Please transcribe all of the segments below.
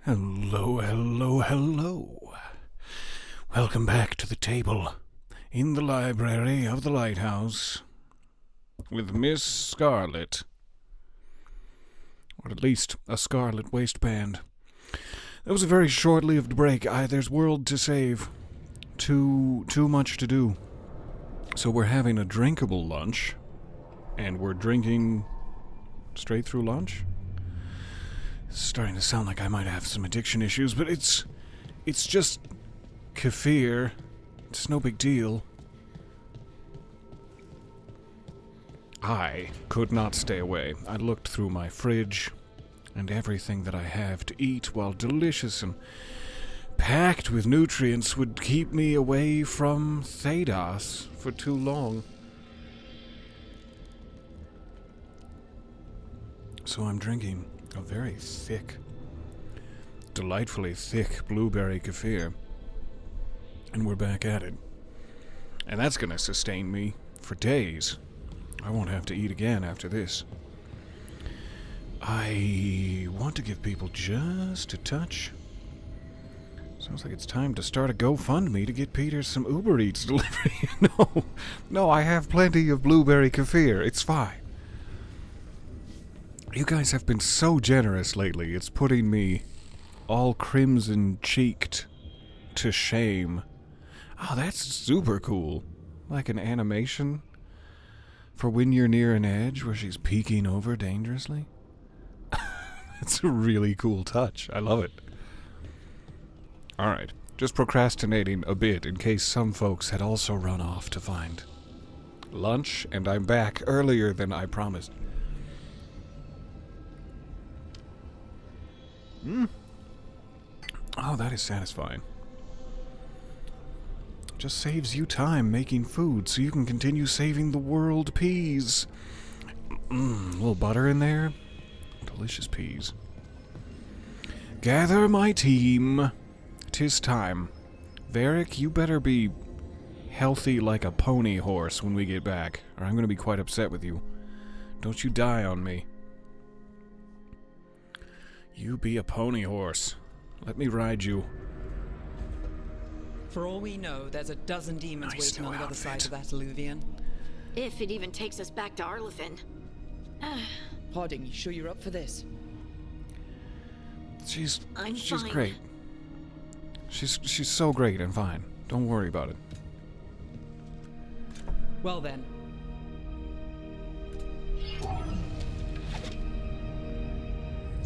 Hello, hello, hello. Welcome back to the table in the library of the lighthouse with Miss Scarlet. Or at least a scarlet waistband. That was a very short-lived break. There's world to save. Too much to do. So we're having a drinkable lunch, and we're drinking straight through lunch? It's starting to sound like I might have some addiction issues, but it's just kefir. It's no big deal. I could not stay away. I looked through my fridge, and everything that I have to eat, while delicious and packed with nutrients, would keep me away from Thedas for too long. So I'm drinking a very thick, delightfully thick blueberry kefir. And we're back at it. And that's gonna sustain me for days. I won't have to eat again after this. I want to give people just a touch. Sounds like it's time to start a GoFundMe to get Peter some Uber Eats delivery. No, I have plenty of blueberry kefir. It's fine. You guys have been so generous lately. It's putting me all crimson-cheeked to shame. Oh, that's super cool. Like an animation for when you're near an edge where she's peeking over dangerously. It's a really cool touch. I love it. Alright, just procrastinating a bit in case some folks had also run off to find lunch, and I'm back earlier than I promised. Oh, that is satisfying. Just saves you time making food so you can continue saving the world peas. A little butter in there. Delicious peas. Gather my team. 'Tis time. Varric, you better be healthy like a pony horse when we get back, or I'm going to be quite upset with you. Don't you die on me. You be a pony horse. Let me ride you. For all we know, there's a dozen demons Nice waiting on new the other side outfit. of that alluvion. If it even takes us back to Arlithin. Harding, you sure you're up for this? She's I'm fine. great. She's so great and fine. Don't worry about it. Well then.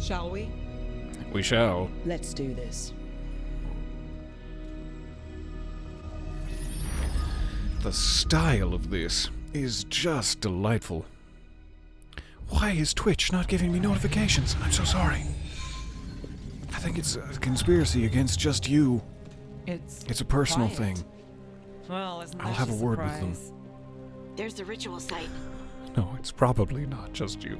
Shall we? We shall. Let's do this. The style of this is just delightful. Why is Twitch not giving me notifications? I'm so sorry. I think it's a conspiracy against just you. It's a personal quiet. thing. Well, isn't that I'll have a just word with them. surprise? There's the ritual site. No, it's probably not just you.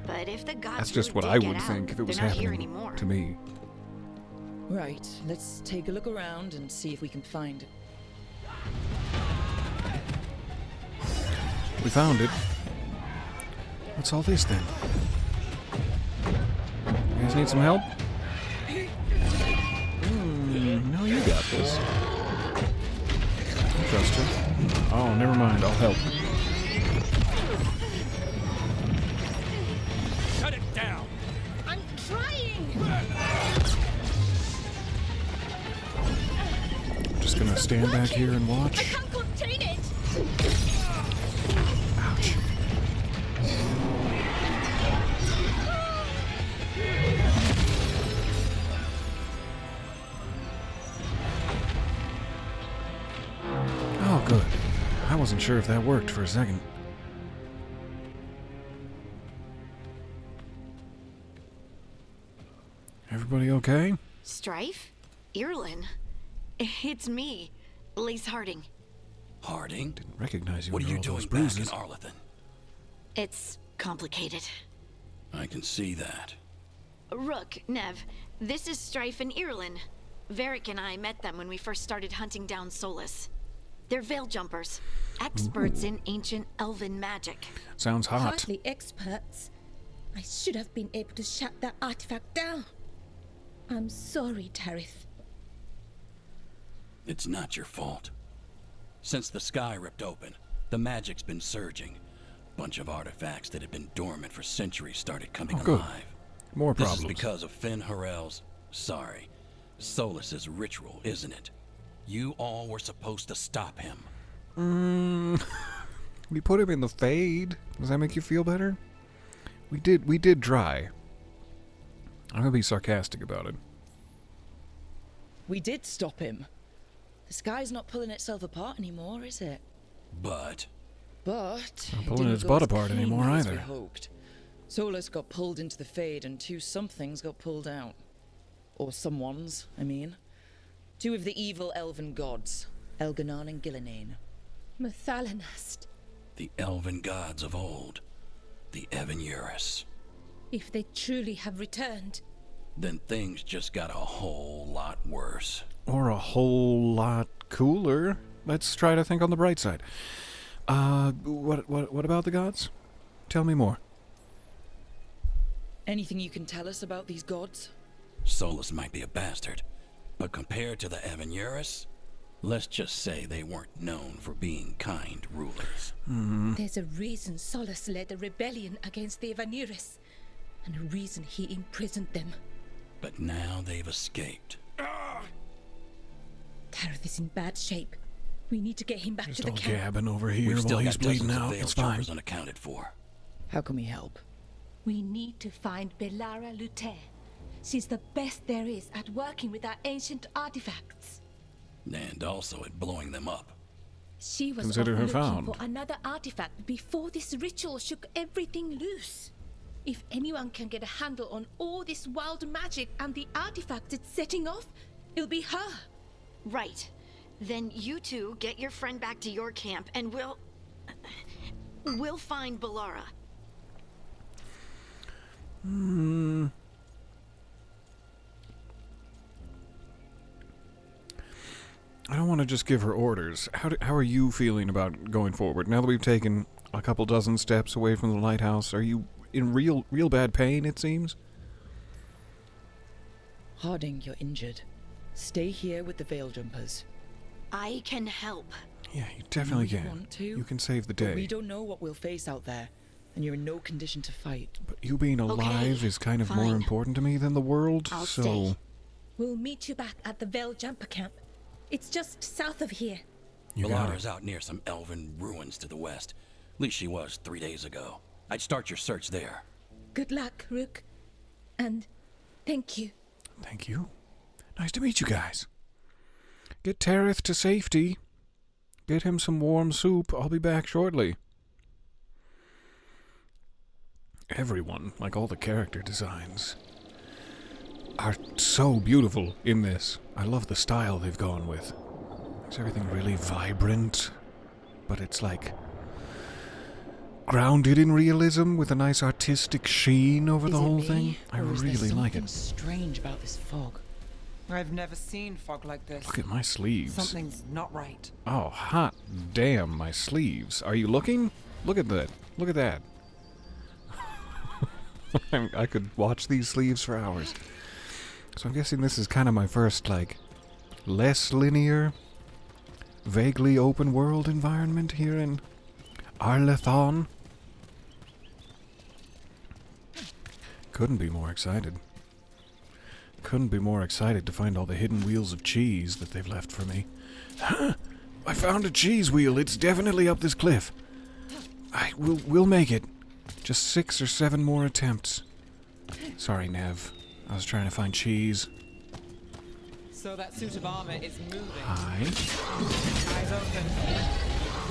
But if the gods That's just really what I did would get think out, if it was they're not here happening anymore. to me. Right, let's take a look around and see if we can find it. We found it. What's all this then? You guys need some help? No, you got this. I trust you. Oh, never mind. I'll help. Shut it down! I'm trying! I'm just gonna stand back here and I watch. can't contain it! Ouch. Oh, good. I wasn't sure if that worked for a second. Everybody okay? Strife? Irlin? It's me, Lise Harding. Harding, Didn't recognize you what are under you all doing those back in bruises. Arlithin? It's complicated. I can see that. Rook, Nev, this is Strife and Irlin. Varric and I met them when we first started hunting down Solus. They're veil jumpers, experts in ancient elven magic. Sounds hot. Hardly experts. I should have been able to shut that artifact down. I'm sorry, Tarith. It's not your fault. Since the sky ripped open, the magic's been surging. Bunch of artifacts that had been dormant for centuries started coming good. alive. More This problems. is because of Finn Harel's, Solus's ritual, isn't it? You all were supposed to stop him. We put him in the Fade. Does that make you feel better? We did try. I'm gonna be sarcastic about it. We did stop him. The sky's not pulling itself apart anymore, is it? But But Not it pulling didn't its go butt as apart anymore cleanly as we either. hoped. Solus got pulled into the Fade and two somethings got pulled out. Or someones, I mean. Two of the evil elven gods, Elganon and Gillinane. Mathalanast. the elven gods of old, the Evan-Urus. If they truly have returned. Then things just got a whole lot worse. Or a whole lot cooler. Let's try to think on the bright side. What about the gods? Tell me more. Anything you can tell us about these gods? Solus might be a bastard, but compared to the Evan-Urus, let's just say they weren't known for being kind rulers. There's a reason Solus led a rebellion against the Evan-Urus, and a reason he imprisoned them. But now they've escaped. Tareth is in bad shape. We need to get him back Just to the all camp. gabbing over here We've while still he's got bleeding dozens of out. veiled It's fine. jumpers unaccounted for. How can we help? We need to find Belara Luther. She's the best there is at working with our ancient artifacts. And also at blowing them up. She was Consider off her looking found. for another artifact before this ritual shook everything loose. If anyone can get a handle on all this wild magic and the artifacts it's setting off, it'll be her. Right. Then you two get your friend back to your camp and we'll find Belara. I don't want to just give her orders. How are you feeling about going forward? Now that we've taken a couple dozen steps away from the lighthouse, are you in real bad pain, it seems? Harding, you're injured. Stay here with the veil jumpers. I can help. Yeah, you definitely You can. want to, You can save the But day. we don't know what we'll face out there, and you're in no condition to fight. But you being alive Okay, is kind of more fine. important to me than the world, I'll so... stay. We'll meet you back at the Veil Jumper Camp. It's just south of here. You got Belara's it. out near some elven ruins to the west. At least she was 3 days ago. I'd start your search there. Good luck, Rook. And thank you. Thank you. Nice to meet you guys. Get Tareth to safety. Get him some warm soup. I'll be back shortly. Everyone, like all the character designs, are so beautiful in this. I love the style they've gone with. Makes everything really vibrant, but it's like grounded in realism with a nice artistic sheen over Is the it whole me, thing. I or is there really like something it. strange about this fog. I've never seen fog like this. Look at my sleeves. Something's not right. Oh, hot damn, my sleeves. Are you looking? Look at that. Look at that. I could watch these sleeves for hours. So I'm guessing this is kind of my first, like, less linear, vaguely open world environment here in Arlethon. Couldn't be more excited. Couldn't be more excited to find all the hidden wheels of cheese that they've left for me. I found a cheese wheel. It's definitely up this cliff. We'll make it. Just 6 or 7 more attempts. Sorry, Nev. I was trying to find cheese. So that suit of armor is moving. Hi. Eyes open.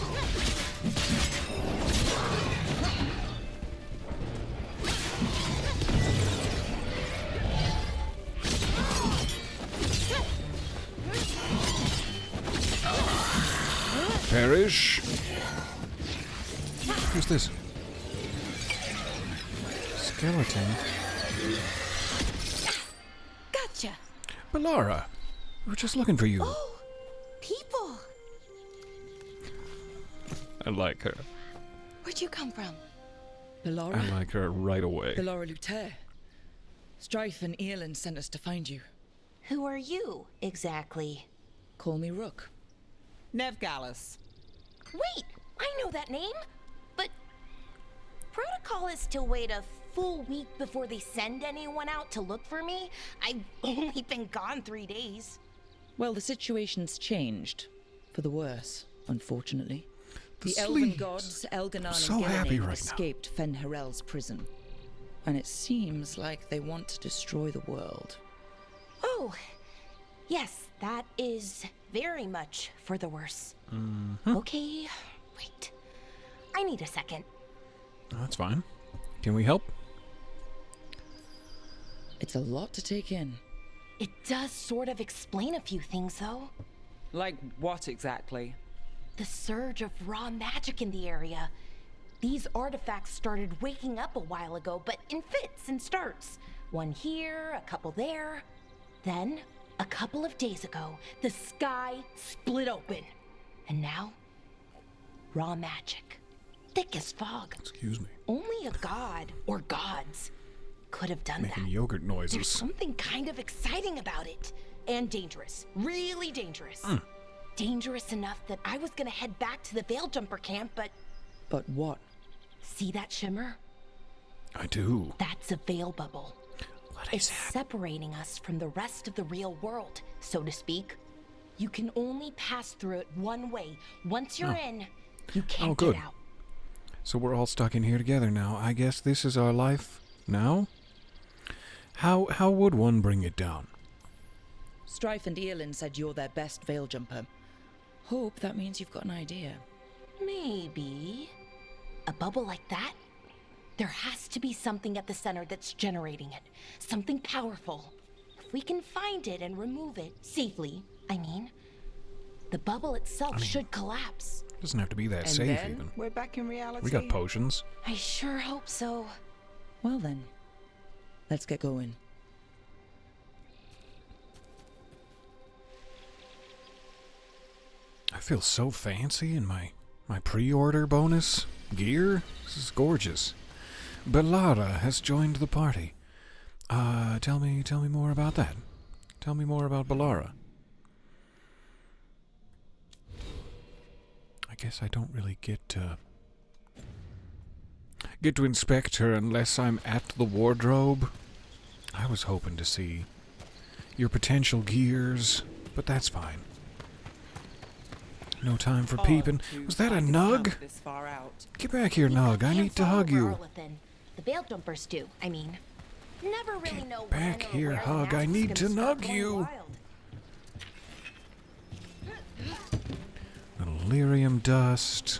Perish. Who's this? Skeleton. Gotcha. Belara. We were just looking for you. Oh, people. I like her. Where'd you come from? Belara? I like her right away. Belara Luther. Strife and Earlin sent us to find you. Who are you, exactly? Call me Rook. Nev Gallus. Wait, I know that name. But protocol is to wait a full week before they send anyone out to look for me. I've only been gone 3 days. Well, the situation's changed. For the worse, unfortunately. The The elven sleeves. gods, Elganon so and happy Gillinan, right now. escaped Fen'Harel's prison. And it seems like they want to destroy the world. Oh, yes, that is very much for the worse. Okay, wait. I need a second. That's fine. Can we help? It's a lot to take in. It does sort of explain a few things, though. Like what exactly? The surge of raw magic in the area. These artifacts started waking up a while ago, but in fits and starts. One here, a couple there. Then, a couple of days ago, the sky split open. And now, raw magic. Thick as fog. Excuse me. Only a god, or gods, could have done Making that. yogurt There's noises. something kind of exciting about it. And dangerous. Really dangerous. Dangerous enough that I was gonna head back to the Veilgjumper camp, but But what? see that shimmer? I do. That's a veil bubble. What It's is that? separating us from the rest of the real world, so to speak. You can only pass through it one way. Once you're in, you can't good. get out. So we're all stuck in here together now. I guess this is our life now? How would one bring it down? Strife and Eolin said you're their best veil jumper. Hope that means you've got an idea. Maybe. A bubble like that? There has to be something at the center that's generating it. Something powerful. If we can find it and remove it safely, I mean, the bubble itself should collapse. Doesn't have to be that And safe then even. we're back in reality. We got potions. I sure hope so. Well then, let's get going. I feel so fancy in my pre-order bonus gear. This is gorgeous. Bellara has joined the party. Tell me more about that. Tell me more about Bellara. I guess I don't really get to inspect her unless I'm at the wardrobe. I was hoping to see your potential gears, but that's fine. No time for peeping. Odd to Was that a find nug? camp This far out. Get back here, Nug. I need to hug you. The Veiljumpers do, I mean. Never really know when back or here, where the Hug. I magic's need gonna to start nug going you. wild. Little lyrium dust.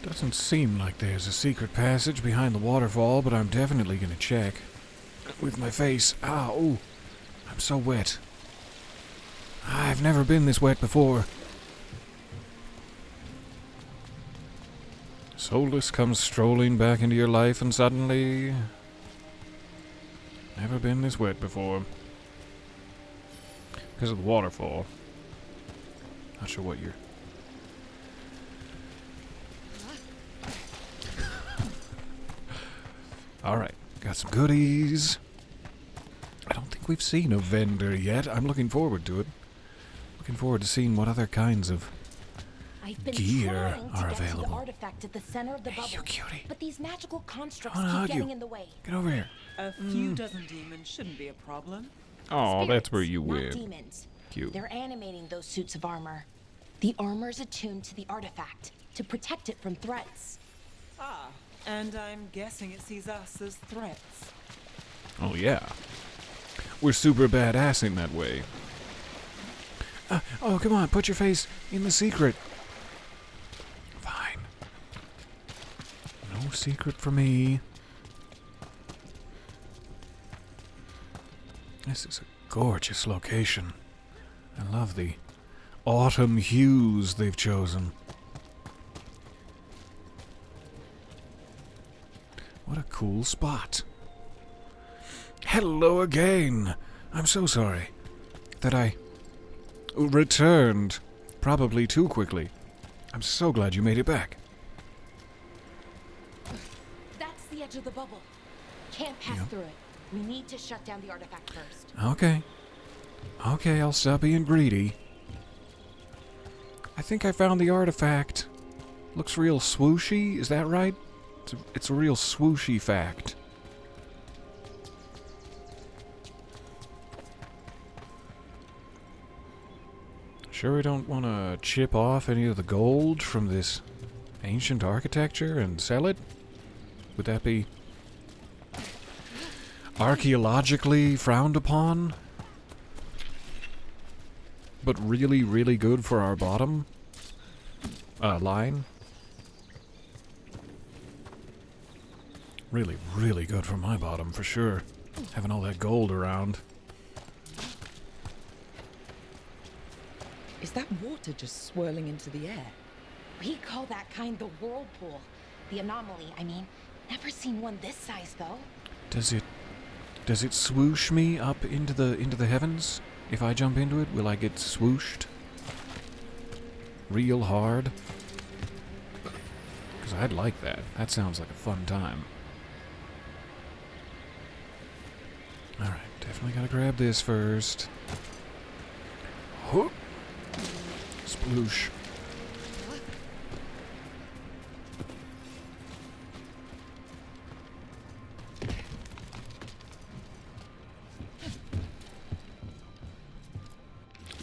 Doesn't seem like there's a secret passage behind the waterfall, but I'm definitely gonna check. With my face. Ah, ooh. I'm so wet. I've never been this wet before. Solus comes strolling back into your life and suddenly... Never been this wet before. Because of the waterfall. Not sure what you're... Alright, got some goodies. I don't think we've seen a vendor yet. I'm looking forward to it. Looking forward to seeing what other kinds of I've been gear trying to are get to the available. artifact at the center of the Hey, bubble, you cutie. but these magical constructs I wanna keep hug getting you. in the way. Get over here. A few dozen demons shouldn't be a problem. Oh, that's where Spirits, you not win. demons. Cute. They're animating those suits of armor. The armor's attuned to the artifact to protect it from threats. Ah, and I'm guessing it sees us as threats. Oh, yeah. We're super badass in that way. Oh, come on, put your face in the secret. Fine. No secret for me. This is a gorgeous location. I love the autumn hues they've chosen. What a cool spot. Hello again. I'm so sorry that I returned probably too quickly. I'm so glad you made it back. edge of the bubble. Can't pass through it. We need to shut down the artifact first. Okay. Okay, I'll stop being greedy. I think I found the artifact. Looks real swooshy, is that right? It's a real swooshy fact. Sure we don't want to chip off any of the gold from this ancient architecture and sell it? Would that be archaeologically frowned upon? But really, really good for our bottom line? Really, really good for my bottom, for sure. Having all that gold around. Is that water just swirling into the air? We call that kind the whirlpool. The anomaly, I mean. Never seen one this size, though. Does it swoosh me up into the heavens? If I jump into it, will I get swooshed? Real hard? Because I'd like that. That sounds like a fun time. Alright, definitely gotta grab this first. Whoop! Sploosh.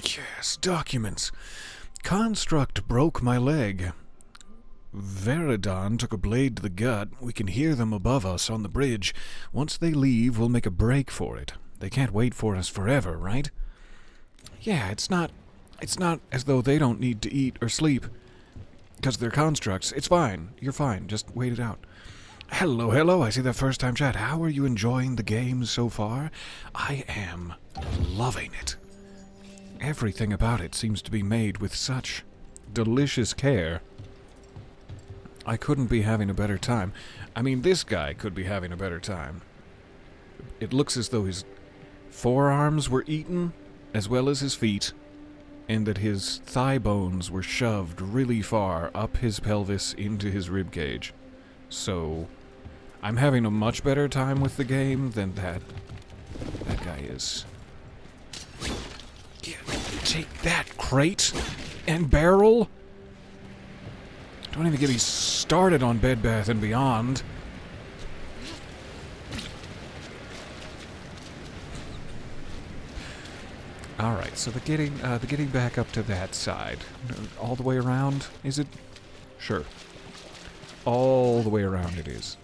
Yes, documents. Construct broke my leg. Veilguard took a blade to the gut. We can hear them above us on the bridge. Once they leave, we'll make a break for it. They can't wait for us forever, right? Yeah, it's not as though they don't need to eat or sleep. Because they're constructs. It's fine. You're fine. Just wait it out. Hello, hello. I see that first time chat. How are you enjoying the game so far? I am loving it. Everything about it seems to be made with such delicious care. I couldn't be having a better time. I mean, this guy could be having a better time. It looks as though his forearms were eaten, as well as his feet, and that his thigh bones were shoved really far up his pelvis into his ribcage. So, I'm having a much better time with the game than that guy is. Yeah, take that, crate and barrel. Don't even get me started on Bed Bath & Beyond. Alright, so the getting back up to that side. All the way around, is it? Sure. All the way around it is.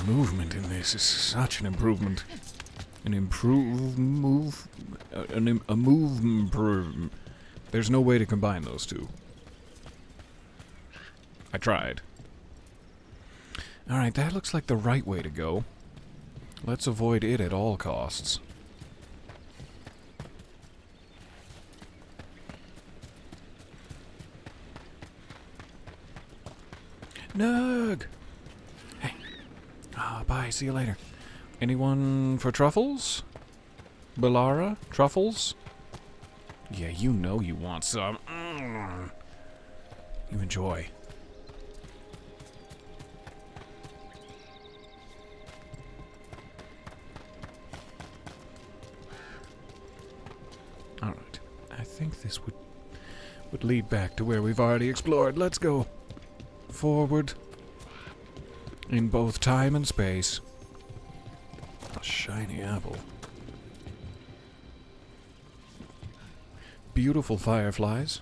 Movement in this is such an improvement. A move improve. There's no way to combine those two. I tried. Alright, that looks like the right way to go. Let's avoid it at all costs. Nug! Hey. Bye, see you later. Anyone for truffles? Bellara? Truffles? Yeah, you know you want some. You enjoy. Alright. I think this would lead back to where we've already explored. Let's go. Forward. In both time and space. A shiny apple. Beautiful fireflies.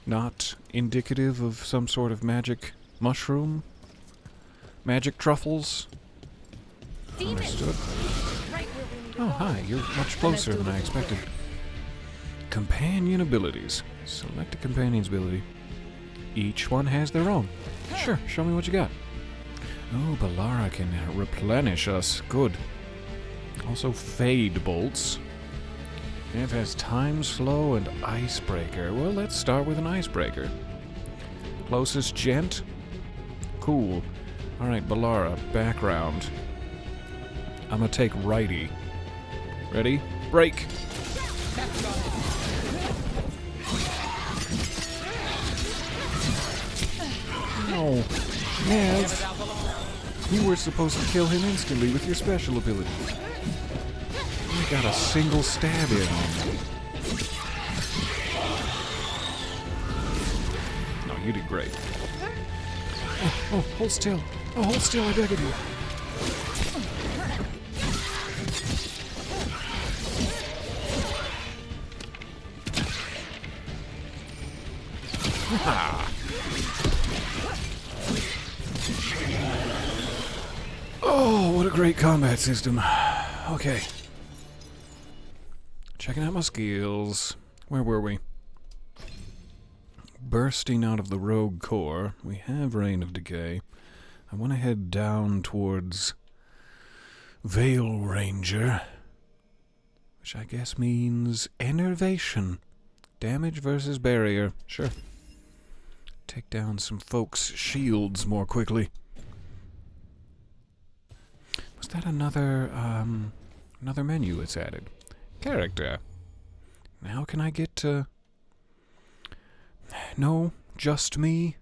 Not indicative of some sort of magic mushroom. Magic truffles. Understood. Oh, hi. You're much closer than I expected. Companion abilities. Select a companion's ability. Each one has their own. Sure, show me what you got. Oh, Bellara can replenish us. Good. Also, Fade Bolts. It has Time Slow and Icebreaker. Well, let's start with an Icebreaker. Closest gent? Cool. Alright, Bellara, background. I'm gonna take righty. Ready? Break! Ow! Nev! You were supposed to kill him instantly with your special ability. You got a single stab in on him. No, you did great. Oh, hold still. Oh, hold still, I beg of you. Oh, what a great combat system. Okay. Checking out my skills. Where were we? Bursting out of the rogue core. We have Reign of Decay. I want to head down towards Veil Ranger, which I guess means enervation. Damage versus barrier. Sure. Take down some folks' shields more quickly. Was that another menu it's added? Character. Now can I get to... No, just me?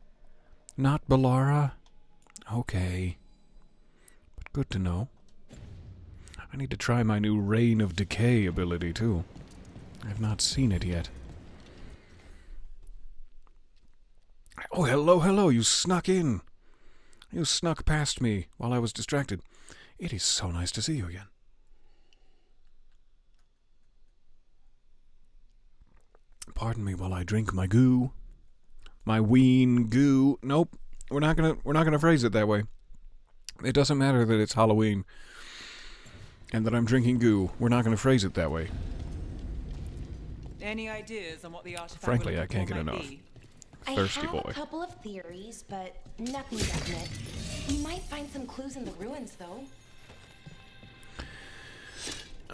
Not Balara? Okay. But good to know. I need to try my new Reign of Decay ability, too. I've not seen it yet. Oh, hello, hello, you snuck in. You snuck past me while I was distracted. It is so nice to see you again. Pardon me while I drink my goo. My ween goo. Nope, we're not gonna phrase it that way. It doesn't matter that it's Halloween and that I'm drinking goo. We're not gonna phrase it that way. Any ideas on what the artifact Frankly, we're I can't looking get for might enough. be? Thirsty I have boy. a couple of theories, but nothing definite. We might find some clues in the ruins, though.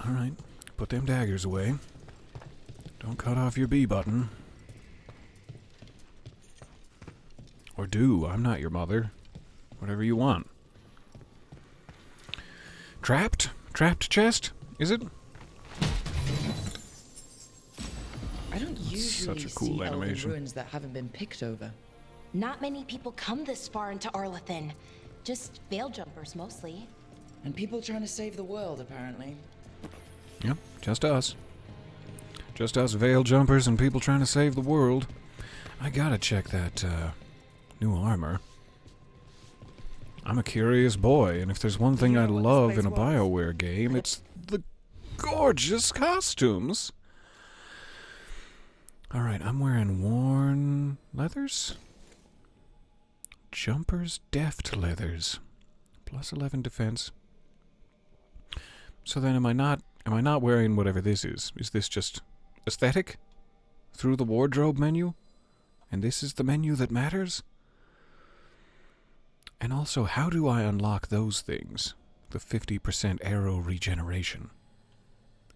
Alright, put them daggers away. Don't cut off your B button. Or do, I'm not your mother. Whatever you want. Trapped? Trapped chest? Is it? I don't usually Such a cool see elven animation. ruins that haven't been picked over. Not many people come this far into Arlathan. Just veil jumpers, mostly. And people trying to save the world, apparently. Yep, just us. Just us veil jumpers and people trying to save the world. I gotta check that, new armor. I'm a curious boy, and if there's one thing You I know what this love place in a was? BioWare game, it's the gorgeous costumes. Alright, I'm wearing worn leathers? Jumpers deft leathers. Plus 11 defense. So then am I not wearing whatever this is? Is this just aesthetic? Through the wardrobe menu? And this is the menu that matters? And also, how do I unlock those things? The 50% arrow regeneration.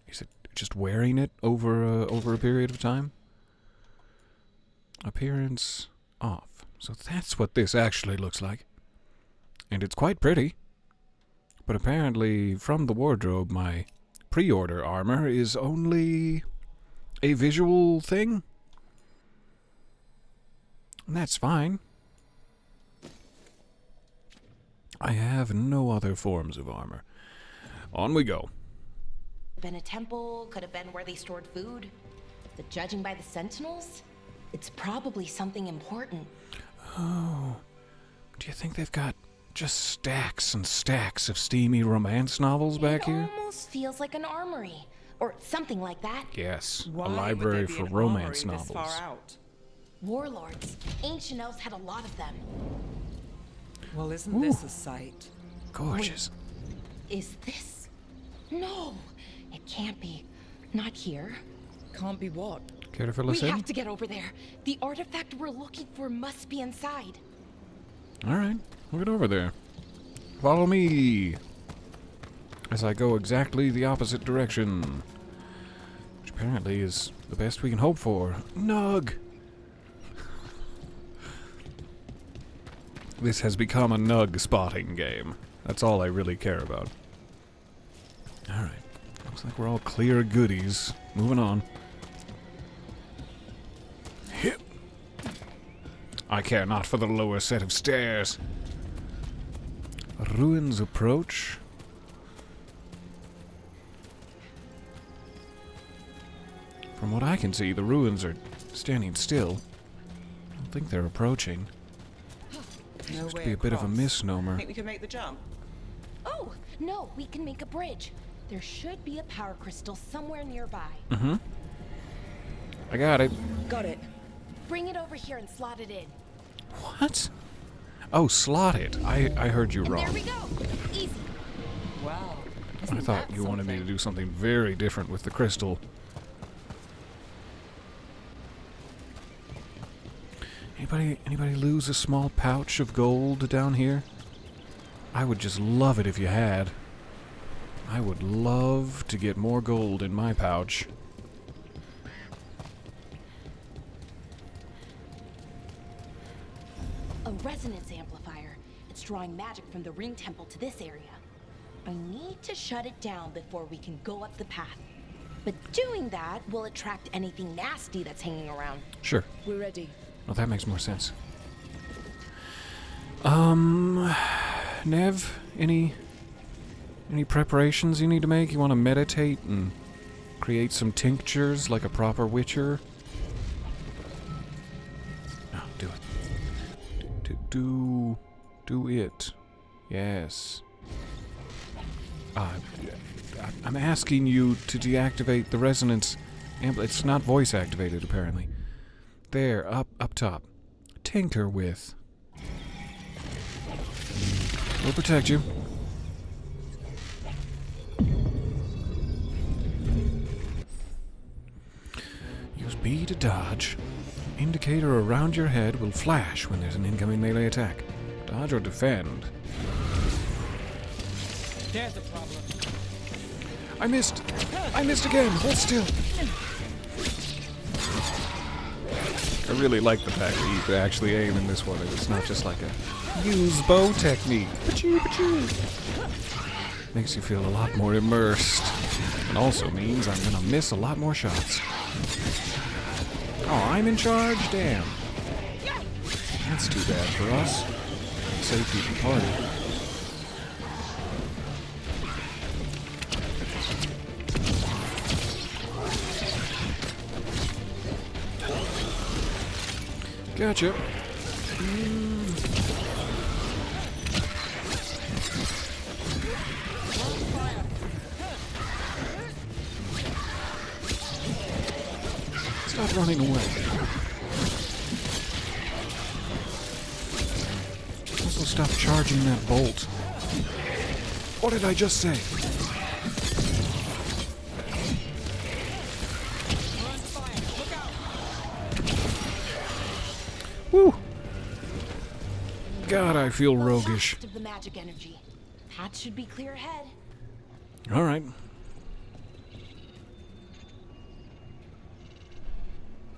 Is it just wearing it over a period of time? Appearance off. So that's what this actually looks like. And it's quite pretty. But apparently, from the wardrobe, my pre-order armor is only a visual thing. And that's fine. I have no other forms of armor. On we go. Been a temple, could have been where they stored food. But judging by the sentinels, it's probably something important. Oh. Do you think they've got just stacks and stacks of steamy romance novels back here? It almost feels like an armory, or something like that. Yes, Why a would library there be for an romance armory this novels. far out? Warlords. Ancient elves had a lot of them. Well, isn't this a sight? Gorgeous. Is this? No, it can't be. Not here. Can't be what? Care to fill We us in? have to get over there. The artifact we're looking for must be inside. Alright, we'll get over there. Follow me! As I go exactly the opposite direction. Which apparently is the best we can hope for. Nug! This has become a nug spotting game. That's all I really care about. Alright. Looks like we're all clear goodies. Moving on. Hip! I care not for the lower set of stairs. Ruins approach. From what I can see, the ruins are standing still. I don't think they're approaching. No Seems to way be a bit of a across. misnomer. Think we can make the jump? Oh, no, we can make a bridge. There should be a power crystal somewhere nearby. Mm-hmm. I got it. Got it. Bring it over here and slot it in. What? Oh, slot it. I heard you And wrong. there we go. Easy. Wow. I thought you wanted me to do something very different with the crystal. Anybody lose a small pouch of gold down here? I would just love it if you had. I would love to get more gold in my pouch. A resonance amplifier. It's drawing magic from the ring temple to this area. I need to shut it down before we can go up the path. But doing that will attract anything nasty that's hanging around. Sure. We're ready. Well, that makes more sense. Nev, any preparations you need to make? You want to meditate and create some tinctures like a proper witcher? No, do it. Do it. Yes. I'm asking you to deactivate the resonance. It's not voice activated, apparently. There, up top. Tinker with. We'll protect you. Use B to dodge. Indicator around your head will flash when there's an incoming melee attack. Dodge or defend. There's a problem. I missed again. Hold still. I really like the fact that you could actually aim in this one. It's not just like a use bow technique. Pachoo, pachoo. Makes you feel a lot more immersed. And also means I'm gonna miss a lot more shots. Oh, I'm in charge? Damn. That's too bad for us. Safety of the party. Gotcha. Stop running away. Also, stop charging that bolt. What did I just say? Woo! God, I feel roguish. Of the magic energy. Path should be clear ahead. All right.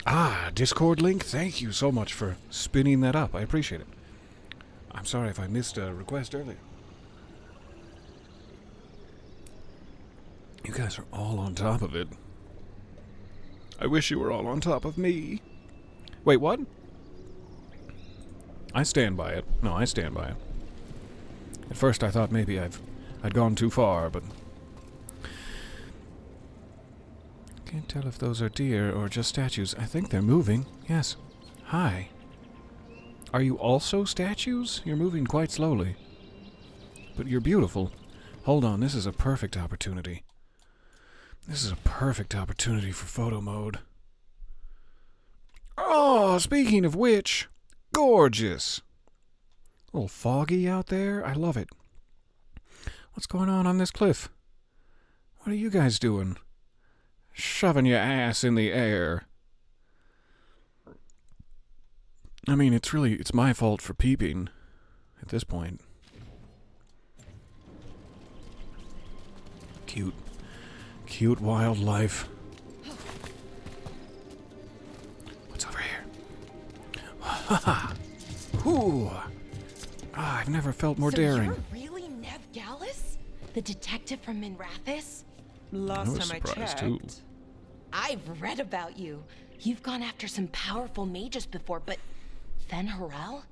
Ah, Discord link. Thank you so much for spinning that up. I appreciate it. I'm sorry if I missed a request earlier. You guys are all on top of it. I wish you were all on top of me. Wait, what? I stand by it. No, I stand by it. At first I thought maybe I'd gone too far, but can't tell if those are deer or just statues. I think they're moving. Yes. Hi. Are you also statues? You're moving quite slowly. But you're beautiful. Hold on, this is a perfect opportunity. This is a perfect opportunity for photo mode. Oh, speaking of which, gorgeous. A little foggy out there. I love it. What's going on this cliff? What are you guys doing? Shoving your ass in the air. I mean, it's my fault for peeping at this point. Cute wildlife. What's over here? Ha ha! Ooh! Ah, I've never felt more daring. You're really Nev Gallus? The detective from Minrathis? Last was time I surprised, checked. too. I've read about you. You've gone after some powerful mages before, but Fen'Harel?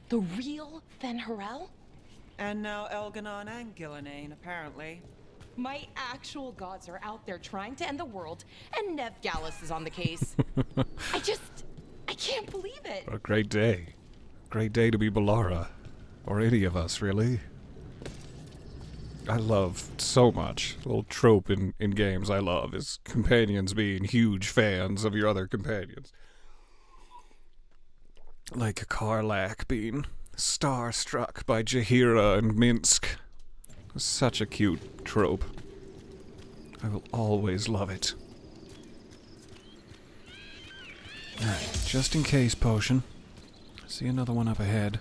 The real Fen'Harel? And now Elganon and Gillenane, apparently. My actual gods are out there trying to end the world, and Nev Gallus is on the case. I can't believe it. What a great day. Great day to be Balara. Or any of us, really. I love so much. A little trope in games I love is companions being huge fans of your other companions. Like Karlak being starstruck by Jaheira and Minsk. Such a cute trope. I will always love it. Alright, just in case potion. See another one up ahead.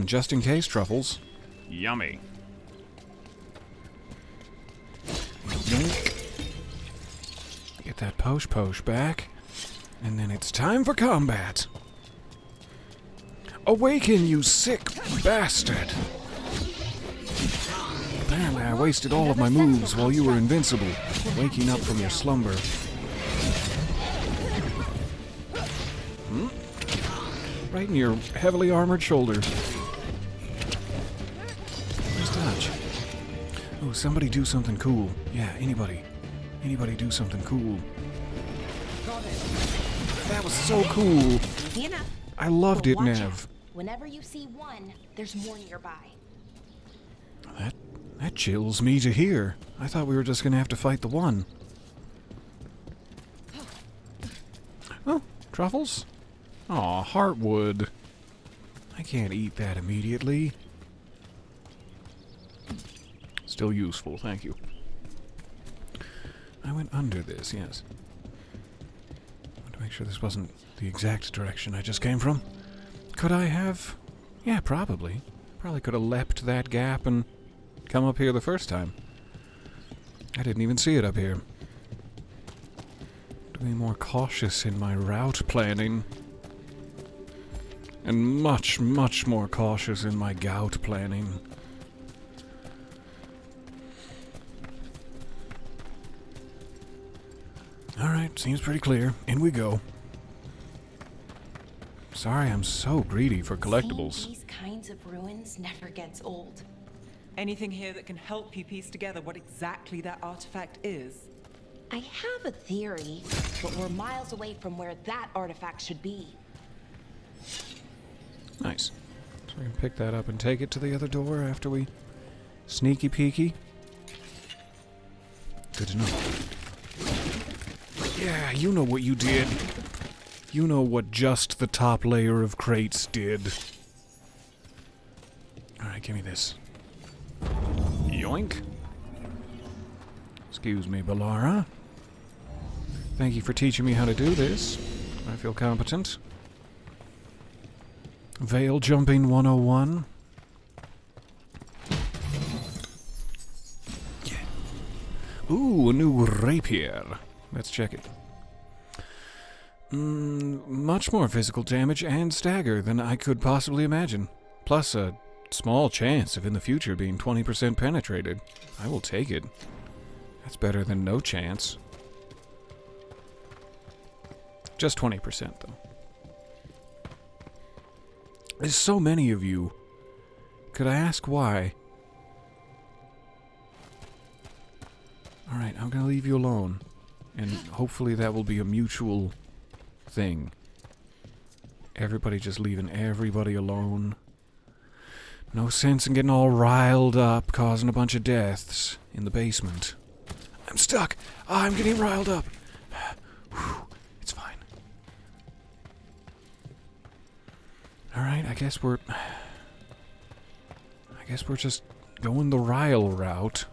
Just in case truffles. Yummy. Get that posh back. And then it's time for combat. Awaken, you sick bastard! Apparently I wasted all of my moves while you were invincible, waking up from your slumber. Right in your heavily armored shoulder. Nice dodge. Oh, somebody do something cool. Yeah, anybody. Anybody do something cool. That was so cool. Enough. I loved it, Watch Nev. out. Whenever you see one, there's more nearby. That chills me to hear. I thought we were just gonna have to fight the one. Oh, truffles? Aw, heartwood. I can't eat that immediately. Still useful, thank you. I went under this, yes. I want to make sure this wasn't the exact direction I just came from. Could I have? Yeah, probably. Probably could have leapt that gap and come up here the first time. I didn't even see it up here. To be more cautious in my route planning. And much, much more cautious in my gout planning. Alright, seems pretty clear. In we go. Sorry, I'm so greedy for collectibles. Seeing these kinds of ruins never gets old. Anything here that can help you piece together what exactly that artifact is? I have a theory, but we're miles away from where that artifact should be. Nice. So we can pick that up and take it to the other door after we sneaky peeky. Good to know. Yeah, you know what you did. You know what just the top layer of crates did. Alright, give me this. Yoink. Excuse me, Balara. Thank you for teaching me how to do this. I feel competent. Veil jumping 101. Yeah. Ooh, a new rapier. Let's check it. Much more physical damage and stagger than I could possibly imagine. Plus a small chance of in the future being 20% penetrated. I will take it. That's better than no chance. Just 20% though. There's so many of you. Could I ask why? Alright, I'm gonna leave you alone. And hopefully that will be a mutual thing. Everybody just leaving everybody alone. No sense in getting all riled up, causing a bunch of deaths in the basement. I'm stuck! I'm getting riled up! It's fine. Alright, I guess we're just going the rile route.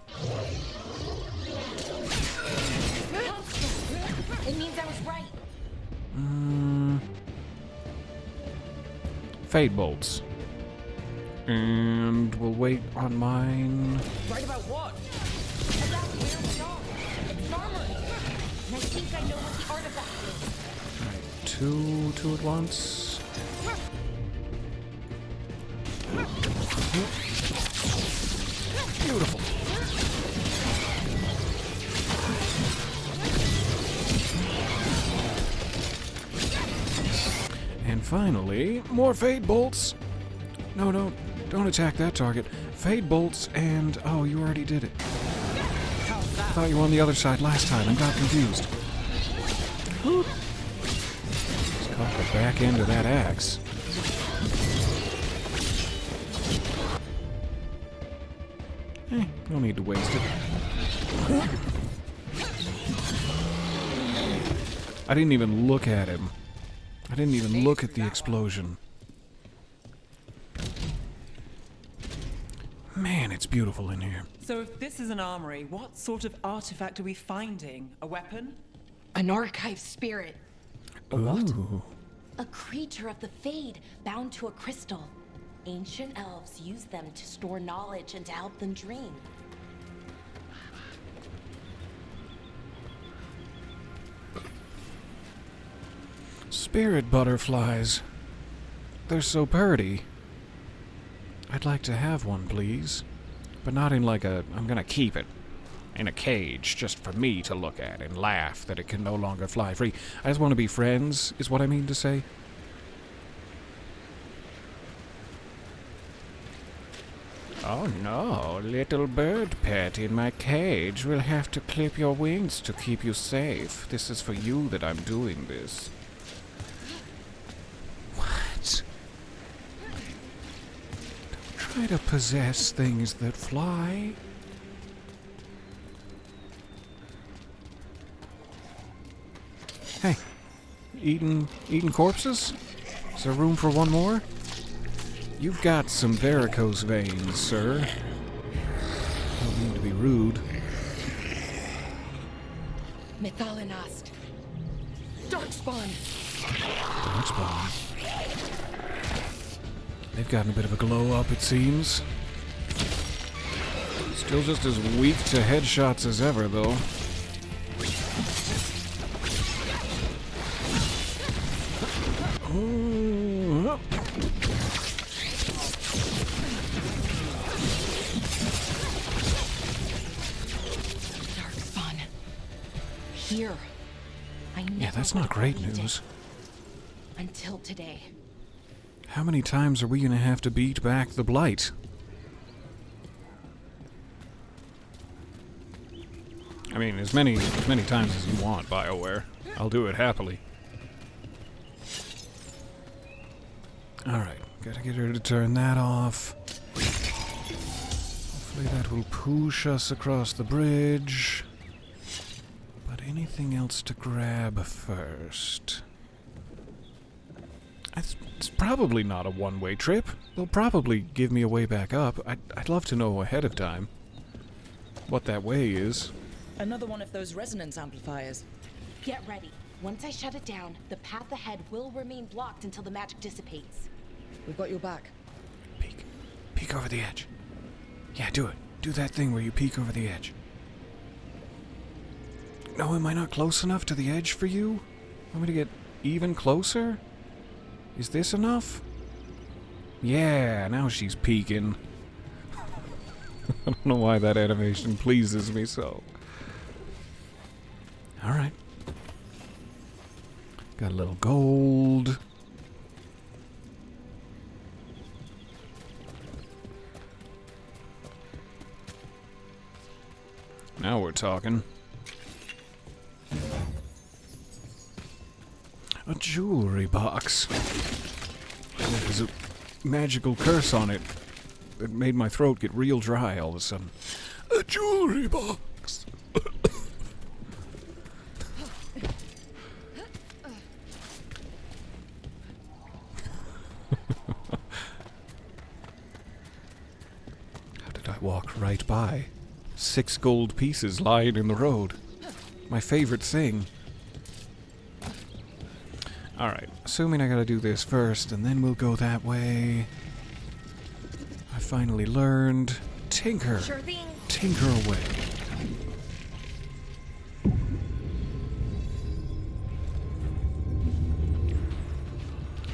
It means I was right. Fade bolts. And we'll wait on mine. Right about what? About where we are. It's armory. And I think I know what the artifact is. Alright, two at once. Beautiful. And finally, more Fade Bolts. No, don't attack that target. Fade Bolts and... Oh, you already did it. I thought you were on the other side last time and got confused. Just caught the back end of that axe. No need to waste it. I didn't even look at him. I didn't even look at the explosion. Man, it's beautiful in here. So if this is an armory, what sort of artifact are we finding? A weapon? An archive spirit. Ooh. A creature of the Fade bound to a crystal. Ancient elves use them to store knowledge and to help them dream. Spirit butterflies. They're so pretty. I'd like to have one, please. But not in like a... I'm gonna keep it in a cage just for me to look at and laugh that it can no longer fly free. I just want to be friends, is what I mean to say. Oh no, little bird pet in my cage will have to clip your wings to keep you safe. This is for you that I'm doing this. What? Don't try to possess things that fly. Hey, eating corpses? Is there room for one more? You've got some varicose veins, sir. Don't mean to be rude. Methalinast. Darkspawn. Darkspawn. They've gotten a bit of a glow up, it seems. Still just as weak to headshots as ever, though. Oh. Darkspawn. Here. I never Yeah, that's would not have great believed news. it. Until today. How many times are we gonna have to beat back the Blight? I mean, as many times as you want, BioWare. I'll do it happily. Alright, gotta get her to turn that off. Hopefully that will push us across the bridge. But anything else to grab first? It's probably not a one-way trip. They'll probably give me a way back up. I'd love to know ahead of time what that way is. Another one of those resonance amplifiers. Get ready. Once I shut it down, the path ahead will remain blocked until the magic dissipates. We've got your back. Peek. Peek over the edge. Yeah, do it. Do that thing where you peek over the edge. No, am I not close enough to the edge for you? Want me to get even closer? Is this enough? Yeah, now she's peeking. I don't know why that animation pleases me so. Alright. Got a little gold. Now we're talking. A jewelry box. There's a magical curse on it that made my throat get real dry all of a sudden. A jewelry box! How did I walk right by 6 gold pieces lying in the road? My favorite thing. Alright, assuming I gotta do this first, and then we'll go that way. I finally learned. Tinker. Sure thing. Tinker away.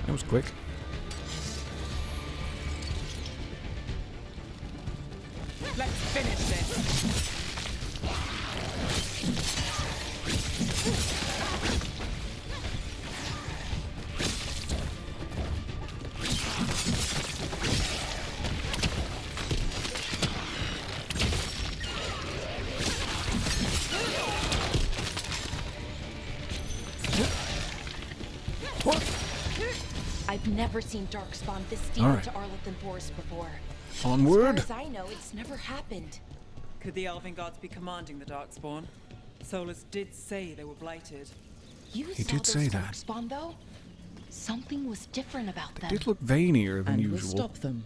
That was quick. Let's finish this. I've never seen Darkspawn this deep All right. into Arlington Forest before. Onward. As far as I know, it's never happened. Could the Elven Guards be commanding the Darkspawn? Solus did say they were blighted. You He saw did those say that. Darkspawn, though? Something was different about They them. did look veinier than And we'll usual. stop them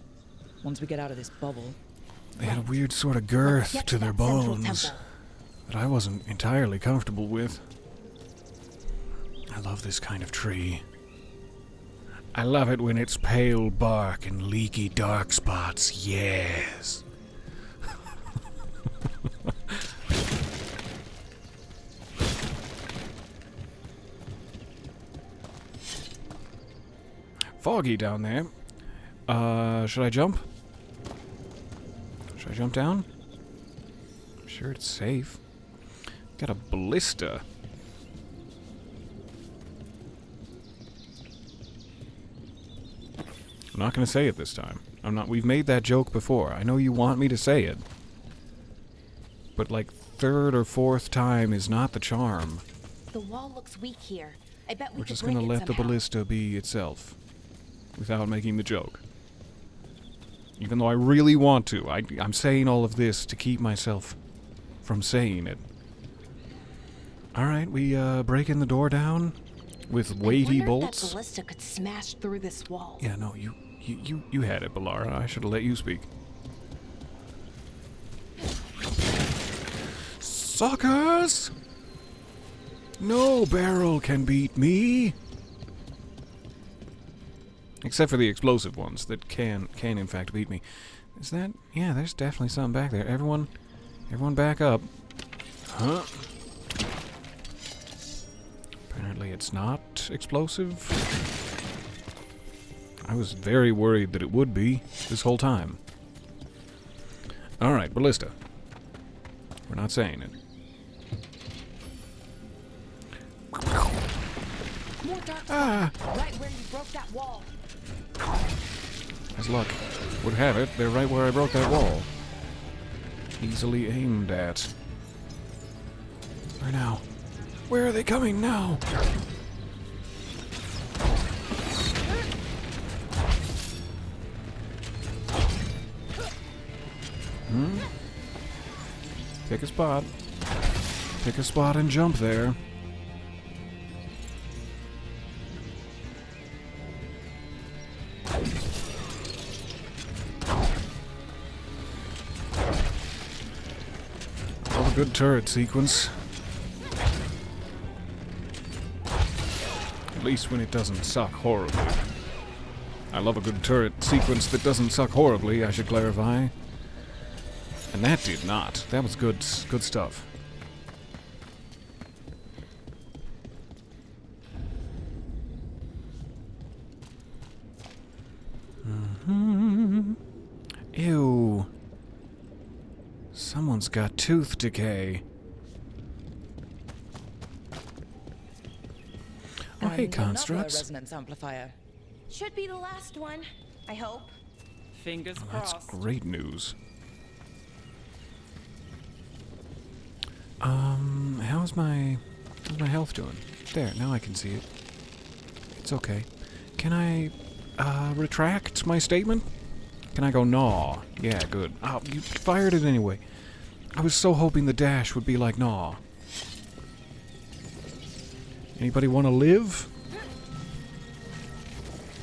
once we get out of this bubble. They had a Right. weird sort of Let's girth get to their that central bones temple. that I wasn't entirely comfortable with. I love this kind of tree. I love it when it's pale bark and leaky dark spots. Yes. Foggy down there. Should I jump? Should I jump down? I'm sure it's safe. Got a ballista. I'm not gonna say it this time. I'm not. We've made that joke before. I know you want me to say it. But like third or fourth time is not the charm. The wall looks weak here. I bet we We're could just break gonna it let the somehow. ballista be itself. Without making the joke. Even though I really want to. I'm saying all of this to keep myself from saying it. Alright, we breaking the door down with weighty I wonder bolts. if that ballista could smash through this wall. Yeah, no, you had it, Balara. I should have let you speak. Suckers! No barrel can beat me! Except for the explosive ones that can in fact beat me. Is that... Yeah, there's definitely something back there. Everyone back up. Huh? Apparently it's not explosive. I was very worried that it would be this whole time. Alright, ballista. We're not saying it. More dark Ah! right where you broke that wall. As luck would have it, they're right where I broke that wall. Easily aimed at. Where now? Where are they coming now? Pick a spot. Pick a spot and jump there. Love a good turret sequence. At least when it doesn't suck horribly. I love a good turret sequence that doesn't suck horribly, I should clarify. And that did not. That was good stuff. Ew. Someone's got tooth decay. Oh, hey, And another constructs. resonance amplifier. Should be the last one, I hope. Fingers Oh, that's crossed. great news. How's my health doing? There, now I can see it. It's okay. Can I, retract my statement? Can I go, gnaw? Yeah, good. Oh, you fired it anyway. I was so hoping the dash would be like gnaw. Anybody want to live?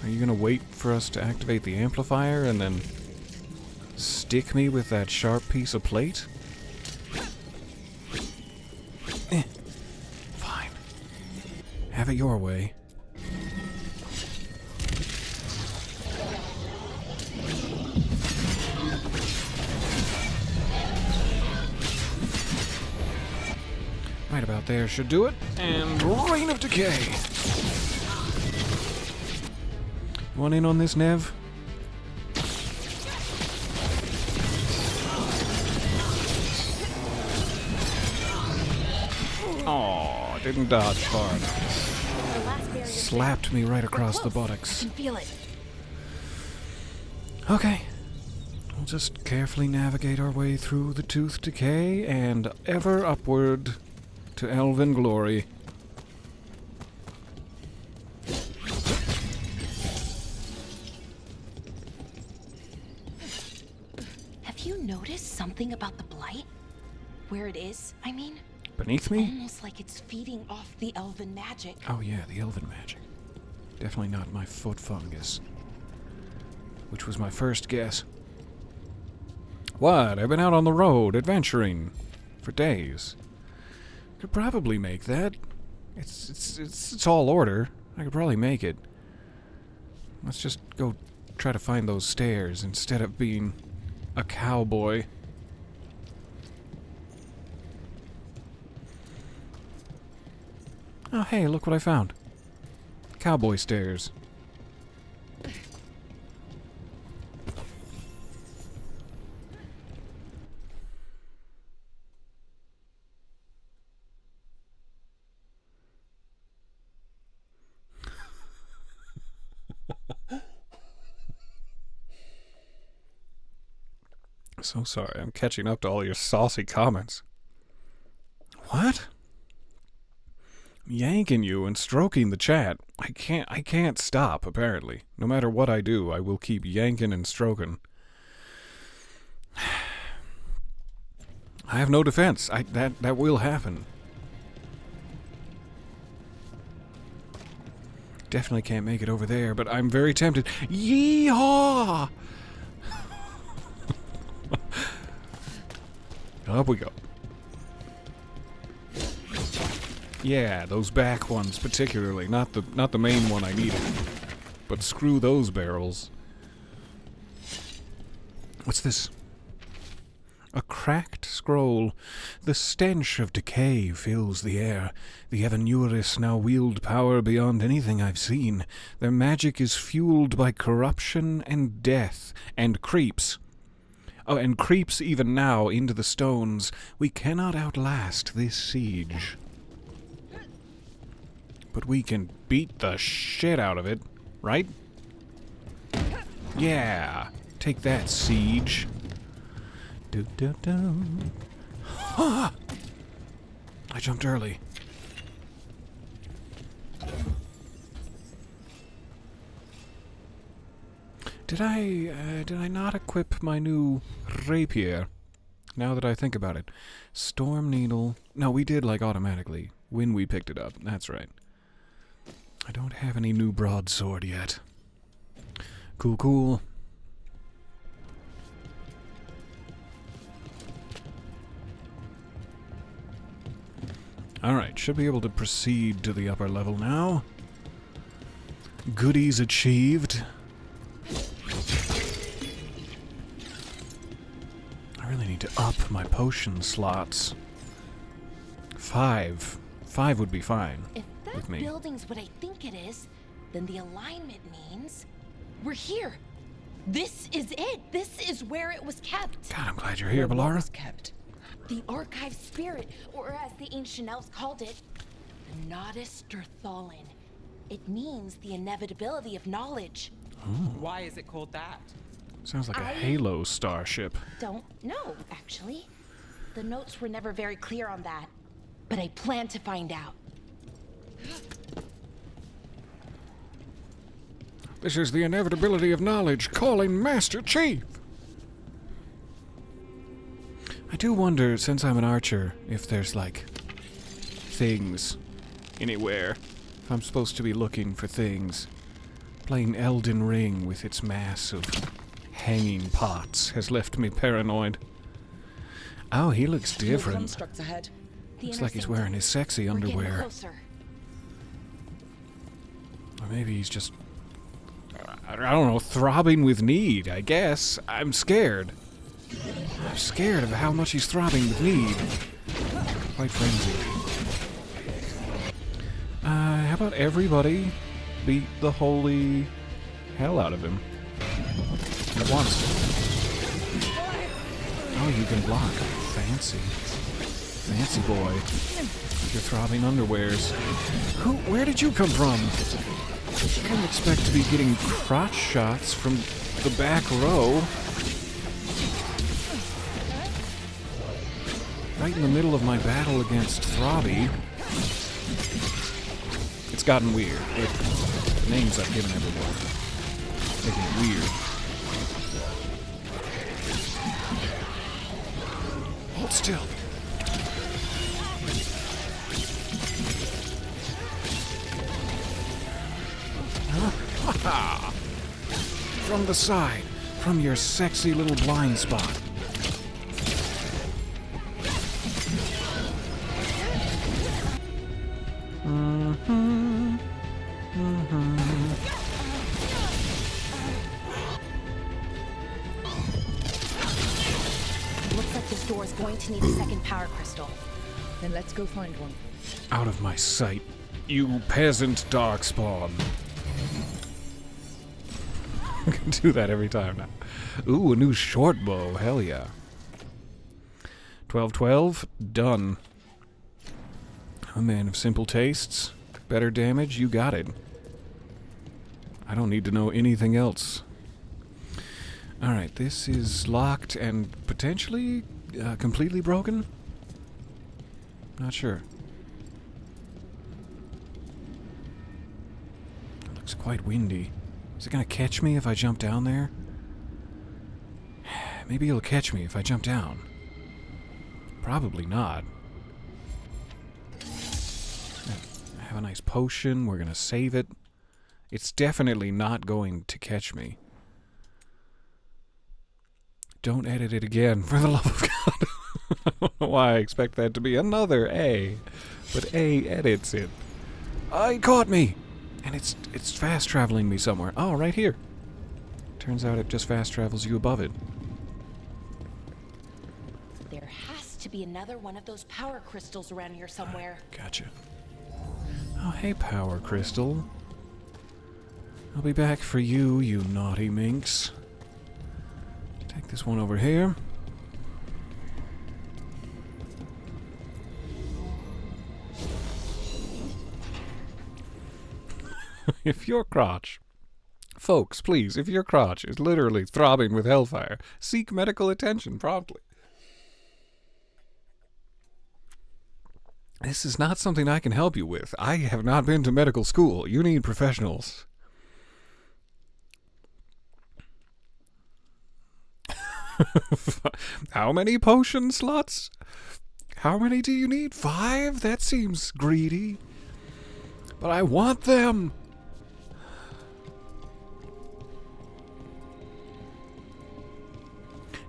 Are you gonna wait for us to activate the amplifier and then stick me with that sharp piece of plate? Fine. Have it your way. Right about there should do it. And Reign of Decay. Want in on this, Nev? Aw, didn't dodge far enough. The last barrier. Slapped me right across the Close. buttocks. I can feel it. Okay. We'll just carefully navigate our way through the tooth decay and ever upward to elven glory. something about the blight? Where it is, I mean? Beneath me? Almost like it's feeding off the elven magic. Oh yeah, the elven magic. Definitely not my foot fungus. Which was my first guess. What? I've been out on the road, adventuring. For days. Could probably make that. It's tall order. I could probably make it. Let's just go try to find those stairs instead of being a cowboy. Oh, hey, look what I found. Cowboy stairs. So sorry, I'm catching up to all your saucy comments. What? I'm yanking you and stroking the chat. I can't stop, apparently. No matter what I do, I will keep yanking and stroking. I have no defense. That will happen. Definitely can't make it over there, but I'm very tempted. Yeehaw! Up we go. Yeah, those back ones particularly, not the main one I needed. But screw those barrels. What's this? A cracked scroll. The stench of decay fills the air. The Evanuris now wield power beyond anything I've seen. Their magic is fueled by corruption and death, and creeps. Oh, and creeps even now into the stones. We cannot outlast this siege. But we can beat the shit out of it, right? Yeah. Take that, siege. Do-do-do. Ah! I jumped early. Did I not equip my new rapier? Now that I think about it. Storm Needle. No, we did, like, automatically. When we picked it up. That's right. I don't have any new broadsword yet. Cool, cool. Alright, should be able to proceed to the upper level now. Goodies achieved. I really need to up my potion slots. 5. 5 would be fine. If with that me. building's what I think it is, then the alignment means we're here. This is it. This is where it was kept. God, I'm glad you're here, What Balara. was kept? The archive spirit, or as the ancient elves called it, the Nodus Derthalin. It means the inevitability of knowledge. Why is it called that? Sounds like a I- Halo starship. Don't know, actually. The notes were never very clear on that, but I plan to find out. This is the inevitability of knowledge, calling Master Chief. I do wonder, since I'm an archer, if there's, like, things anywhere. If I'm supposed to be looking for things. Playing Elden Ring with its mass of hanging pots has left me paranoid. Oh, he looks More different. constructs ahead. The Looks like he's interceptor. wearing his sexy We're getting underwear. closer. Or maybe he's just, I don't know, throbbing with need, I guess. I'm scared. I'm scared of how much he's throbbing with need. Quite frenzied. How about everybody beat the holy hell out of him? At once. Oh, you can block. Fancy. Fancy boy. Your throbbing underwears. Where did you come from? I didn't expect to be getting crotch shots from the back row. Right in the middle of my battle against Throbby. It's gotten weird. The names I've given everyone. Making it weird. Hold still. From the side, from your sexy little blind spot. Looks like this door is going to need a second power crystal. Then let's go find one. Out of my sight, you peasant darkspawn. I can do that every time now. Ooh, a new short bow. Hell yeah. 12-12. Done. A man of simple tastes. Better damage. You got it. I don't need to know anything else. Alright, this is locked and potentially completely broken? Not sure. It looks quite windy. Is it gonna catch me if I jump down there? Maybe it'll catch me if I jump down. Probably not. I have a nice potion. We're gonna save it. It's definitely not going to catch me. Don't edit it again, for the love of God. I don't know why I expect that to be another A. But A edits it. It caught me! And it's fast traveling me somewhere. Oh, right here. Turns out it just fast travels you above it. There has to be another one of those power crystals around here somewhere. Gotcha. Oh, hey, power crystal. I'll be back for you, you naughty minx. Take this one over here. If your crotch... Folks, please, if your crotch is literally throbbing with hellfire, seek medical attention promptly. This is not something I can help you with. I have not been to medical school. You need professionals. How many potion slots? How many do you need? 5? That seems greedy. But I want them!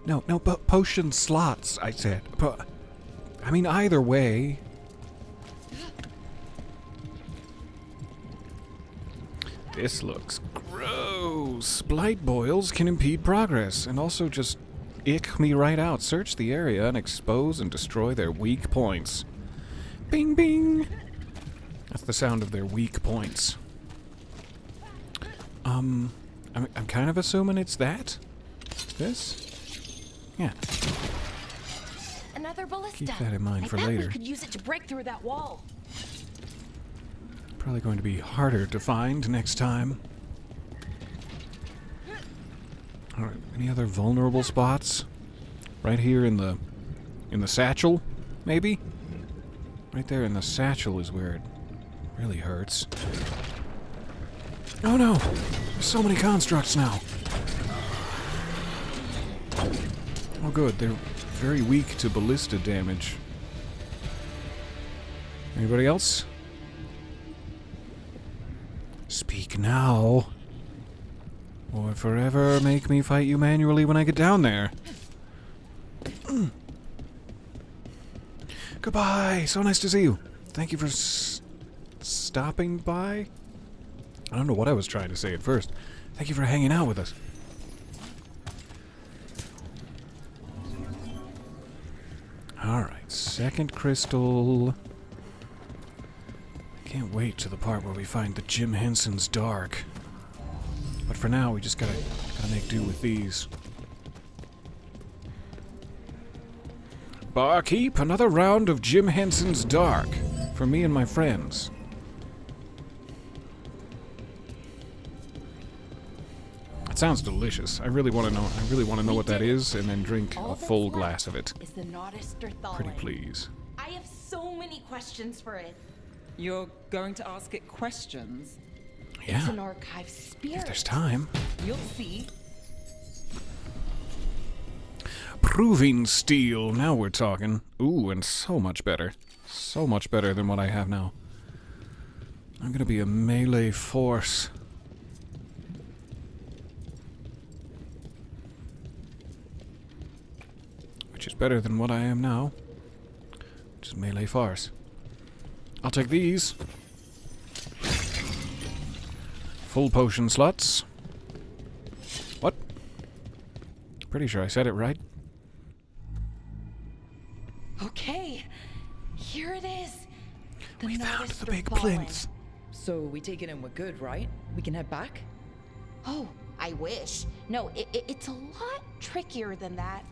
No, potion slots, I said. I mean, either way. This looks gross. Blight boils can impede progress, and also just ick me right out. Search the area and expose and destroy their weak points. Bing, bing! That's the sound of their weak points. I'm kind of assuming it's that? This? Yeah. Another ballista. Keep that in mind for I bet later. we could use it to break through that wall. Probably going to be harder to find next time. Alright, any other vulnerable spots? Right here in the satchel, maybe? Right there in the satchel is where it really hurts. Oh no! There's so many constructs now! Oh good, they're very weak to ballista damage. Anybody else? Speak now. Or forever make me fight you manually when I get down there. Goodbye! So nice to see you. Thank you for stopping by? I don't know what I was trying to say at first. Thank you for hanging out with us. Alright, second crystal. I can't wait to the part where we find the Jim Henson's Dark. But for now, we just gotta make do with these. Barkeep, another round of Jim Henson's Dark for me and my friends. It sounds delicious. I really want to know. I really want to know what that is, and then drink a full glass of it. Is the Notister Pretty please. I have so many questions for it. You're going to ask it questions? It's Yeah, an archive spirit. if there's time. You'll see. Proving steel. Now we're talking. Ooh, and so much better. So much better than what I have now. I'm gonna be a melee force. Which is better than what I am now. Which is melee farce. I'll take these. Full potion slots. What? Pretty sure I said it right. Okay, here it is. The We found notice the for big falling. plinth. So we take it and we're good, right? We can head back? Oh, I wish. No, it's a lot trickier than that.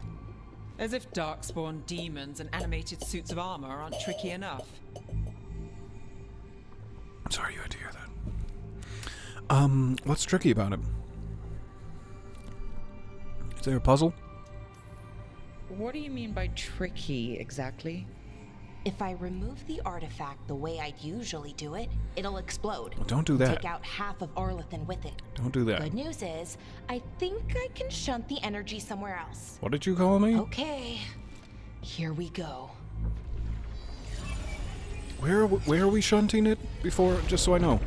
As if darkspawn demons and animated suits of armor aren't tricky enough. I'm sorry you had to hear that. What's tricky about it? Is there a puzzle? What do you mean by tricky, exactly? If I remove the artifact the way I'd usually do it, it'll explode. Well, don't do that. Take out half of Arlethan with it. Don't do that. Good news is, I think I can shunt the energy somewhere else. What did you call me? Okay, here we go. Where are we shunting it before, just so I know?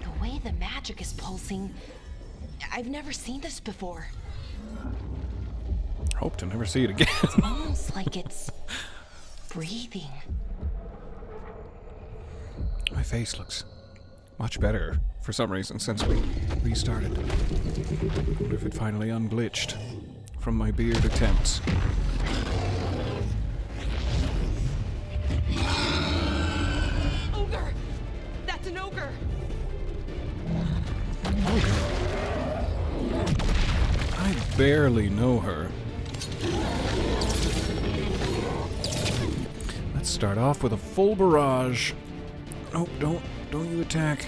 The way the magic is pulsing, I've never seen this before. Hope to never see it again. Almost like it's breathing. My face looks much better for some reason since we restarted. Wonder if it finally unglitched from my beard attempts. Ogre! That's an ogre! I barely know her. Let's start off with a full barrage. Nope, don't you attack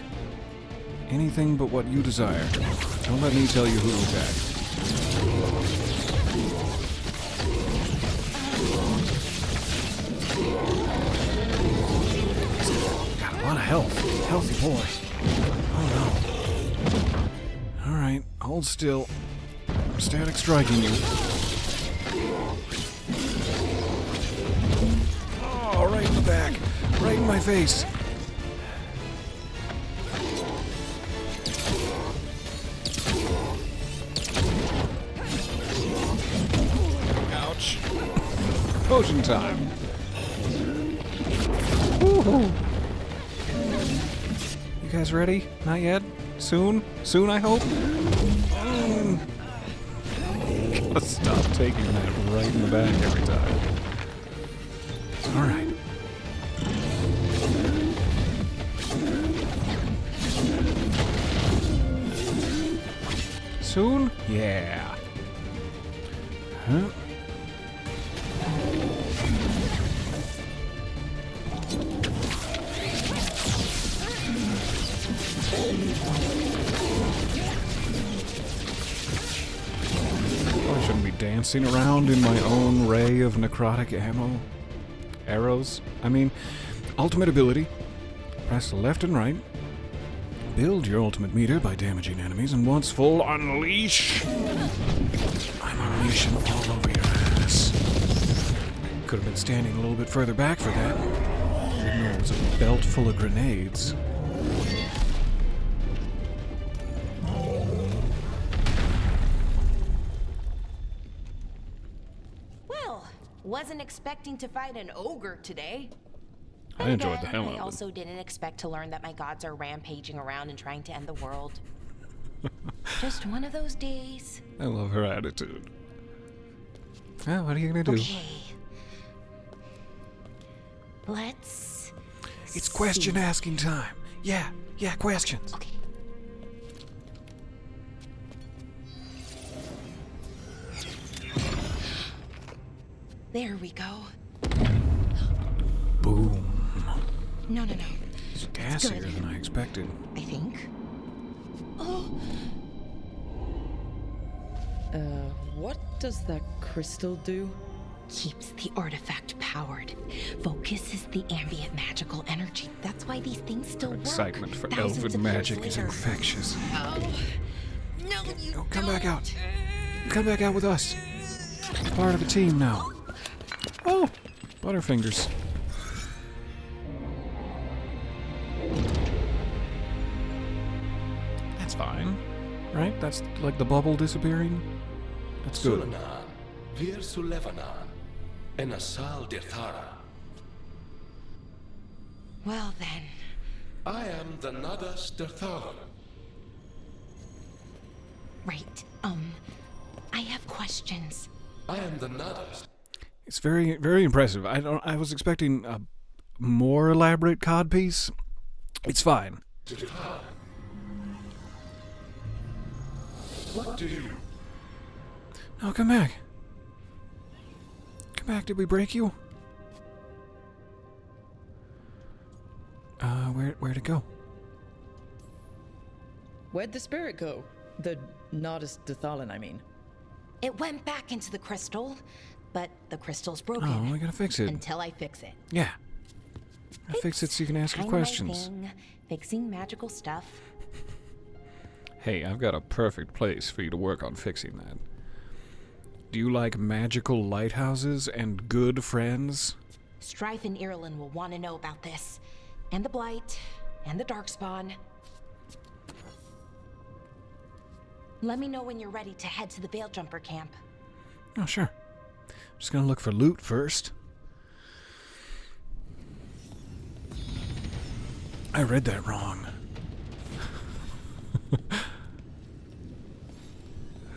anything but what you desire. Don't let me tell you who to attack. Got a lot of health. Healthy boy. Oh no. Alright, hold still. I'm static striking you. Oh, right in the back. Right in my face. Ouch. Potion time. Woohoo. You guys ready? Not yet? Soon? Soon, I hope? Gotta stop taking that right in the back every time. Alright. Soon? Yeah. Huh? I shouldn't be dancing around in my own ray of necrotic ammo. Arrows. I mean, ultimate ability. Press left and right. Build your ultimate meter by damaging enemies, and once full, unleash. I'm unleashing all over your ass. Could have been standing a little bit further back for that. Didn't know it was a belt full of grenades. Well, wasn't expecting to fight an ogre today. I And enjoyed the then hell out I of it. also didn't expect to learn that my gods are rampaging around and trying to end the world. Just one of those days. I love her attitude. Well, what are you gonna do? Okay. Let's. It's question see. asking time. Yeah, questions. Okay. There we go. Boom. No. It's gassier good. than I expected. I think. Oh, What does that crystal do? keeps the artifact powered. Focuses the ambient magical energy. That's why these things still work. Excitement for thousands elven of years magic is later. infectious. Oh, no, you Oh, come back out. Come back out with us. part of the team now. Oh, Butterfingers. That's fine, right? That's like the bubble disappearing. That's good. Sulanan, Vir Sulevanan, and Asal Dirthara. Well then, I am the Nadas Dirtharan. right. I have questions. I am the Nadas. It's very, very impressive. I was expecting a more elaborate codpiece. It's fine. Dirthara. What do you? No, come back. Come back. Did we break you? Where'd it go? Where'd the spirit go? The Nardus Dathalan, I mean. It went back into the crystal, but the crystal's broken. Oh, we gotta fix it. Until I fix it. Yeah. I fix it so you can ask your Kinda my questions. thing, fixing magical stuff. Hey, I've got a perfect place for you to work on fixing that. Do you like magical lighthouses and good friends? Strife and Ireland will want to know about this. And the Blight, and the Darkspawn. Let me know when you're ready to head to the Veilgjumper camp. Oh, sure. Just gonna look for loot first. I read that wrong.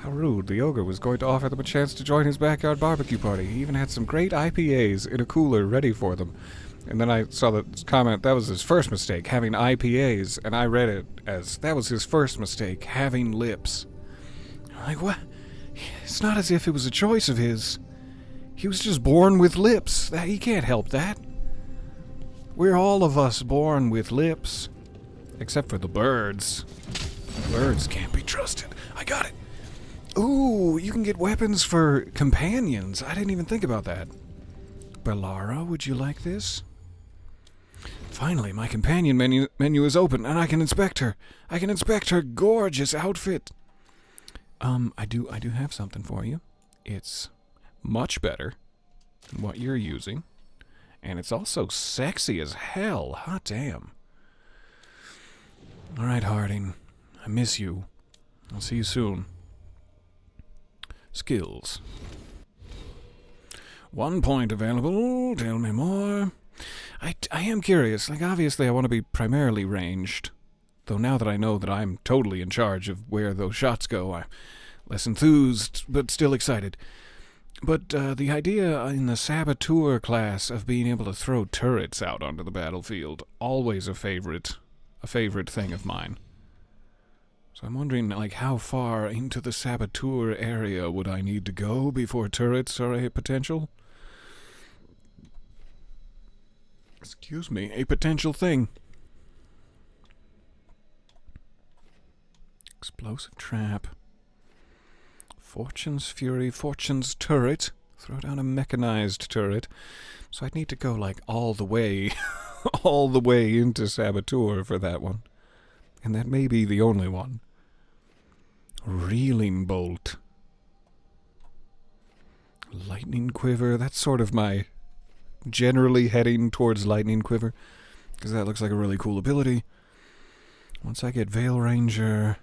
How rude. The ogre was going to offer them a chance to join his backyard barbecue party. He even had some great IPAs in a cooler ready for them. And then I saw the comment, that was his first mistake, having IPAs, and I read it as, that was his first mistake, having lips. I'm like, what? It's not as if it was a choice of his. He was just born with lips. He can't help that. We're all of us born with lips. Except for the birds. Birds can't be trusted. I got it. Ooh, you can get weapons for companions. I didn't even think about that. Bellara, would you like this? Finally, my companion menu is open, and I can inspect her. I can inspect her gorgeous outfit. I do have something for you. It's much better than what you're using, and it's also sexy as hell. Hot damn. All right, Harding. I miss you. I'll see you soon. Skills. 1 point available. Tell me more. I am curious. Like, obviously I want to be primarily ranged. Though now that I know that I'm totally in charge of where those shots go, I'm less enthused, but still excited. But the idea in the Saboteur class of being able to throw turrets out onto the battlefield, always a favorite thing of mine. So I'm wondering, like, how far into the Saboteur area would I need to go before turrets are a potential? Excuse me, a potential thing. Explosive trap. Fortune's Fury, Fortune's turret. Throw down a mechanized turret. So I'd need to go, like, all the way, all the way into Saboteur for that one. And that may be the only one. Reeling Bolt. Lightning Quiver, that's sort of my generally heading towards Lightning Quiver, because that looks like a really cool ability. Once I get Veil Ranger,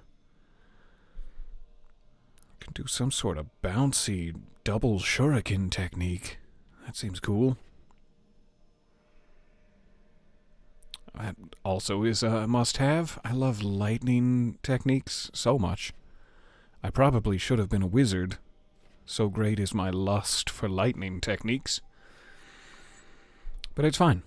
I can do some sort of bouncy double shuriken technique. That seems cool. That also is a must-have. I love lightning techniques so much. I probably should have been a wizard. So great is my lust for lightning techniques. But it's fine.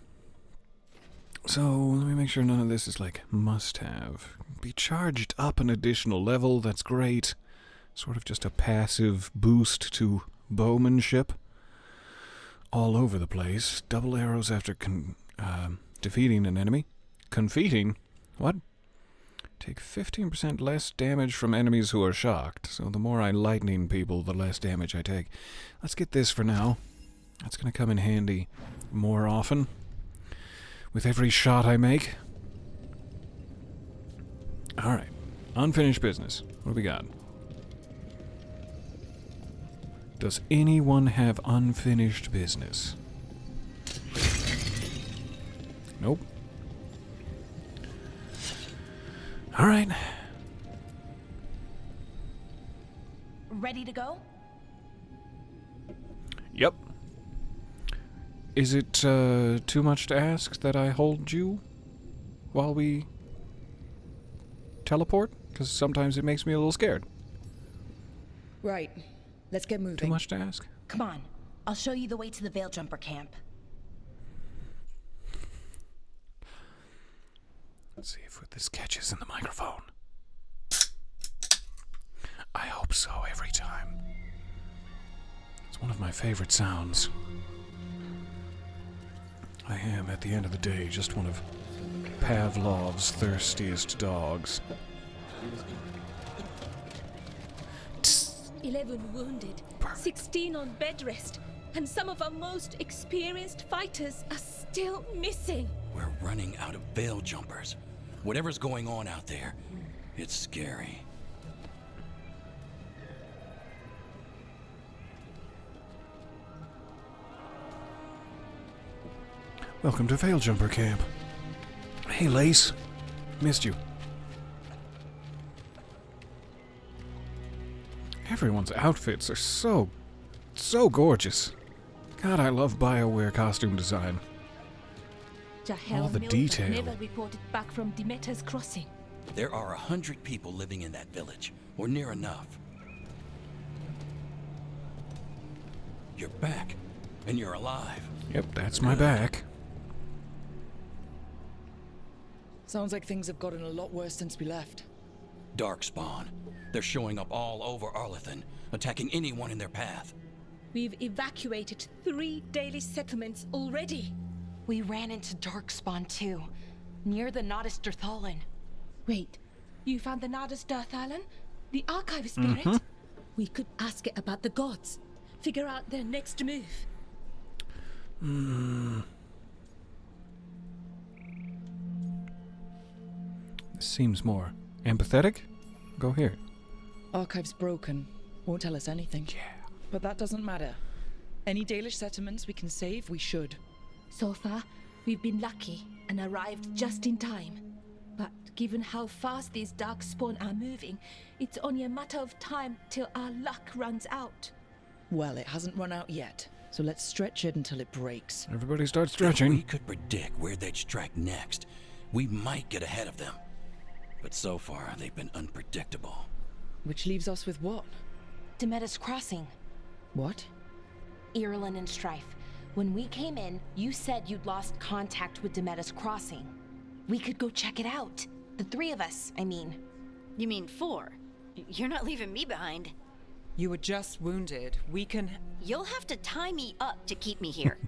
So, let me make sure none of this is like must-have. Be charged up an additional level, that's great. Sort of just a passive boost to bowmanship. All over the place. Double arrows after defeating an enemy. Confeating? What? Take 15% less damage from enemies who are shocked. So the more I lightning people, the less damage I take. Let's get this for now. That's going to come in handy more often. With every shot I make. Alright. Unfinished business. What do we got? Does anyone have unfinished business? Nope. All right. Ready to go? Yep. Is it too much to ask that I hold you while we teleport? Because sometimes it makes me a little scared. Right. Let's get moving. Too much to ask? Come on. I'll show you the way to the Veilgjumper camp. Let's see if this catches in the microphone. I hope so every time. It's one of my favorite sounds. I am, at the end of the day, just one of Pavlov's thirstiest dogs. 11 wounded, 16 on bed rest, and some of our most experienced fighters are still missing. We're running out of veil jumpers. Whatever's going on out there, it's scary. Welcome to Veilgjumper Camp. Hey, Lace. Missed you. Everyone's outfits are so gorgeous. God, I love BioWare costume design. Jahel All the Milner detail. never reported back from Demeter's crossing. There are 100 people living in that village, or near enough. You're back, and you're alive. Yep, that's my back. Sounds like things have gotten a lot worse since we left. Darkspawn. They're showing up all over Arlethan, attacking anyone in their path. We've evacuated 3 daily settlements already. We ran into Darkspawn too, near the Nodus Dirthalin. Wait, you found the Nardus Dirthalin? The archive spirit? We could ask it about the gods. Figure out their next move. This seems more empathetic. Go here. Archive's broken. Won't tell us anything. Yeah. But that doesn't matter. Any Dalish settlements we can save, we should. So far, we've been lucky and arrived just in time. But given how fast these darkspawn are moving, it's only a matter of time till our luck runs out. Well, it hasn't run out yet, so let's stretch it until it breaks. Everybody start If we stretching. could predict where they'd strike next, we might get ahead of them. But so far, they've been unpredictable. Which leaves us with what? Demeter's crossing. What? Irulan and Strife. When we came in, you said you'd lost contact with Demeter's crossing. We could go check it out. The 3 of us, I mean. You mean 4? You're not leaving me behind. You were just wounded. We can... You'll have to tie me up to keep me here.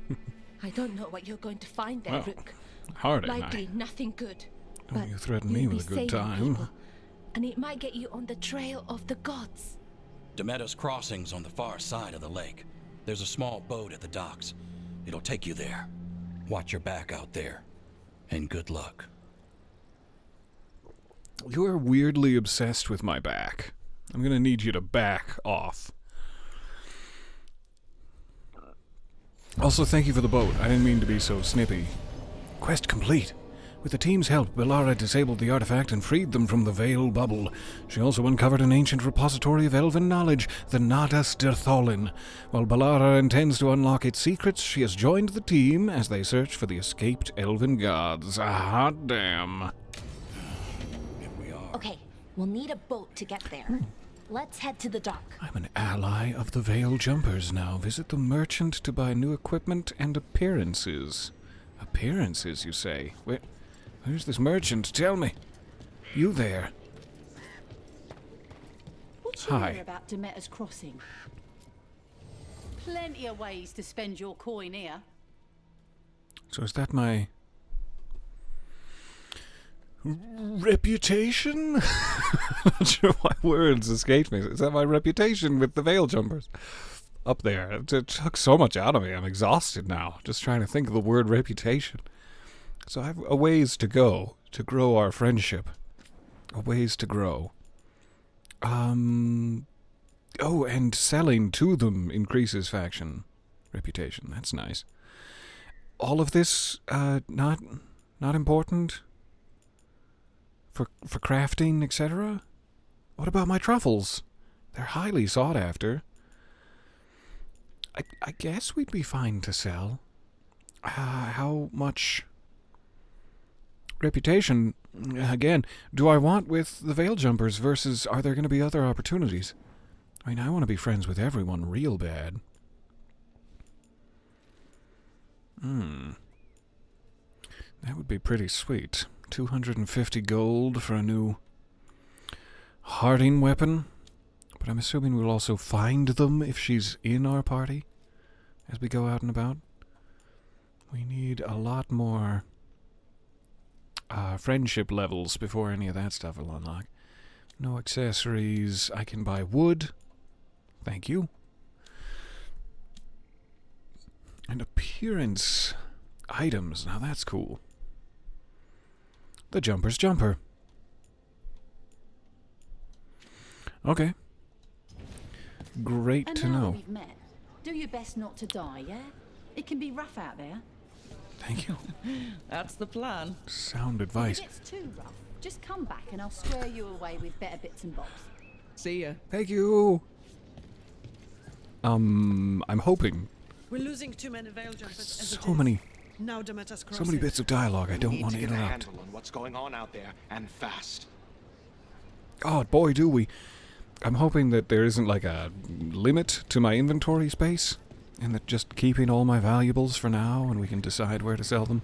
I don't know what you're going to find there, Well, Rook. hard at Likely night. nothing good. Don't But you threaten me you'll with a be good saving time. people, and it might get you on the trail of the gods. Demeter's crossing's on the far side of the lake. There's a small boat at the docks. It'll take you there. Watch your back out there. And good luck. You are weirdly obsessed with my back. I'm gonna need you to back off. Also, thank you for the boat. I didn't mean to be so snippy. Quest complete. With the team's help, Belara disabled the artifact and freed them from the Veil bubble. She also uncovered an ancient repository of elven knowledge, the Nodus Dirthalin. While Belara intends to unlock its secrets, she has joined the team as they search for the escaped elven gods. Hot damn. If we are... Okay, we'll need a boat to get there. Let's head to the dock. I'm an ally of the Veil Jumpers now. Visit the merchant to buy new equipment and appearances. Appearances, you say? Where's this merchant? Tell me. You there. What you Hi. hear about Demeter's crossing? Plenty of ways to spend your coin here. So is that my... reputation? Not sure why words escaped me. Is that my reputation with the Veil Jumpers? Up there. It took so much out of me. I'm exhausted now. Just trying to think of the word reputation. So I have a ways to go to grow our friendship. A ways to grow. Oh, and selling to them increases faction reputation. That's nice. All of this, not important for crafting, etc. What about my truffles? They're highly sought after. I guess we'd be fine to sell. How much reputation, again, do I want with the Veil Jumpers versus are there going to be other opportunities? I mean, I want to be friends with everyone real bad. That would be pretty sweet. 250 gold for a new harding weapon. But I'm assuming we'll also find them if she's in our party as we go out and about. We need a lot more friendship levels before any of that stuff will unlock. No accessories. I can buy wood. Thank you. And appearance items. Now that's cool. The jumper's jumper. Okay. Great to know. We've met. Do your best not to die, yeah? It can be rough out there. Thank you. That's the plan. Sound If advice. it gets too rough, just come back and I'll square you away with better bits and bobs. See ya. Thank you. I'm hoping. We're losing too many veil jumpers as it So is. many Now Demeter's So many bits of dialogue I don't want to get a interrupt. handle on what's going on out there, and fast. Oh boy, do we. I'm hoping that there isn't like a limit to my inventory space, and that just keeping all my valuables for now and we can decide where to sell them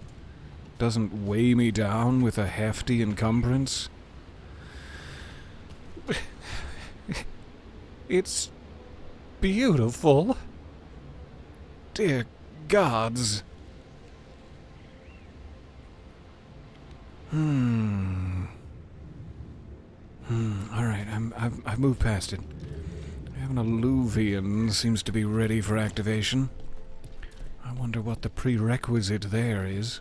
doesn't weigh me down with a hefty encumbrance. It's beautiful. Dear gods. Alright, I've moved past it. Having a Luvian seems to be ready for activation. I wonder what the prerequisite there is.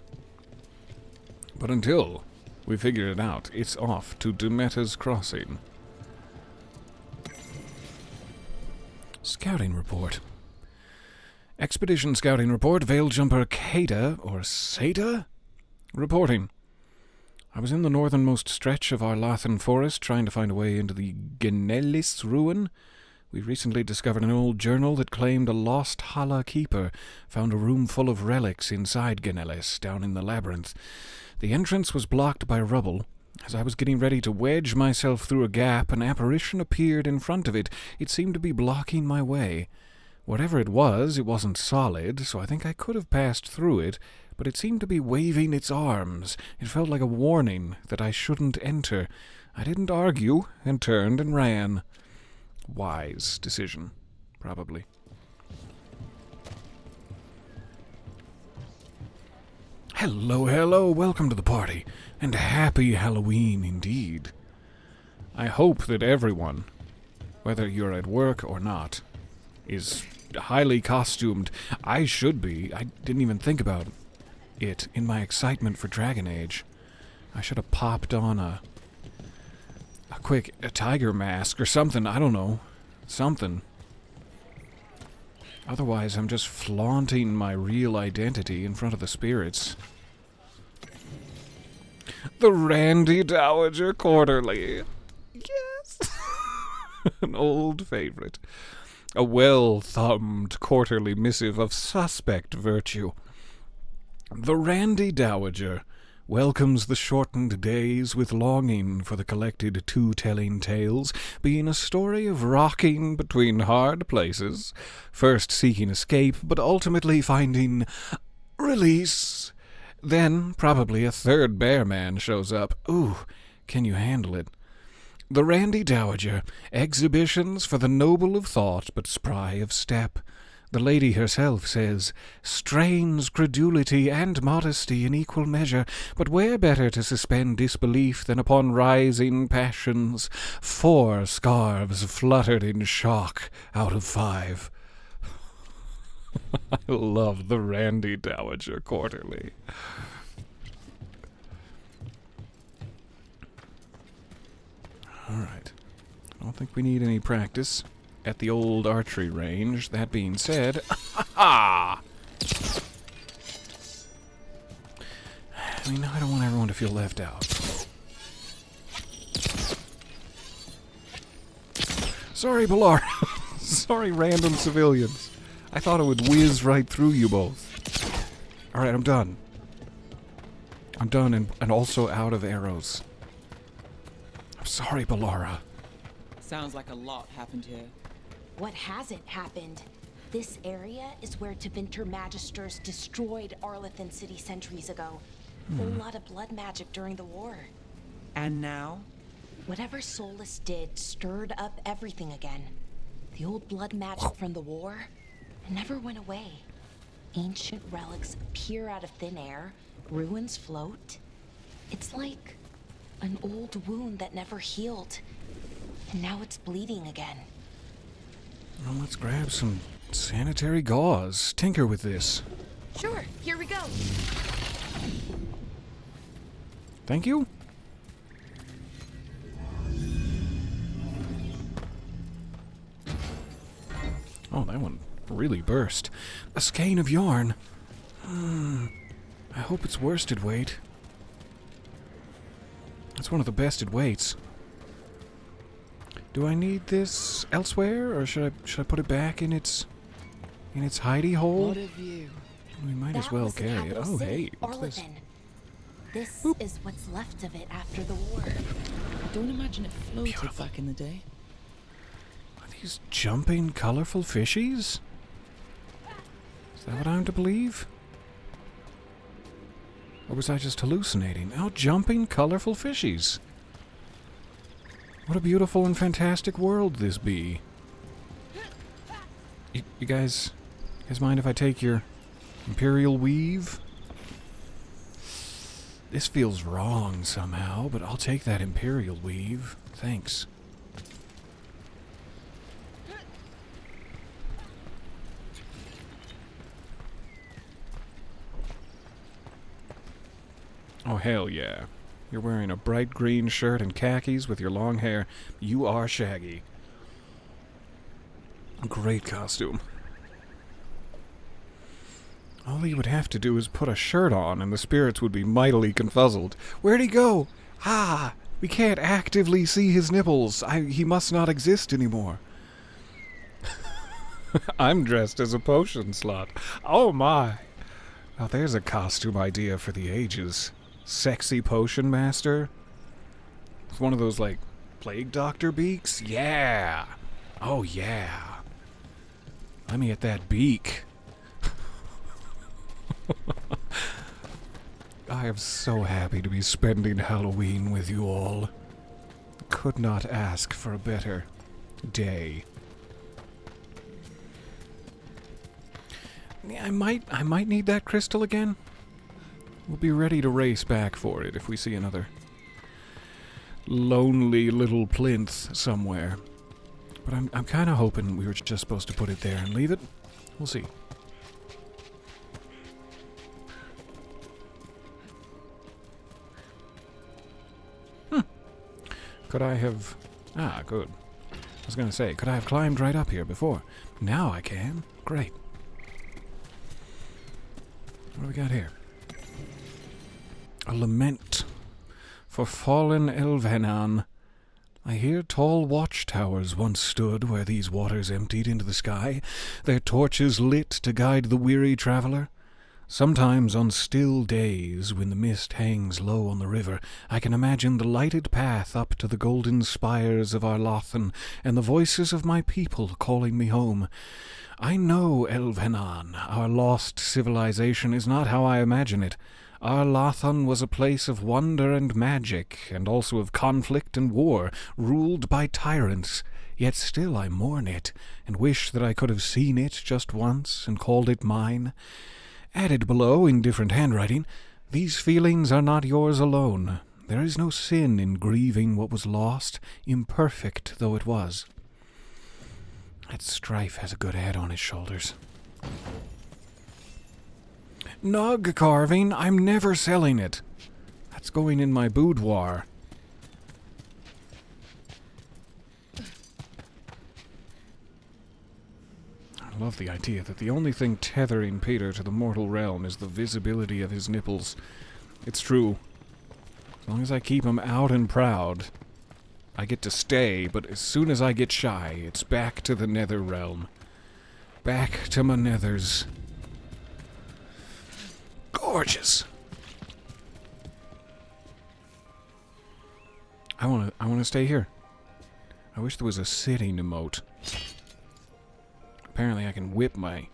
But until we figure it out, it's off to Demeter's Crossing. Scouting report. Expedition scouting report, Veil Jumper Kada, or Seda? Reporting. I was in the northernmost stretch of our Lathan forest trying to find a way into the Genelis ruin. We recently discovered an old journal that claimed a lost Hala keeper found a room full of relics inside Genelis, down in the labyrinth. The entrance was blocked by rubble. As I was getting ready to wedge myself through a gap, an apparition appeared in front of it. It seemed to be blocking my way. Whatever it wasn't solid, so I think I could have passed through it, but it seemed to be waving its arms. It felt like a warning that I shouldn't enter. I didn't argue, and turned and ran. Wise decision, probably. Hello, hello, welcome to the party, and happy Halloween indeed. I hope that everyone, whether you're at work or not, is highly costumed. I should be. I didn't even think about it in my excitement for Dragon Age. I should have popped on a tiger mask or something. I don't know. Something. Otherwise, I'm just flaunting my real identity in front of the spirits. The Randy Dowager Quarterly. Yes! An old favorite. A well-thumbed quarterly missive of suspect virtue. The Randy Dowager welcomes the shortened days with longing for the collected two-telling tales, being a story of rocking between hard places, first seeking escape, but ultimately finding release. Then, probably a third bear man shows up. Ooh, can you handle it? The Randy Dowager, exhibitions for the noble of thought but spry of step. The lady herself says, strains credulity and modesty in equal measure, but where better to suspend disbelief than upon rising passions? 4 scarves fluttered in shock out of 5. I love the Randy Dowager Quarterly. Alright. I don't think we need any practice. at the old archery range. That being said, I mean, I don't want everyone to feel left out. Sorry, Pilar. Sorry, random civilians. I thought it would whiz right through you both. Alright, I'm done. I'm done and also out of arrows. I'm sorry, Balara. Sounds like a lot happened here. What hasn't happened? This area is where Tevinter Magisters destroyed Arlethan City centuries ago. A lot of blood magic during the war. And now? Whatever Solus did stirred up everything again. The old blood magic from the war, it never went away. Ancient relics appear out of thin air, ruins float. It's like an old wound that never healed, and now it's bleeding again. Well, let's grab some sanitary gauze. Tinker with this. Sure, here we go. Thank you. Oh, that one really burst. A skein of yarn. I hope it's worsted weight. That's one of the bested weights. Do I need this elsewhere, or should I put it back in its hidey hole? What a view. We might as well carry it. Oh, hey, what's this? This Boop. is what's left of it after the war. I don't imagine it floated Beautiful. back in the day. Are these jumping, colorful fishies? Is that what I'm to believe? Or was I just hallucinating? Oh, jumping, colorful fishies. What a beautiful and fantastic world this be. You guys mind if I take your Imperial Weave? This feels wrong somehow, but I'll take that Imperial Weave. Thanks. Oh, hell yeah. You're wearing a bright green shirt and khakis with your long hair. You are Shaggy. Great costume. All he would have to do is put a shirt on and the spirits would be mightily confuzzled. Where'd he go? Ah, we can't actively see his nipples. He must not exist anymore. I'm dressed as a potion slot. Oh my. Now there's a costume idea for the ages. Sexy potion master? It's one of those, like, plague doctor beaks? Yeah! Oh, yeah. Let me get that beak. I am so happy to be spending Halloween with you all. Could not ask for a better day. I might need that crystal again. We'll be ready to race back for it if we see another lonely little plinth somewhere. But I'm kind of hoping we were just supposed to put it there and leave it. We'll see. Could I have... Ah, good. I was going to say, could I have climbed right up here before? Now I can. Great. What do we got here? A lament for fallen Elvenan. I hear tall watchtowers once stood where these waters emptied into the sky, their torches lit to guide the weary traveler. Sometimes on still days, when the mist hangs low on the river, I can imagine the lighted path up to the golden spires of Arlathan and the voices of my people calling me home. I know, Elvenan, our lost civilization is not how I imagine it. Arlathan was a place of wonder and magic, and also of conflict and war, ruled by tyrants. Yet still I mourn it, and wish that I could have seen it just once and called it mine. Added below in different handwriting, these feelings are not yours alone. There is no sin in grieving what was lost, imperfect though it was. That Strife has a good head on his shoulders. Nug carving, I'm never selling it. That's going in my boudoir. I love the idea that the only thing tethering Peter to the mortal realm is the visibility of his nipples. It's true. As long as I keep him out and proud, I get to stay, but as soon as I get shy, it's back to the nether realm. Back to my nethers. Gorgeous! I wanna stay here. I wish there was a sitting emote. Apparently I can whip my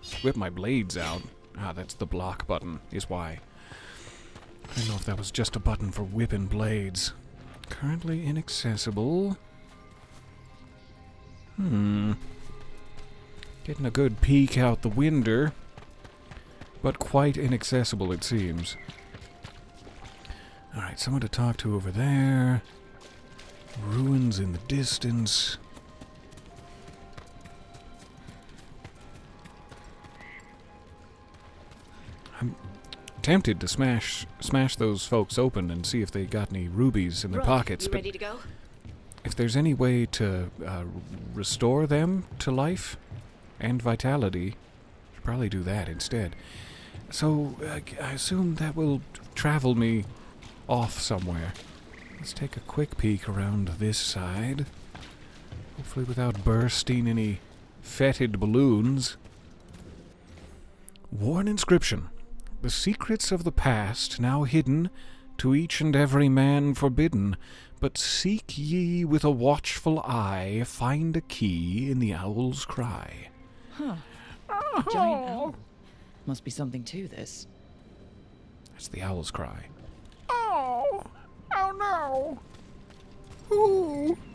blades out. Ah, that's the block button, is why. I don't know if that was just a button for whipping blades. Currently inaccessible. Getting a good peek out the window, but quite inaccessible it seems. Alright, someone to talk to over there. Ruins in the distance. I'm tempted to smash those folks open and see if they got any rubies in their pockets. You but ready to go? if there's any way to restore them to life and vitality, should probably do that instead. So I assume that will travel me off somewhere. Let's take a quick peek around this side. Hopefully without bursting any fetid balloons. Worn inscription. The secrets of the past now hidden, to each and every man forbidden. But seek ye with a watchful eye, find a key in the owl's cry. Huh. Giant owl. Must be something to this. That's the owl's cry. Oh! Oh no!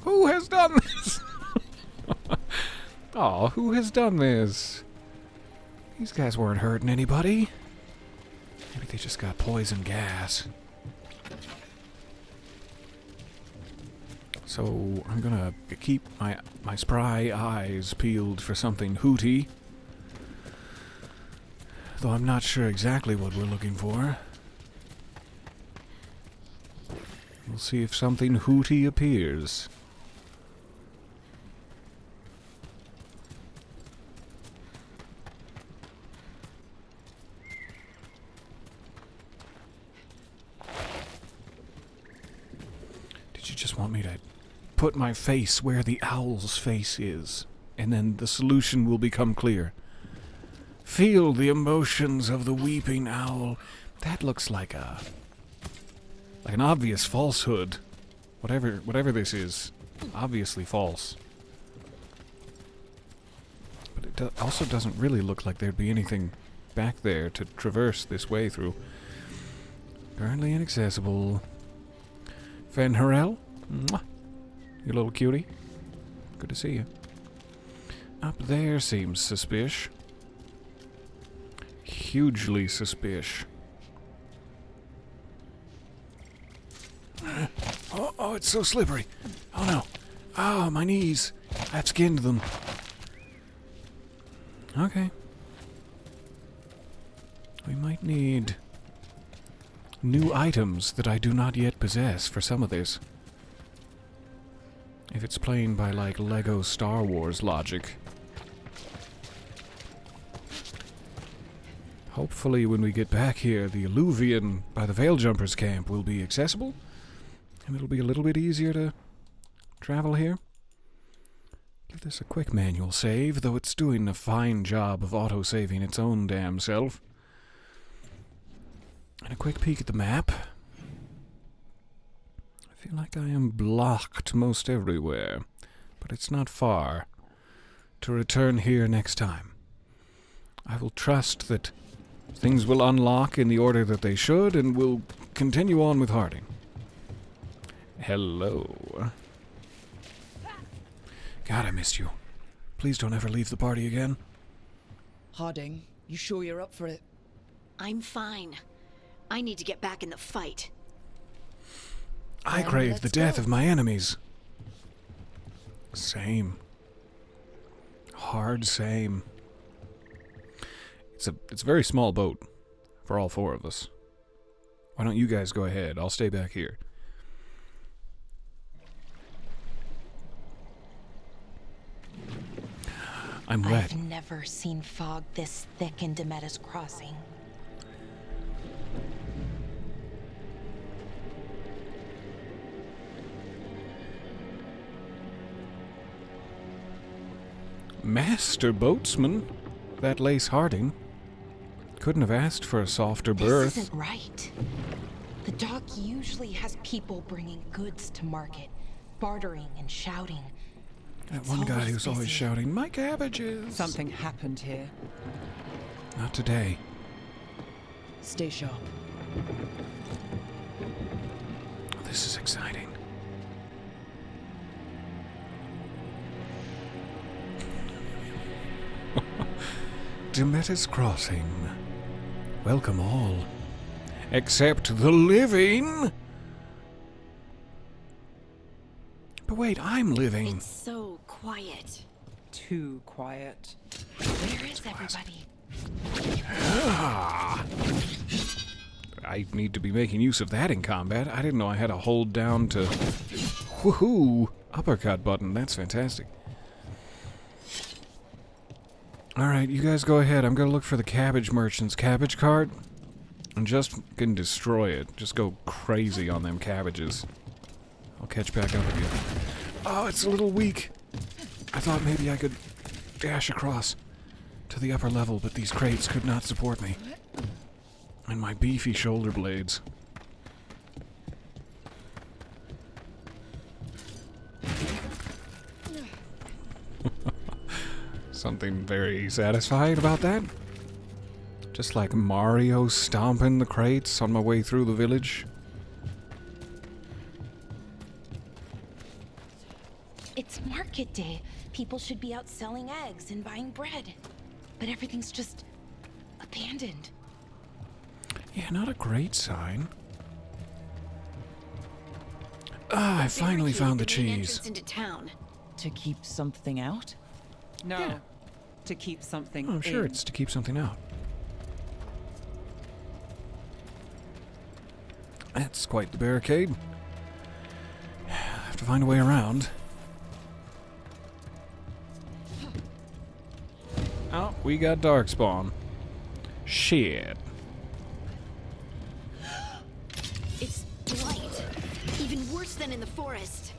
Who has done this? Oh, who has done this? These guys weren't hurting anybody. Maybe they just got poison gas. So I'm gonna keep my spry eyes peeled for something hooty. Though I'm not sure exactly what we're looking for. We'll see if something hooty appears. Did you just want me to put my face where the owl's face is, and then the solution will become clear? Feel the emotions of the weeping owl. That looks like an obvious falsehood. Whatever this is, obviously false. But it also doesn't really look like there'd be anything back there to traverse this way through. Currently inaccessible. Fenharel? Mwah. You little cutie. Good to see you. Up there seems suspicious. Hugely suspicious. Oh, it's so slippery. Oh no. Oh, my knees. I've skinned them. Okay. We might need new items that I do not yet possess for some of this. If it's playing by, like, Lego Star Wars logic. Hopefully when we get back here, the Alluvian by the Veiljumpers camp will be accessible. And it'll be a little bit easier to travel here. Give this a quick manual save, though it's doing a fine job of auto-saving its own damn self. And a quick peek at the map. I feel like I am blocked most everywhere, but it's not far to return here next time. I will trust that things will unlock in the order that they should, and we'll continue on with Harding. Hello. God, I missed you. Please don't ever leave the party again. Harding, you sure you're up for it? I'm fine. I need to get back in the fight. I crave the death of my enemies. Same. Hard same. It's a very small boat for all four of us. Why don't you guys go ahead? I'll stay back here. I'm wet. I've never seen fog this thick in Demetta's Crossing. Master boatsman? That Lace Harding. Couldn't have asked for a softer berth. This isn't right. The dock usually has people bringing goods to market, bartering and shouting. That one guy who's always shouting, "My cabbages!" Something happened here. Not today. Stay sharp. This is exciting. Demetta's Crossing. Welcome all. Except the living! But wait, I'm living. It's so quiet. Too quiet. Where is everybody? I need to be making use of that in combat. I didn't know I had to hold down to... Woohoo! Uppercut button. That's fantastic. Alright, you guys go ahead. I'm gonna look for the cabbage merchant's cabbage cart. And just fucking destroy it. Just go crazy on them cabbages. I'll catch back up with you. Oh, it's a little weak. I thought maybe I could dash across to the upper level, but these crates could not support me. And my beefy shoulder blades. Something very satisfying about that. Just like Mario stomping the crates on my way through the village. It's market day. People should be out selling eggs and buying bread. But everything's just abandoned. Yeah, not a great sign. Ah, I finally found the cheese. Into town. To keep something out? No. Yeah. To keep something Oh, I'm sure in. it's to keep something out. That's quite the barricade. I have to find a way around. Oh, we got Darkspawn. Shit. It's blight. Even worse than in the forest.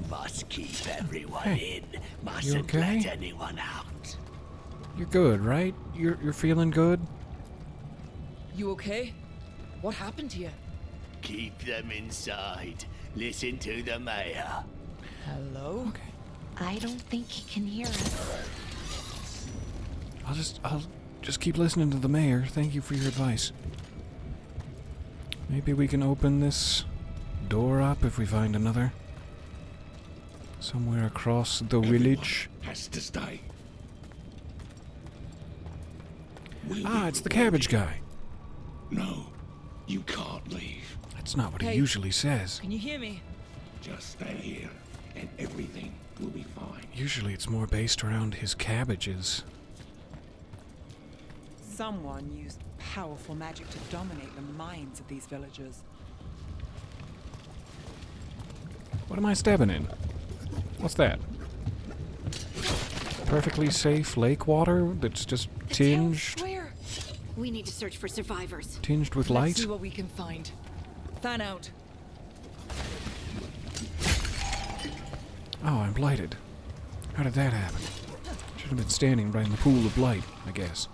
Must keep everyone Hey, in. Mustn't okay? let anyone out. You're good, right? You're feeling good? You okay? What happened to you? Keep them inside. Listen to the mayor. Hello? Okay. I don't think he can hear us. I'll just keep listening to the mayor. Thank you for your advice. Maybe we can open this door up if we find another. Somewhere across the village. Has to stay. Ah, it's the cabbage guy. No, you can't leave. That's not what he Hey. usually says. Can you hear me? Just stay here, and everything will be fine. Usually it's more based around his cabbages. Someone used powerful magic to dominate the minds of these villagers. What am I stabbing in? What's that? Perfectly safe lake water that's just tinged Where? We need to search for survivors. tinged with Let's light? see what we can find. Fan out. Oh, I'm blighted. How did that happen? Should have been standing right in the pool of blight, I guess.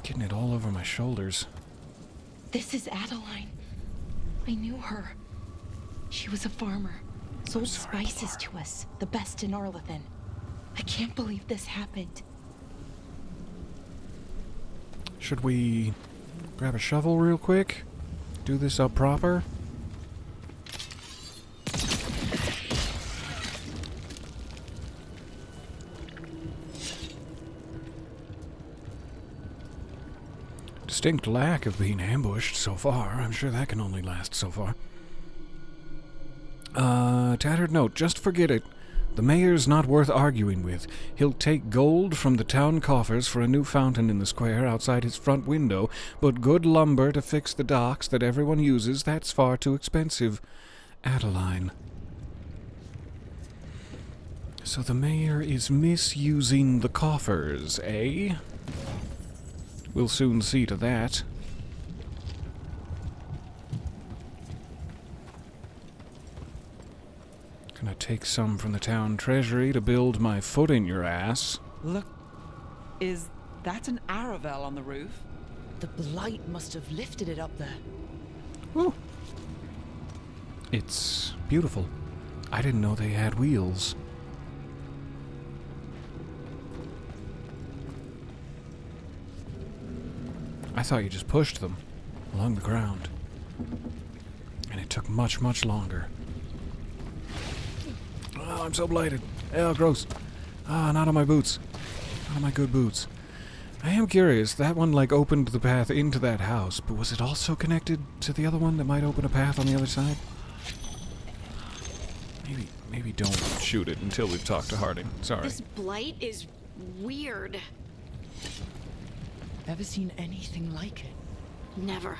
Getting it all over my shoulders. This is Adeline. I knew her. She was a farmer. Sold sorry, spices to us, the best in Arlethan. I can't believe this happened. Should we grab a shovel real quick? Do this up proper? Distinct lack of being ambushed so far. I'm sure that can only last so far. Tattered note, just forget it. The mayor's not worth arguing with. He'll take gold from the town coffers for a new fountain in the square outside his front window, but good lumber to fix the docks that everyone uses, that's far too expensive. Adeline. So the mayor is misusing the coffers, eh? We'll soon see to that. Gonna take some from the town treasury to build my foot in your ass. Look, is that an Aravel on the roof? The blight must have lifted it up there. Ooh. It's beautiful. I didn't know they had wheels. I thought you just pushed them along the ground. And it took much, much longer. Oh, I'm so blighted. Oh, gross. Ah, not on my boots. Not on my good boots. I am curious, that one like opened the path into that house, but was it also connected to the other one that might open a path on the other side? Maybe don't shoot it until we've talked to Harding. Sorry. This blight is weird. Ever seen anything like it? Never.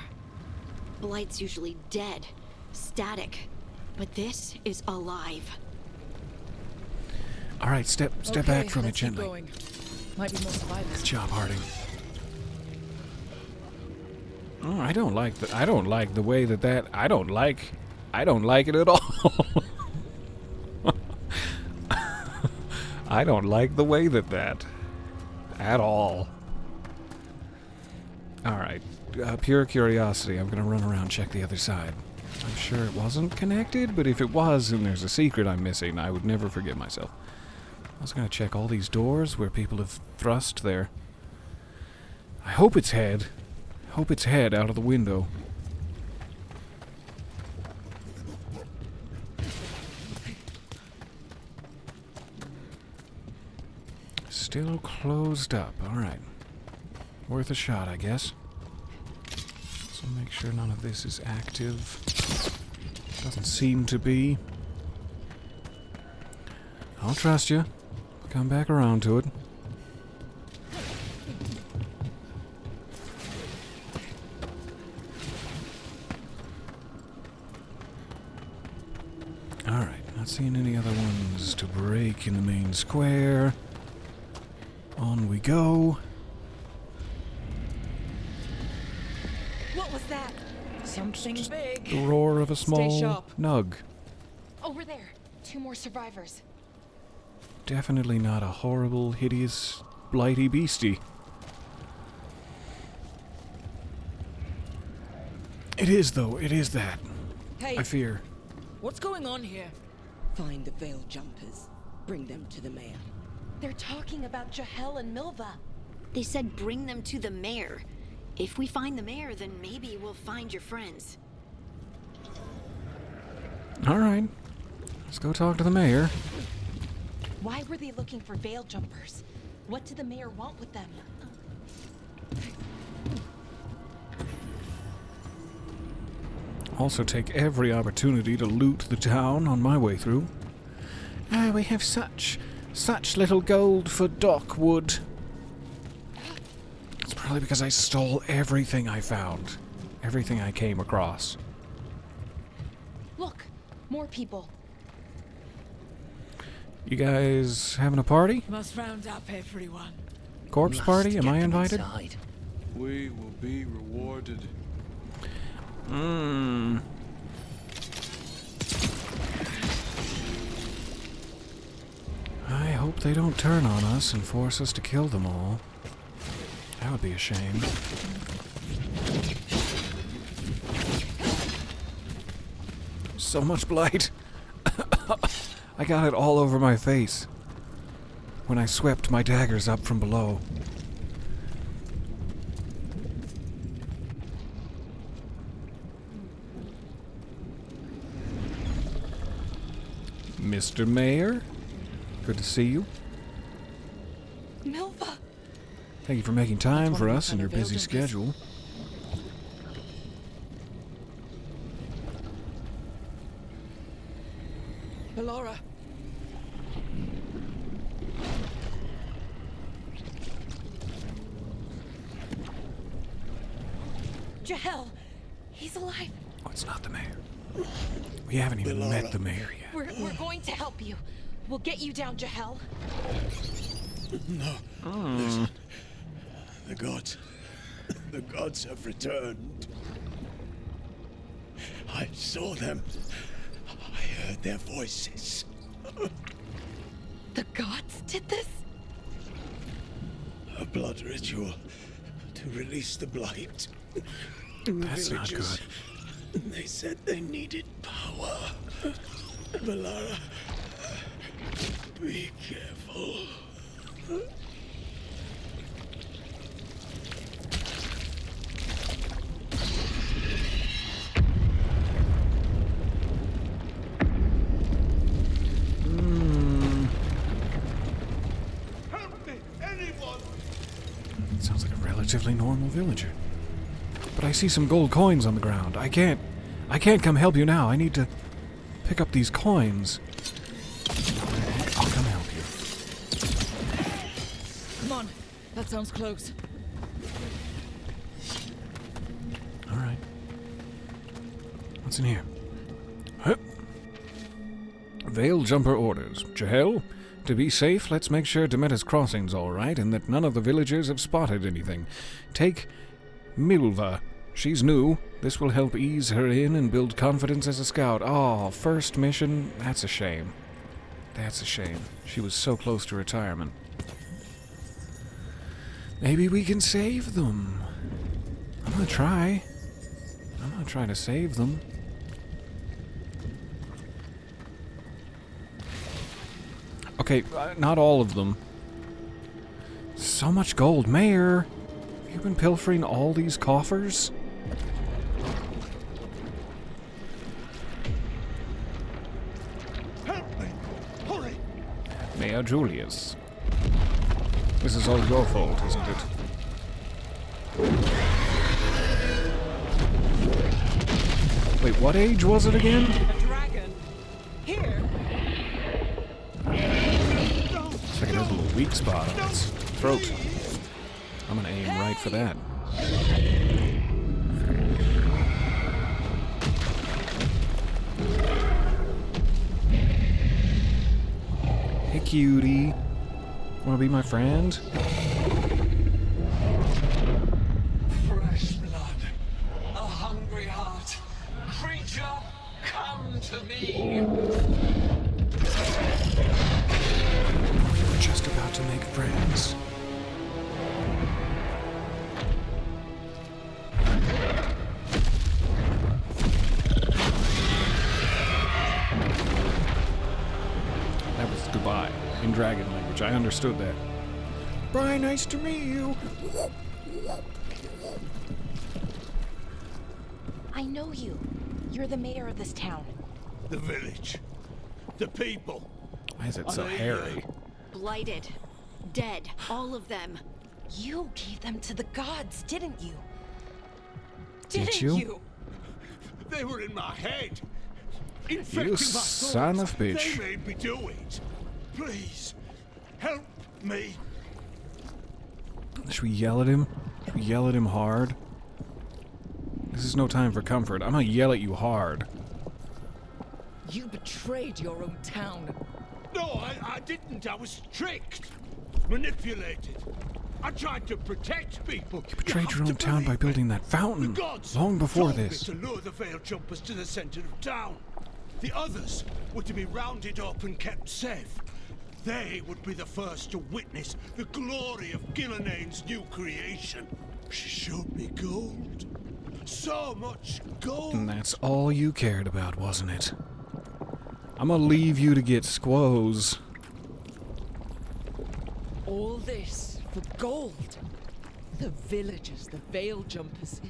Blight's usually dead, static, but this is alive. All right, step back from it let's keep gently. going. Might be more survivors. Good job, Harding. Oh, I don't like the way that I don't like it at all. I don't like the way that at all. Alright, pure curiosity, I'm gonna run around and check the other side. I'm sure it wasn't connected, but if it was and there's a secret I'm missing, I would never forgive myself. I was gonna check all these doors where people have thrust their... I hope it's head. Hope it's head out of the window. Still closed up. Alright. Worth a shot, I guess. So make sure none of this is active. Doesn't seem to be. I'll trust you. Come back around to it. Alright, not seeing any other ones to break in the main square. On we go. What was that? Something big. The roar of a small sharp. nug. Over there. 2 more survivors. Definitely not a horrible, hideous, blighty beastie. It is, though. It is that. Hey, I fear. what's going on here? Find the veil jumpers. Bring them to the mayor. They're talking about Jahel and Milva. They said bring them to the mayor. If we find the mayor, then maybe we'll find your friends. Alright. Let's go talk to the mayor. Why were they looking for veil jumpers? What did the mayor want with them? Also take every opportunity to loot the town on my way through. Ah, we have such little gold for dockwood. It's probably because I stole everything I found. Everything I came across. Look, more people. You guys having a party? Must round up everyone. Corpse party? Am I invited? We will be rewarded. I hope they don't turn on us and force us to kill them all. That would be a shame. So much blight. I got it all over my face when I swept my daggers up from below. Mr. Mayor, good to see you. Milva! Thank you for making time for us in your busy schedule. Ballora. Jahel! He's alive! Oh, it's not the mayor. We haven't even met the mayor yet. We're going to help you. We'll get you down, Jahel. No. Listen. The gods have returned. I saw them. I heard their voices. The gods did this? A blood ritual to release the blight. That's not good. They said they needed power. Valara, be careful. Help me, anyone! Sounds like a relatively normal villager. But I see some gold coins on the ground. I can't come help you now. I need to pick up these coins. I'll come help you. Come on, that sounds close. Alright. What's in here? Huh. Veil Jumper orders. Jahel, to be safe, let's make sure Demeter's Crossing's alright and that none of the villagers have spotted anything. Take Milva. She's new. This will help ease her in and build confidence as a scout. Oh, first mission? That's a shame. That's a shame. She was so close to retirement. Maybe we can save them. I'm gonna try. I'm gonna try to save them. Okay, not all of them. So much gold. Mayor, have you been pilfering all these coffers? Help me! Hurry! Mayor Julius. This is all your fault, isn't it? Wait, what age was it again? A dragon. Here. Looks like it has a little weak spot on its throat. I'm gonna aim right for that. Hey, cutie. Wanna be my friend? Fresh blood, a hungry heart. Creature, come to me. We're just about to make friends. That was goodbye in dragon language. I understood that. Bye, nice to meet you. I know you. You're the mayor of this town. The village. The people. Why is it so hairy? Blighted. Dead. All of them. You gave them to the gods, didn't you? Did you? They were in my head. Infecting You my son thoughts. of a bitch. They made me do it. Please, help me. Should we yell at him? Should we yell at him hard? This is no time for comfort. I'm gonna yell at you hard. You betrayed your own town. No, I didn't. I was tricked. Manipulated. I tried to protect people. You betrayed your own town by building that fountain. The gods Long before told me this. to lure the Veil Jumpers to the center of town. The others were to be rounded up and kept safe. They would be the first to witness the glory of Gillenane's new creation. She showed me gold. So much gold. And that's all you cared about, wasn't it? I'm gonna leave you to get squoze. All this for gold. The villagers, the Veil Jumpers.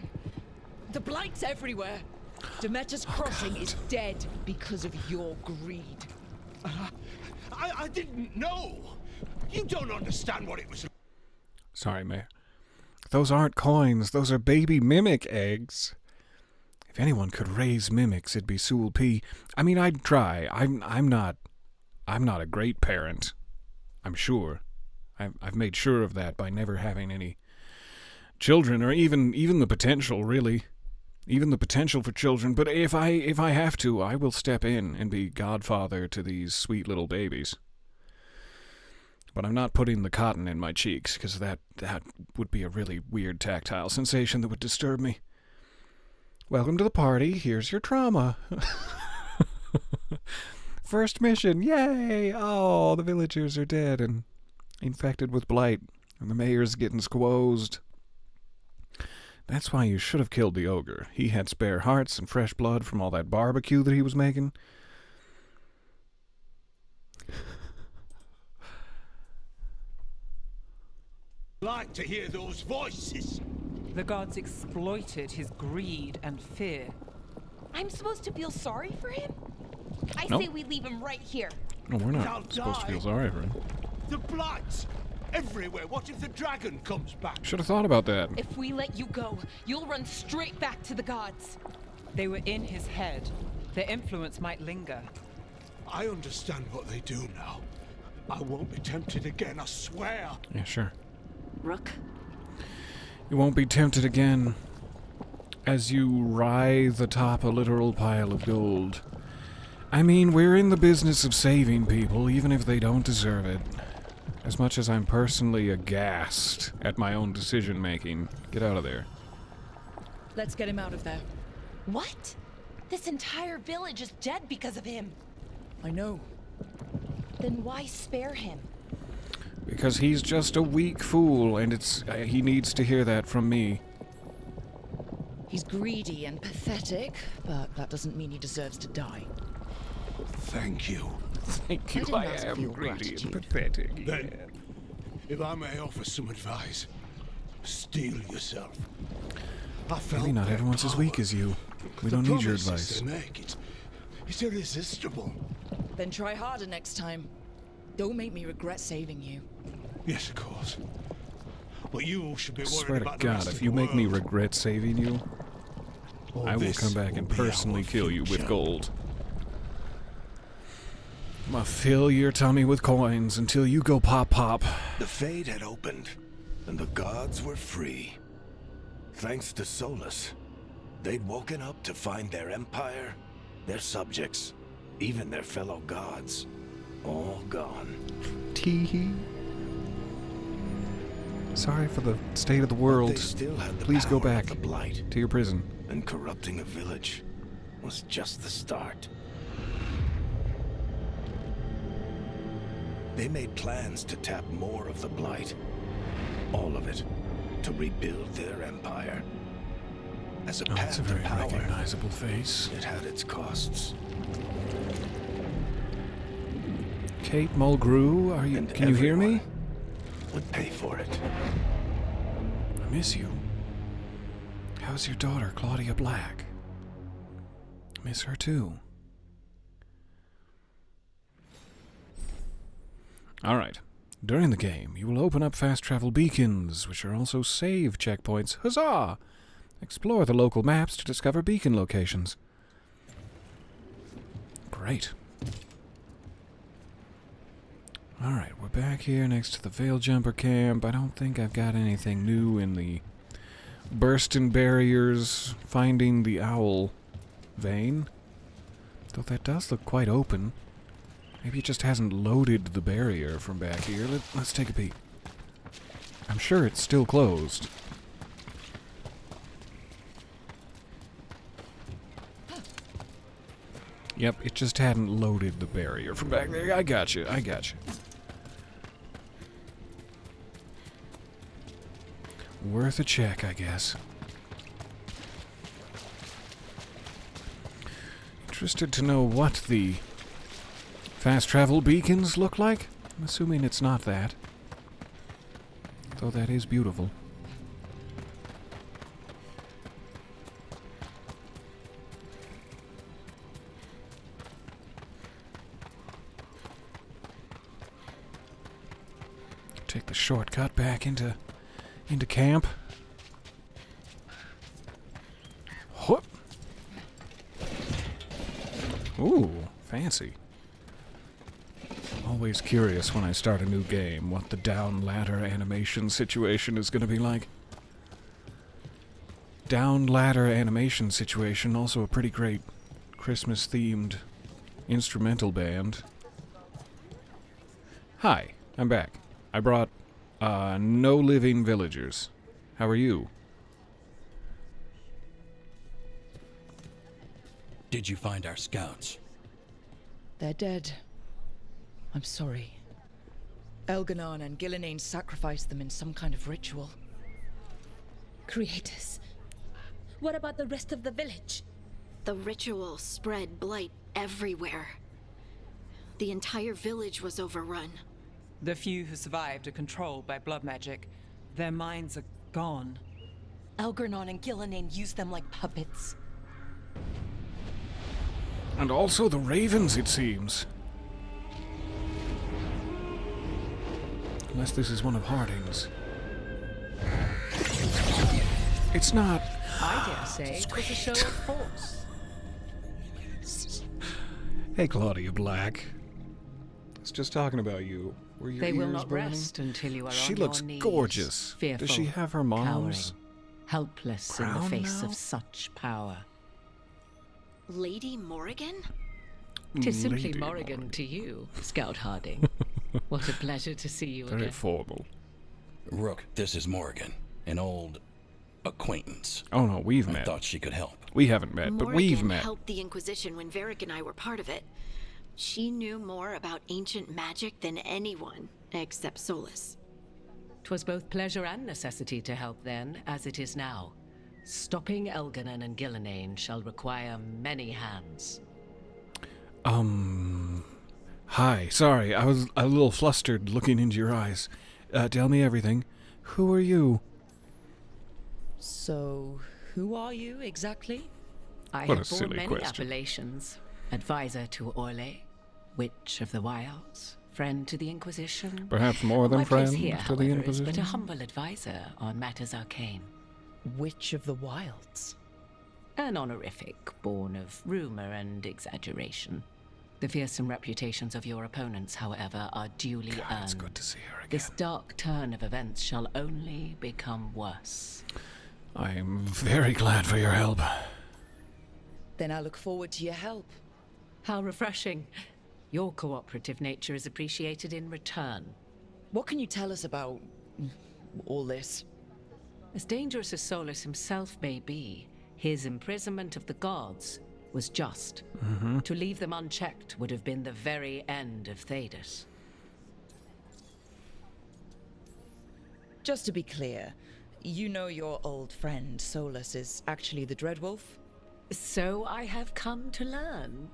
The blight's everywhere. Demeter's Crossing is dead because of your greed. I didn't know. You don't understand what it was. Sorry, Mayor. Those aren't coins. Those are baby mimic eggs. If anyone could raise mimics, it'd be Sewell P. I mean, I'd try. I'm not a great parent. I'm sure. I've made sure of that by never having any children, or even the potential, really. even the potential for children, but if I have to, I will step in and be godfather to these sweet little babies. But I'm not putting the cotton in my cheeks, because that would be a really weird tactile sensation that would disturb me. Welcome to the party. Here's your trauma. First mission. Yay! Oh, the villagers are dead and infected with blight, and the mayor's getting squozed. That's why you should have killed the ogre. He had spare hearts and fresh blood from all that barbecue that he was making. Like to hear those voices. The gods exploited his greed and fear. I'm supposed to feel sorry for him? I Nope. say we leave him right here. No, we're They'll not supposed to die. feel sorry for him. The blights! Everywhere! What if the dragon comes back? Should have thought about that. If we let you go, you'll run straight back to the gods. They were in his head. Their influence might linger. I understand what they do now. I won't be tempted again, I swear. Yeah, sure. Rook? You won't be tempted again as you writhe atop a literal pile of gold. I mean, we're in the business of saving people, even if they don't deserve it. As much as I'm personally aghast at my own decision-making. Get out of there. Let's get him out of there. What? This entire village is dead because of him. I know. Then why spare him? Because he's just a weak fool, and he needs to hear that from me. He's greedy and pathetic, but that doesn't mean he deserves to die. Thank you. Thank you, I am greedy and pathetic. Then, if I may offer some advice, steel yourself. I felt Maybe not their everyone's as weak power. as you. We The don't need your promises advice. they make, it's irresistible. Then try harder next time. Don't make me regret saving you. Yes, of course. But you should be I worried swear to about the God, rest if of you the make me world. regret saving you, All I will this come back and will be our personally kill you with future. gold. I'm gonna fill your tummy with coins until you go pop pop. The Fade had opened, and the gods were free. Thanks to Solus, they'd woken up to find their empire, their subjects, even their fellow gods, all gone. Tee-hee. Sorry for the state of the world. They still had the Please go power of back the blight, to your prison. and corrupting a village was just the start. They made plans to tap more of the blight, all of it, to rebuild their empire. As a Oh, path that's a to very power, recognizable face. it had its costs. Kate Mulgrew, are you? And Can you hear me? Would pay for it. I miss you. How's your daughter, Claudia Black? Miss her too. Alright. During the game, you will open up fast travel beacons, which are also save checkpoints. Huzzah! Explore the local maps to discover beacon locations. Great. Alright, we're back here next to the Veil Jumper camp. I don't think I've got anything new in the bursting barriers, finding the owl vein. Though that does look quite open. Maybe it just hasn't loaded the barrier from back here. Let's take a peek. I'm sure it's still closed. Yep, it just hadn't loaded the barrier from back there. I got you. Worth a check, I guess. Interested to know what the fast travel beacons look like? I'm assuming it's not that. Though that is beautiful. Take the shortcut back into camp. Whoop. Ooh, fancy. Always curious when I start a new game what the down ladder animation situation is going to be like. down ladder animation situation. Also a pretty great Christmas-themed instrumental band. Hi, I'm back. I brought no living villagers. How are you? Did you find our scouts? They're dead. I'm sorry. Elganon and Gillenane sacrificed them in some kind of ritual. Creators. What about the rest of the village? The ritual spread blight everywhere. The entire village was overrun. The few who survived are controlled by blood magic. Their minds are gone. Elganon and Gillenane used them like puppets. And also the ravens, it seems. Unless this is one of Harding's. It's not. I dare say it was a show of force. Hey, Claudia Black. I was just talking about you. Were your They will ears not burning? rest until you are She on looks your knees. gorgeous. Fearful, Does she have her mom's cowering, helpless in crown the face now? of such power? Lady Morrigan? 'Tis simply Lady Morrigan to you, Scout Harding. What a pleasure to see you Very again. formal. Rook, this is Morrigan, an old acquaintance. Oh no, we've I met. thought she could help. We haven't met, but we've Morrigan met. helped the Inquisition when Varric and I were part of it. She knew more about ancient magic than anyone, except Solus. 'Twas both pleasure and necessity to help then, as it is now. Stopping Elganon and Gillenane shall require many hands. Hi. Sorry, I was a little flustered looking into your eyes. Tell me everything. Who are you? So, who are you exactly? I What have a borne silly many question. appellations. Advisor to Orlais, Witch of the Wilds, friend to the Inquisition. Perhaps more than My place friend here, to the however, is but Inquisition? a humble advisor on matters arcane. Witch of the Wilds. An honorific born of rumor and exaggeration. The fearsome reputations of your opponents, however, are duly earned. It's good to see her again. This dark turn of events shall only become worse. I am very glad for your help. Then I look forward to your help. How refreshing. Your cooperative nature is appreciated in return. What can you tell us about all this? As dangerous as Solus himself may be, his imprisonment of the gods was just. To leave them unchecked would have been the very end of Thedas. Just to be clear, you know your old friend Solus is actually the Dreadwolf? So I have come to learn.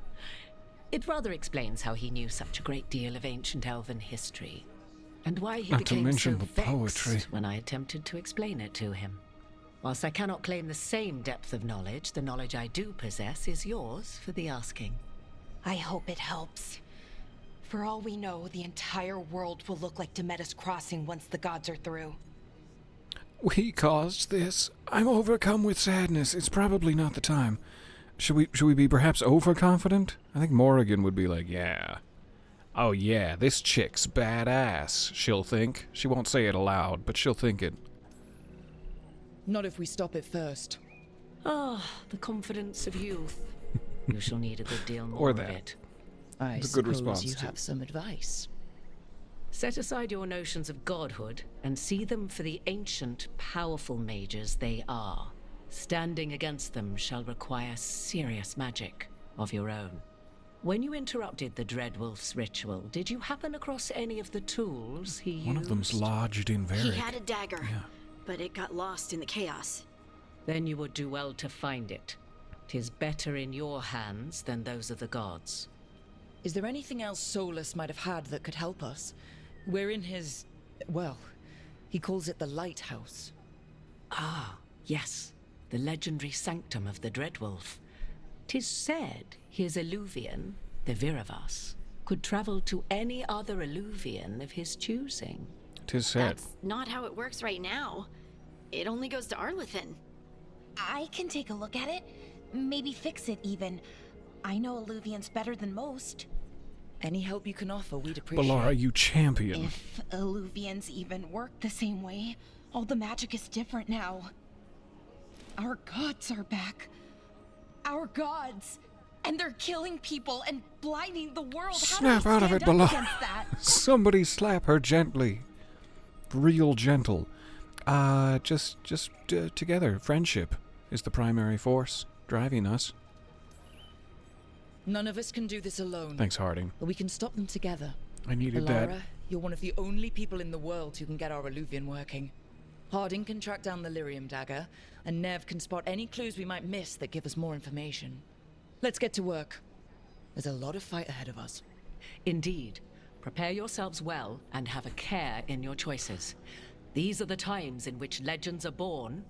It rather explains how he knew such a great deal of ancient elven history, and why he Not to became mention so the poetry. vexed when I attempted to explain it to him. Whilst I cannot claim the same depth of knowledge, the knowledge I do possess is yours for the asking. I hope it helps. For all we know, the entire world will look like Demetus Crossing once the gods are through. We caused this. I'm overcome with sadness. It's probably not the time. Should we be perhaps overconfident? I think Morrigan would be like, yeah. Oh yeah, this chick's badass, she'll think. She won't say it aloud, but she'll think it. Not if we stop it first. Ah, the confidence of youth. You shall need a good deal more Or of that. it. I It's a good suppose response, you too. have some advice. Set aside your notions of godhood and see them for the ancient, powerful mages they are. Standing against them shall require serious magic of your own. When you interrupted the Dreadwolf's ritual, did you happen across any of the tools he used? One of them's lodged in He Varric. had a dagger, Yeah. but it got lost in the chaos. Then you would do well to find it. 'Tis better in your hands than those of the gods. Is there anything else Solus might have had that could help us? We're in his... well, he calls it the Lighthouse. Ah, yes. The legendary sanctum of the Dreadwolf. 'Tis said his Illuvian, the Viravas, could travel to any other Illuvian of his choosing. 'Tis said. That's not how it works right now. It only goes to Arlethan. I can take a look at it. Maybe fix it even. I know Illuvians better than most. Any help you can offer, we'd appreciate. Balara, you champion. If Illuvians even work the same way, all the magic is different now. Our gods are back. Our gods. And they're killing people and blinding the world. Snap out of it, below. Somebody slap her gently. Real gentle. Just together. Friendship is the primary force driving us. None of us can do this alone. Thanks, Harding. But we can stop them together. I needed Alara, that. you're one of the only people in the world who can get our Illuvian working. Harding can track down the Lyrium dagger, and Nev can spot any clues we might miss that give us more information. Let's get to work. There's a lot of fight ahead of us. Indeed. Prepare yourselves well and have a care in your choices. These are the times in which legends are born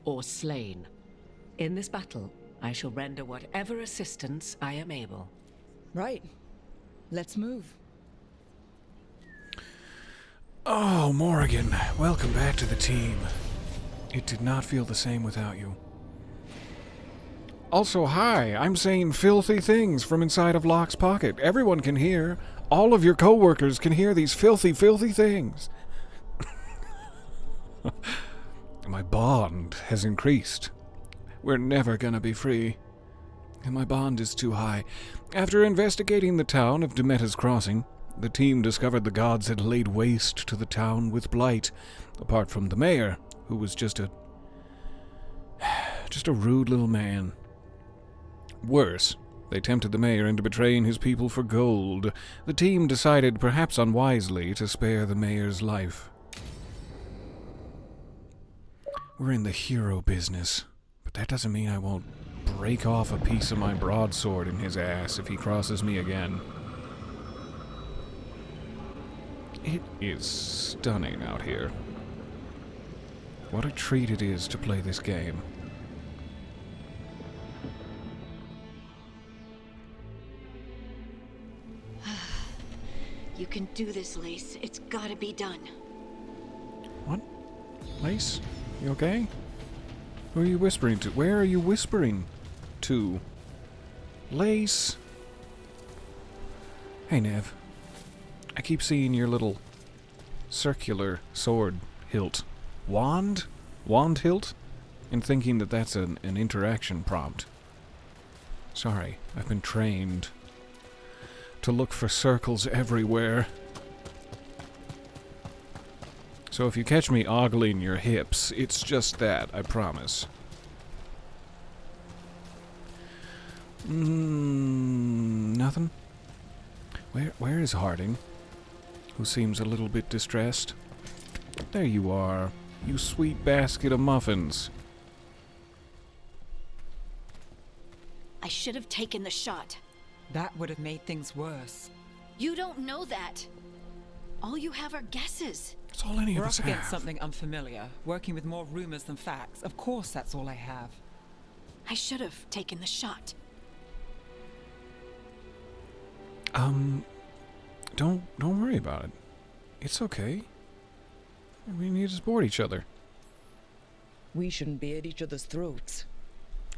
or slain. In this battle, I shall render whatever assistance I am able. Right. Let's move. Oh, Morrigan, welcome back to the team. It did not feel the same without you. Also, hi, I'm saying filthy things from inside of Locke's pocket. Everyone can hear. All of your co-workers can hear these filthy, filthy things. My bond has increased. We're never gonna be free. And my bond is too high. After investigating the town of Demeter's Crossing, the team discovered the gods had laid waste to the town with blight, apart from the mayor, who was just a rude little man. Worse, they tempted the mayor into betraying his people for gold. The team decided, perhaps unwisely, to spare the mayor's life. We're in the hero business, but that doesn't mean I won't break off a piece of my broadsword in his ass if he crosses me again. It is stunning out here. What a treat it is to play this game. You can do this, Lace. It's gotta be done. What? Lace? You okay? Who are you whispering to? Where are you whispering to? Lace? Hey, Nev. I keep seeing your little circular sword hilt. Wand? Wand hilt? And thinking that that's an interaction prompt. Sorry, I've been trained to look for circles everywhere. So if you catch me ogling your hips, it's just that, I promise. Nothing? Where is Harding? Who seems a little bit distressed. There you are, you sweet basket of muffins. I should have taken the shot. That would have made things worse. You don't know that. All you have are guesses. That's all any of We're us up against have. something unfamiliar, working with more rumors than facts. Of course that's all I have. I should have taken the shot. Don't worry about it. It's okay. We need to support each other. We shouldn't be at each other's throats.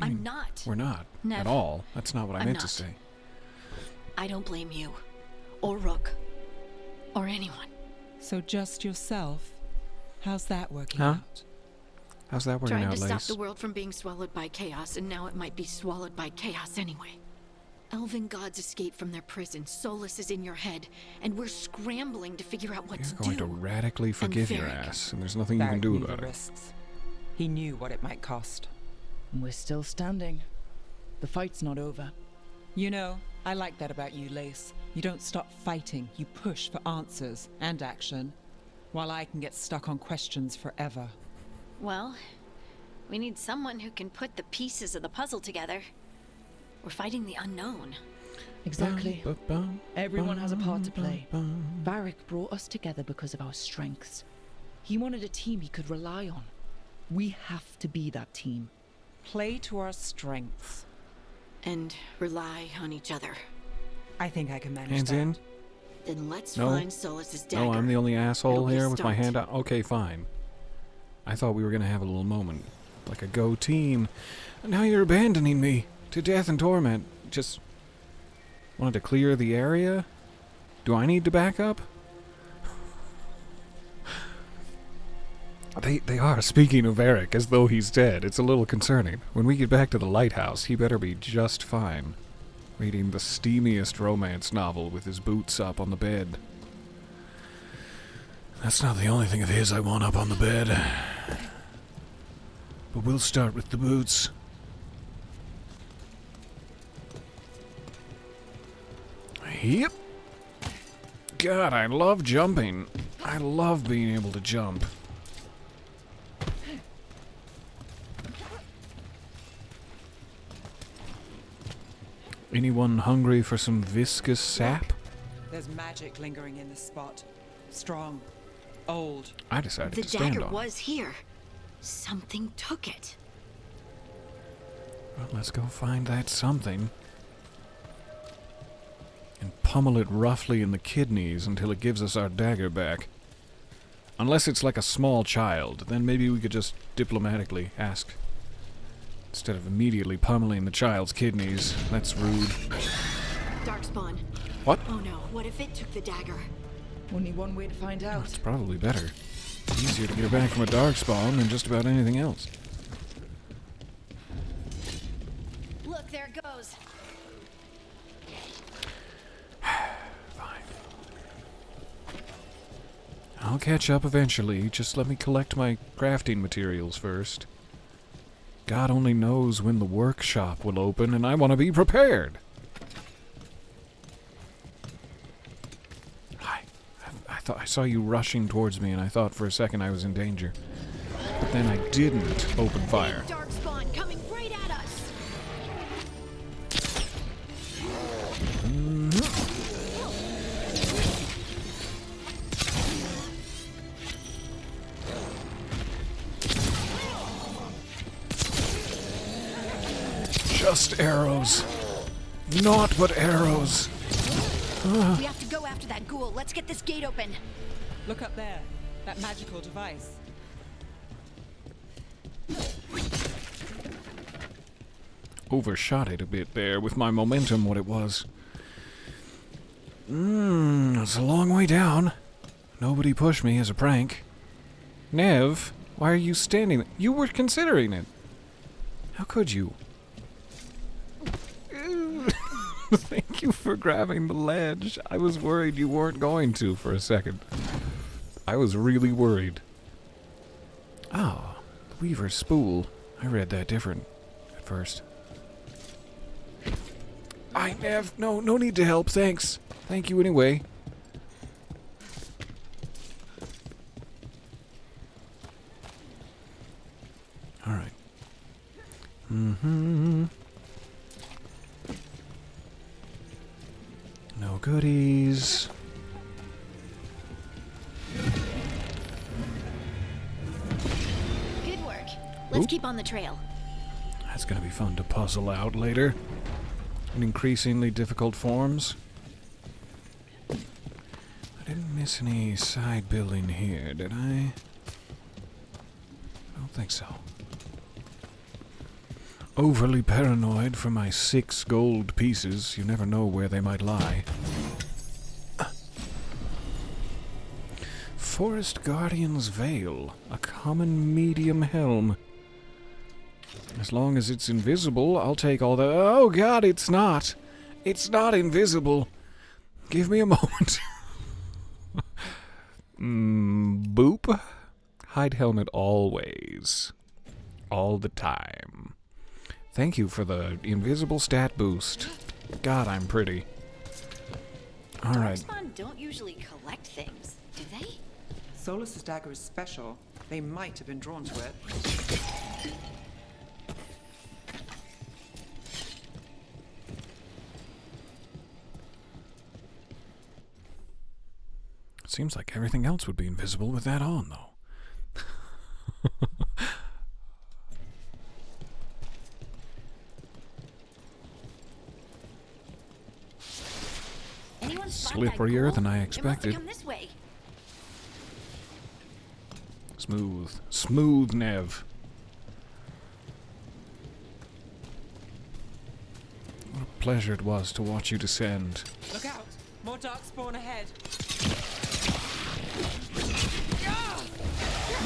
I'm not. We're not. Nev. At all. That's not what I I'm meant not. to say. I don't blame you. Or Rook. Or anyone. So just yourself? How's that working Huh? out? How's that working Trying out, to Lace? stop the world from being swallowed by chaos, and now it might be swallowed by chaos anyway. Elven gods escaped from their prison. Solus is in your head, and we're scrambling to figure out what You're to going do. to radically forgive your Varric. ass, and there's nothing you can Varric do knew about the it. risks. He knew what it might cost. We're still standing. The fight's not over. You know, I like that about you, Lace. You don't stop fighting. You push for answers and action, while I can get stuck on questions forever. Well, we need someone who can put the pieces of the puzzle together. We're fighting the unknown. Exactly. Everyone has a part to play. Varric brought us together because of our strengths. He wanted a team he could rely on. We have to be that team. Play to our strengths. And rely on each other. I think I can manage Hands that. in? Then let's No. find Solus's dagger. No, I'm the only asshole It'll be a here with my start. hand out. Okay, fine. I thought we were going to have a little moment. Like a go team. And now you're abandoning me to death and torment. Just wanted to clear the area? Do I need to back up? They are speaking of Eric as though he's dead. It's a little concerning. When we get back to the lighthouse, he better be just fine. Reading the steamiest romance novel with his boots up on the bed. That's not the only thing of his I want up on the bed. But we'll start with the boots. Yep. God, I love jumping. I love being able to jump. Anyone hungry for some viscous sap? There's magic lingering in this spot. Strong. Old. I decided The to stand dagger on it. was here. Something took it. Well, let's go find that something. And pummel it roughly in the kidneys until it gives us our dagger back. Unless it's like a small child, then maybe we could just diplomatically ask. Instead of immediately pummeling the child's kidneys. That's rude. Darkspawn. What? Oh no, what if it took the dagger? Only one way to find out. It's probably better. Easier to get her back from a darkspawn than just about anything else. Look, there it goes. Fine. I'll catch up eventually. Just let me collect my crafting materials first. God only knows when the workshop will open, and I want to be prepared. Hi. I thought I saw you rushing towards me, and I thought for a second I was in danger. But then I didn't open fire. Darkspawn coming right at us. Just arrows. Naught but arrows. We have to go after that ghoul. Let's get this gate open. Look up there. That magical device. Overshot it a bit there with my momentum, what it was. It's a long way down. Nobody pushed me as a prank. Nev, why are you standing there? You were considering it. How could you? Thank you for grabbing the ledge. I was worried you weren't going to for a second. I was really worried. Oh, the Weaver's Spool. I read that different at first. Nev, no need to help, thanks. Thank you anyway. Alright. No goodies. Good work. Let's Oop. keep on the trail. That's gonna be fun to puzzle out later. In increasingly difficult forms. I didn't miss any side building here, did I? I don't think so. Overly paranoid for my 6 gold pieces. You never know where they might lie. Forest Guardian's Veil. A common medium helm. As long as it's invisible, I'll take all the... Oh god, it's not! It's not invisible! Give me a moment. Boop. Hide helmet always. All the time. Thank you for the invisible stat boost. God, I'm pretty. Alright. Darkspawn don't usually collect things, do they? Solus's dagger is special. They might have been drawn to it. Seems like everything else would be invisible with that on, though. Slipperier than I expected. Come this way. Smooth. Smooth, Nev. What a pleasure it was to watch you descend. Look out! More darkspawn ahead.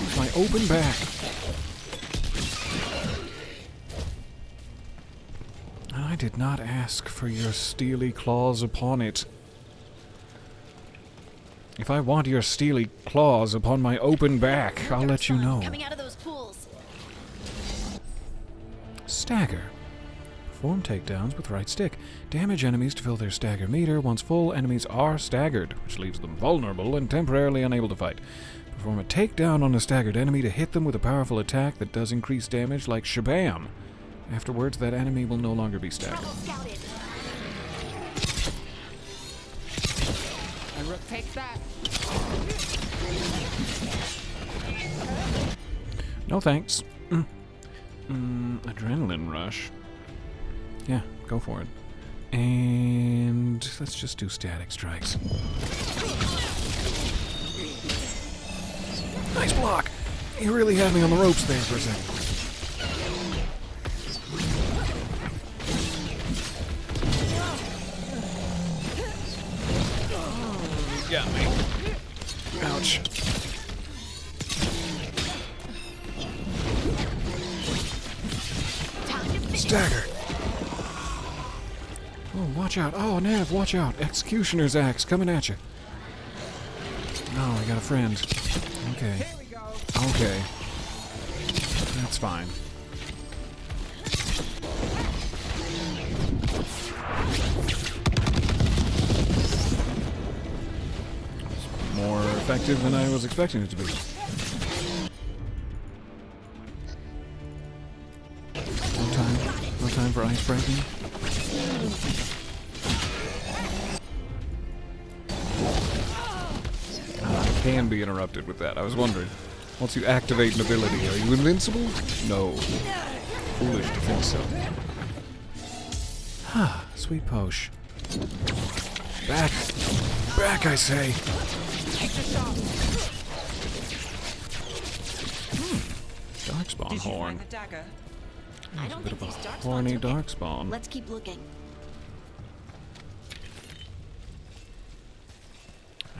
Use my open back. I did not ask for your steely claws upon it. If I want your steely claws upon my open back, I'll let you know. Coming out of those pools. Stagger. Perform takedowns with right stick. Damage enemies to fill their stagger meter. Once full, enemies are staggered, which leaves them vulnerable and temporarily unable to fight. Perform a takedown on a staggered enemy to hit them with a powerful attack that does increase damage like shabam. Afterwards, that enemy will no longer be staggered. And Rook takes that. No thanks. Adrenaline rush. Yeah, go for it. And let's just do static strikes. Nice block! You really had me on the ropes there for a second. Got me. Ouch. Stagger. Oh, watch out. Oh, Nev, watch out. Executioner's axe coming at you. No, I got a friend. Okay. Okay. That's fine. More effective than I was expecting it to be. No time for ice breaking. I can be interrupted with that. I was wondering. Once you activate an ability, are you invincible? No. Foolish to think so. Ah, sweet posh. Back. Back, I say. Darkspawn horn. I don't think these dark Horny darkspawn. Let's keep looking.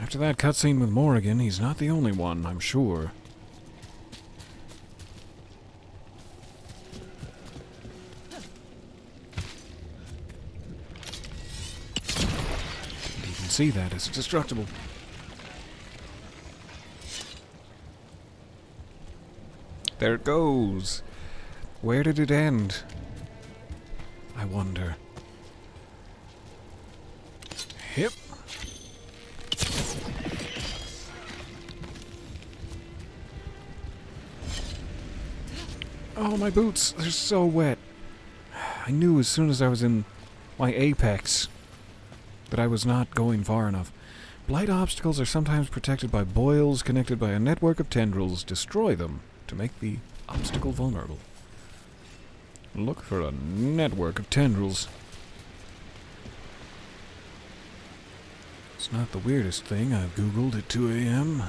After that cutscene with Morrigan, he's not the only one, I'm sure. Didn't even see that. It's destructible. There it goes. Where did it end? I wonder. Hip. Oh, my boots. They're so wet. I knew as soon as I was in my apex that I was not going far enough. Blight obstacles are sometimes protected by boils connected by a network of tendrils. Destroy them to make the obstacle vulnerable. Look for a network of tendrils. It's not the weirdest thing I've Googled at 2 a.m.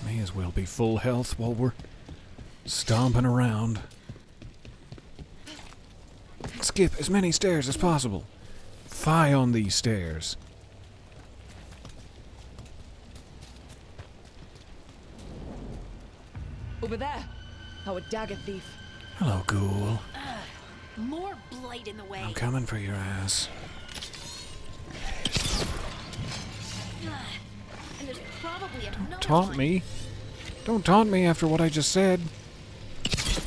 May as well be full health while we're stomping around. Skip as many stairs as possible. Fie on these stairs. Over there, our dagger thief. Hello, ghoul. More blight in the way. I'm coming for your ass. And there's probably another Taunt one. me. Don't taunt me after what I just said.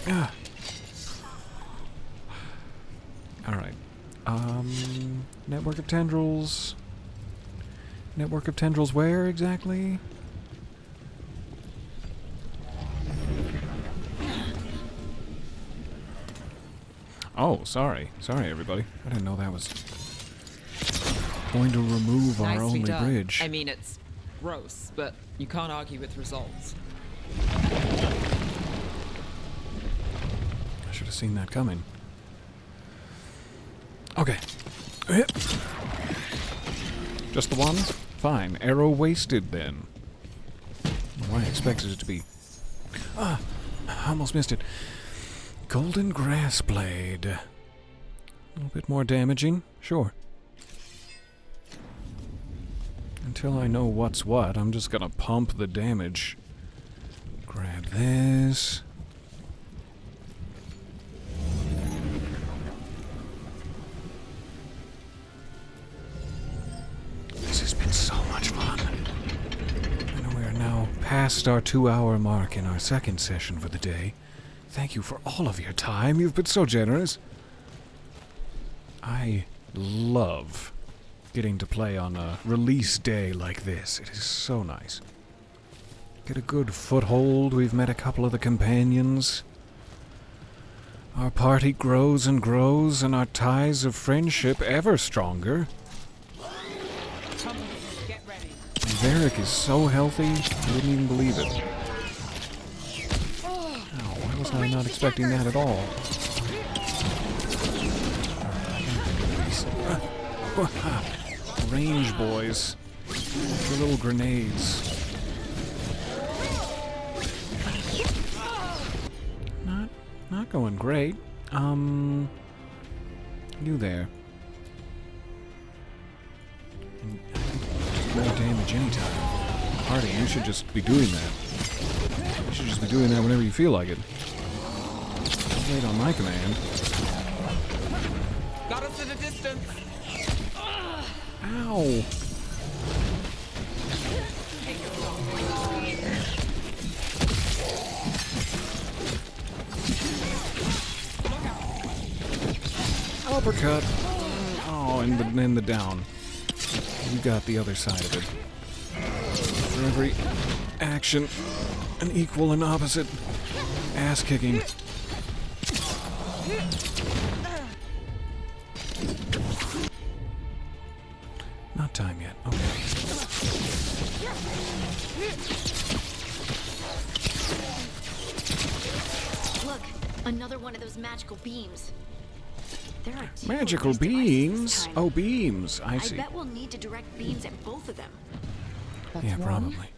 Ah. Alright. Network of tendrils. Network of tendrils where exactly? Oh, sorry. Sorry, everybody. I didn't know that was going to remove our Nicely only done. bridge. I mean, it's gross, but you can't argue with results. I should have seen that coming. Okay. Hit. Just the one? Fine. Arrow wasted, then. Well, I expected it to be... Ah! I almost missed it. Golden Grass Blade. A little bit more damaging, sure. Until I know what's what, I'm just gonna pump the damage. Grab this. This has been so much fun. And we are now past our 2-hour mark in our second session for the day. Thank you for all of your time. You've been so generous. I love getting to play on a release day like this. It is so nice. Get a good foothold. We've met a couple of the companions. Our party grows and grows, and our ties of friendship ever stronger. Varric is so healthy, I didn't even believe it. Oh, why was I not expecting that at all? Range boys. The little grenades. Not going great. You there. More damage anytime. Hardy, you should just be doing that. You should just be doing that whenever you feel like it. Don't wait on my command. Got us at a distance. Ow. Uppercut. Oh, and then the down. You got the other side of it. For every action, an equal and opposite ass kicking. Not time yet. Okay. Look, another one of those magical beams. There are two Magical of these devices beams? this time. Oh, beams. I see. I bet we'll need to direct beams at both of them. That's Yeah, one. probably.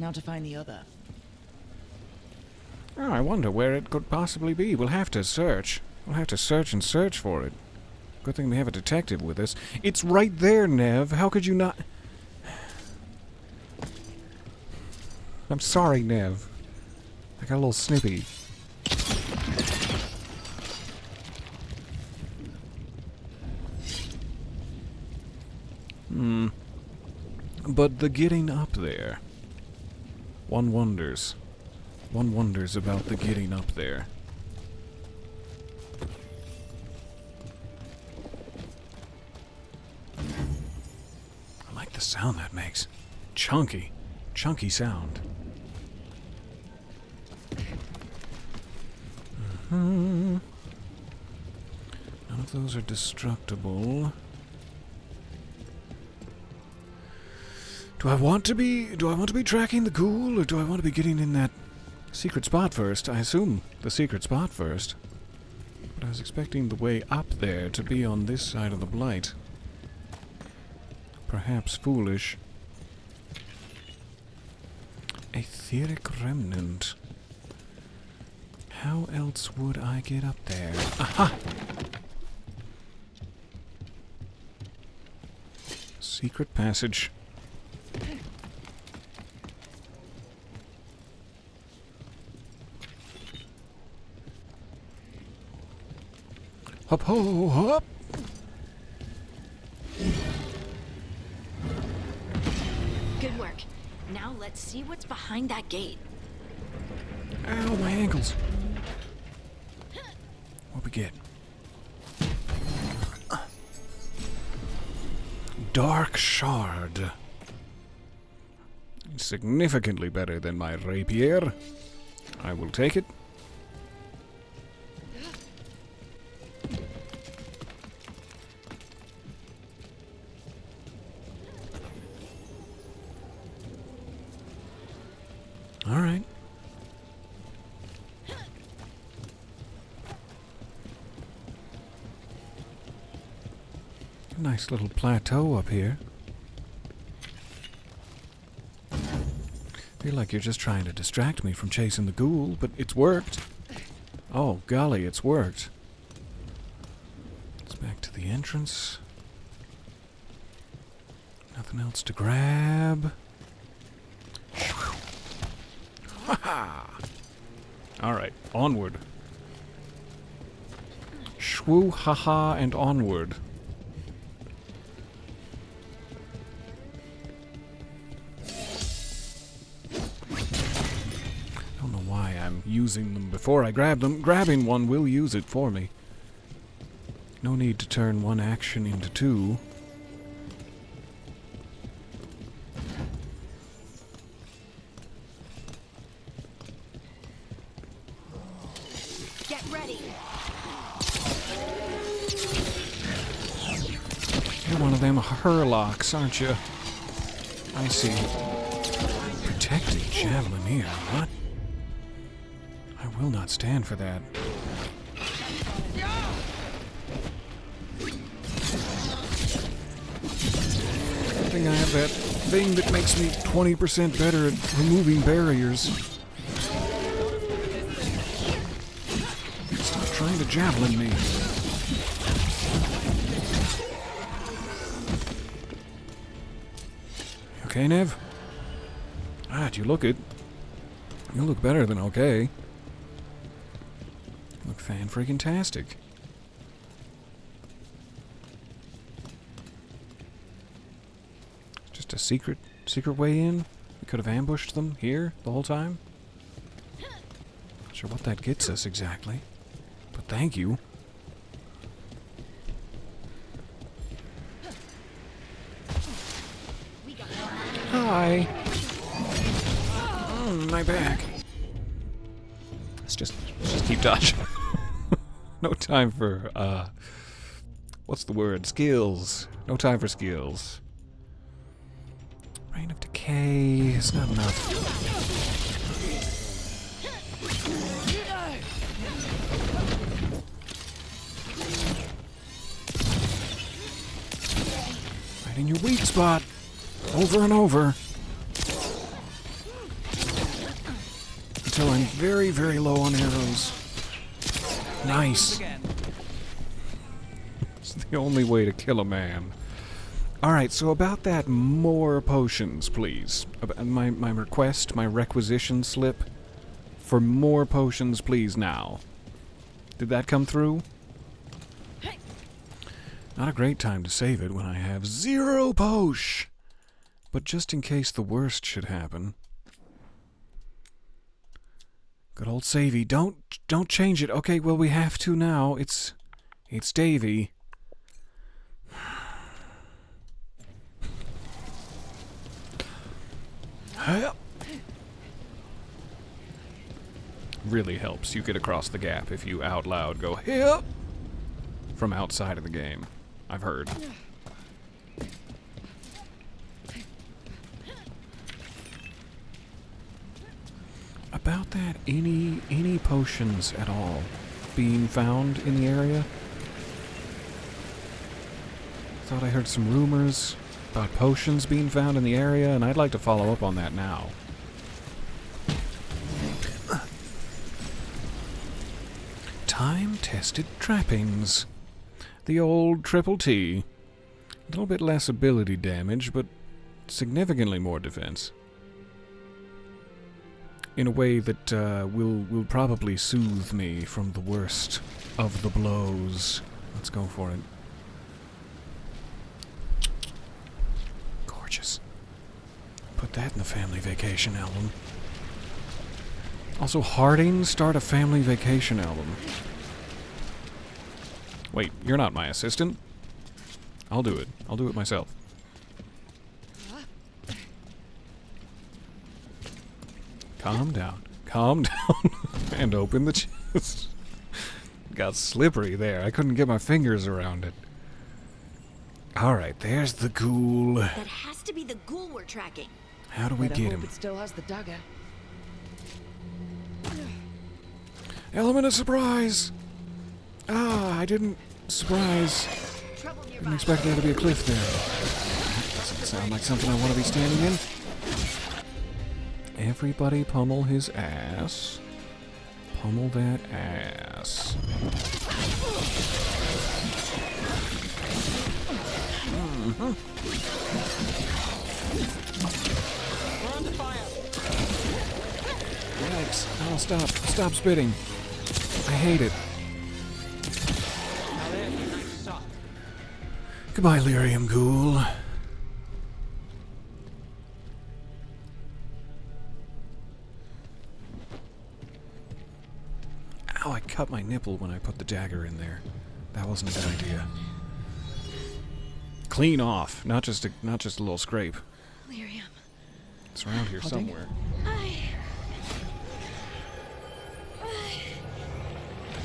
Now to find the other. Oh, I wonder where it could possibly be. We'll have to search. We'll have to search and search for it. Good thing we have a detective with us. It's right there, Nev. How could you not... I'm sorry, Nev. I got a little snippy. But the getting up there. One wonders. One wonders about the getting up there. I like the sound that makes. Chunky. Chunky sound. None of those are destructible. Do I want to be tracking the ghoul, or do I want to be getting in that secret spot first? I assume the secret spot first. But I was expecting the way up there to be on this side of the blight. Perhaps foolish. Etheric remnant. How else would I get up there? Aha! Secret passage. Hop ho hop! Good work. Now let's see what's behind that gate. Ow, my ankles. What we get? Dark shard. Significantly better than my rapier. I will take it. All right. Nice little plateau up here. Feel like you're just trying to distract me from chasing the ghoul, but it's worked. Oh, golly, it's worked. It's back to the entrance. Nothing else to grab. Ha-ha! Alright, onward. Shwoo, haha, and onward. I don't know why I'm using them before I grab them. Grabbing one will use it for me. No need to turn one action into two. Get ready. You're one of them Hurlocks, aren't you? I see. Protected javelin here, what? I will not stand for that. I think I have that thing that makes me 20% better at removing barriers. Stop trying to javelin me. Okay, Nev? Ah, you look it. You look better than okay. You look fan-freaking-tastic. Just a secret way in? We could have ambushed them here the whole time? Not sure what that gets us exactly. But thank you. Hi. My back. Let's just keep dodging. No time for, what's the word? Skills. No time for skills. Rain of Decay is not enough. Right in your weak spot. Over and over. Until I'm very, very low on arrows. Nice. It's the only way to kill a man. Alright, so about that, more potions, please. My request, my requisition slip for more potions, please, now. Did that come through? Not a great time to save it when I have 0 posh. But just in case the worst should happen. Good old Savey. Don't change it. Okay, well we have to now. It's Davy. Really helps you get across the gap if you out loud go hip from outside of the game. I've heard. About that, any potions at all being found in the area? Thought I heard some rumors about potions being found in the area, and I'd like to follow up on that now. Time-tested trappings. The old Triple T. A little bit less ability damage, but significantly more defense. In a way that will probably soothe me from the worst of the blows. Let's go for it. Gorgeous. Put that in the family vacation album. Also, Harding, start a family vacation album. Wait, you're not my assistant. I'll do it. I'll do it myself. Calm down. Calm down. And open the chest. Got slippery there. I couldn't get my fingers around it. Alright, there's the ghoul. That has to be the ghoul we're tracking. How do we get him? It still has the dagger. Element of surprise! Ah, I didn't surprise. Didn't expect there to be a cliff there. That doesn't sound like something I want to be standing in. Everybody pummel his ass. Pummel that ass. We're under fire. Yikes. Oh, stop. Stop spitting. I hate it. Now there's a nice shot. Goodbye, Lyrium Ghoul. Ow, I cut my nipple when I put the dagger in there. That wasn't a good idea. Clean off, not just a little scrape. Lyrium. It's around here somewhere.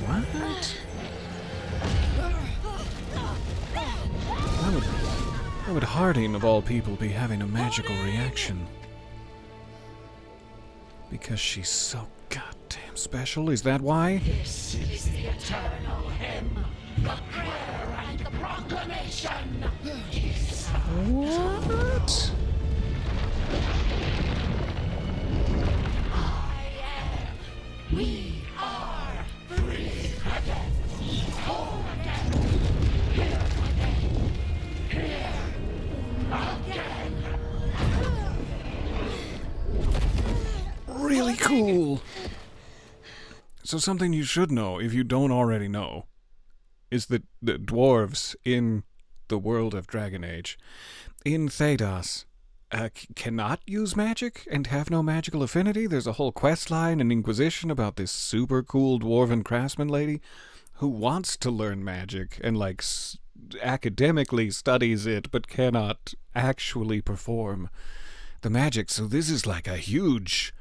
What? Why would Harding, of all people, be having a magical reaction? Because she's so goddamn special? Is that why? This is the eternal hymn, the prayer and the proclamation. What? We are free again. Whole again. Here again. Here again. Really cool. So something you should know, if you don't already know, is that the dwarves in the world of Dragon Age, in Thedas, cannot use magic and have no magical affinity. There's a whole quest line in Inquisition about this super cool dwarven craftsman lady who wants to learn magic and, like, academically studies it but cannot actually perform the magic. So this is like a huge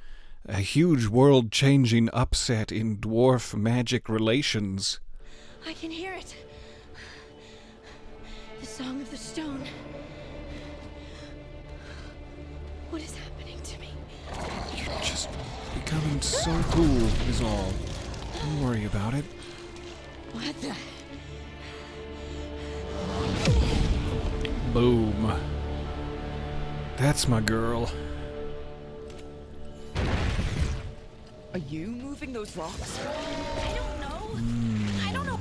world-changing upset in dwarf magic relations. I can hear it. The Song of the Stone. What is happening to me? You're just becoming so cool is all. Don't worry about it. What the? Boom. That's my girl. Are you moving those rocks? I don't know. I don't know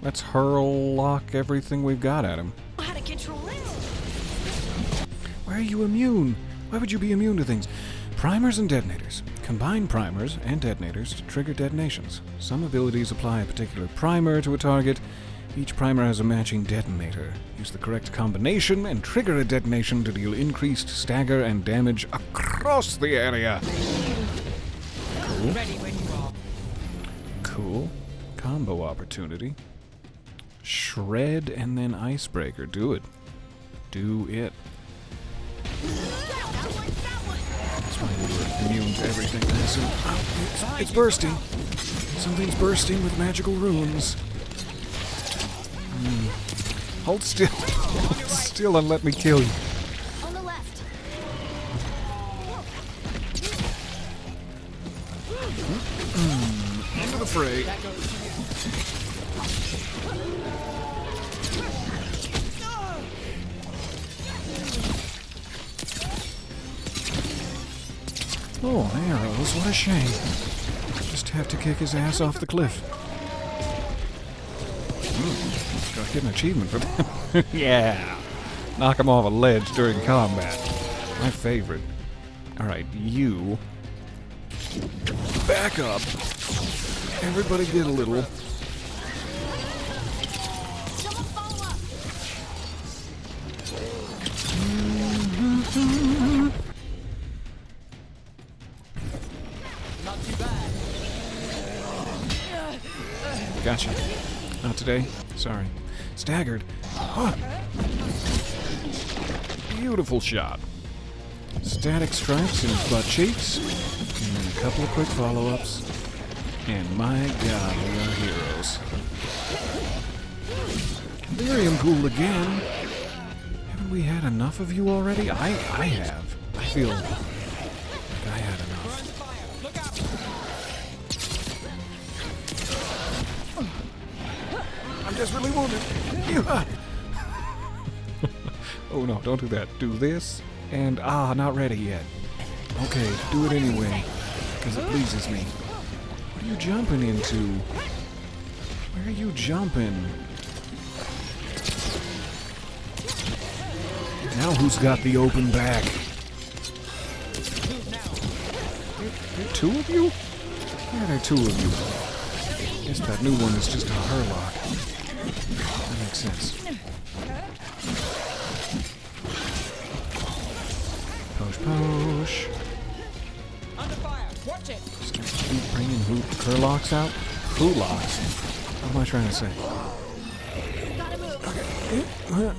Let's hurl-lock everything we've got at him. how to control it. Why are you immune? Why would you be immune to things? Primers and detonators. Combine primers and detonators to trigger detonations. Some abilities apply a particular primer to a target. Each primer has a matching detonator. Use the correct combination and trigger a detonation to deal increased stagger and damage across the area. Cool. Ready when you are. Cool. Combo opportunity. Shred and then Icebreaker. Do it. Do it. That's why you were immune to everything. It's bursting. Something's bursting with magical runes. Hold still. Hold still and let me kill you. On the left. Into the fray. Oh, arrows, what a shame. Just have to kick his ass off the cliff. Gotta get an achievement for that. Yeah! Knock him off a ledge during combat. My favorite. Alright, you... back up. Everybody get a little. Not too bad. Gotcha. Not today. Sorry. Staggered. Huh. Beautiful shot. Static strikes in his butt cheeks. And then a couple of quick follow-ups. And my god, we are heroes. Lyrium Ghoul again. Haven't we had enough of you already? I have. I feel like I had enough. I'm desperately wounded. Oh no, don't do that. Do this, and not ready yet. Okay, do it anyway, because it pleases me. What are you jumping into? Where are you jumping? Now who's got the open back? There are two of you? Yeah, there are two of you. Guess that new one is just a Herlock. That makes sense. Push. Under fire. Watch it. Just keep bringing Herlocks out? Herlocks? What am I trying to say? Okay.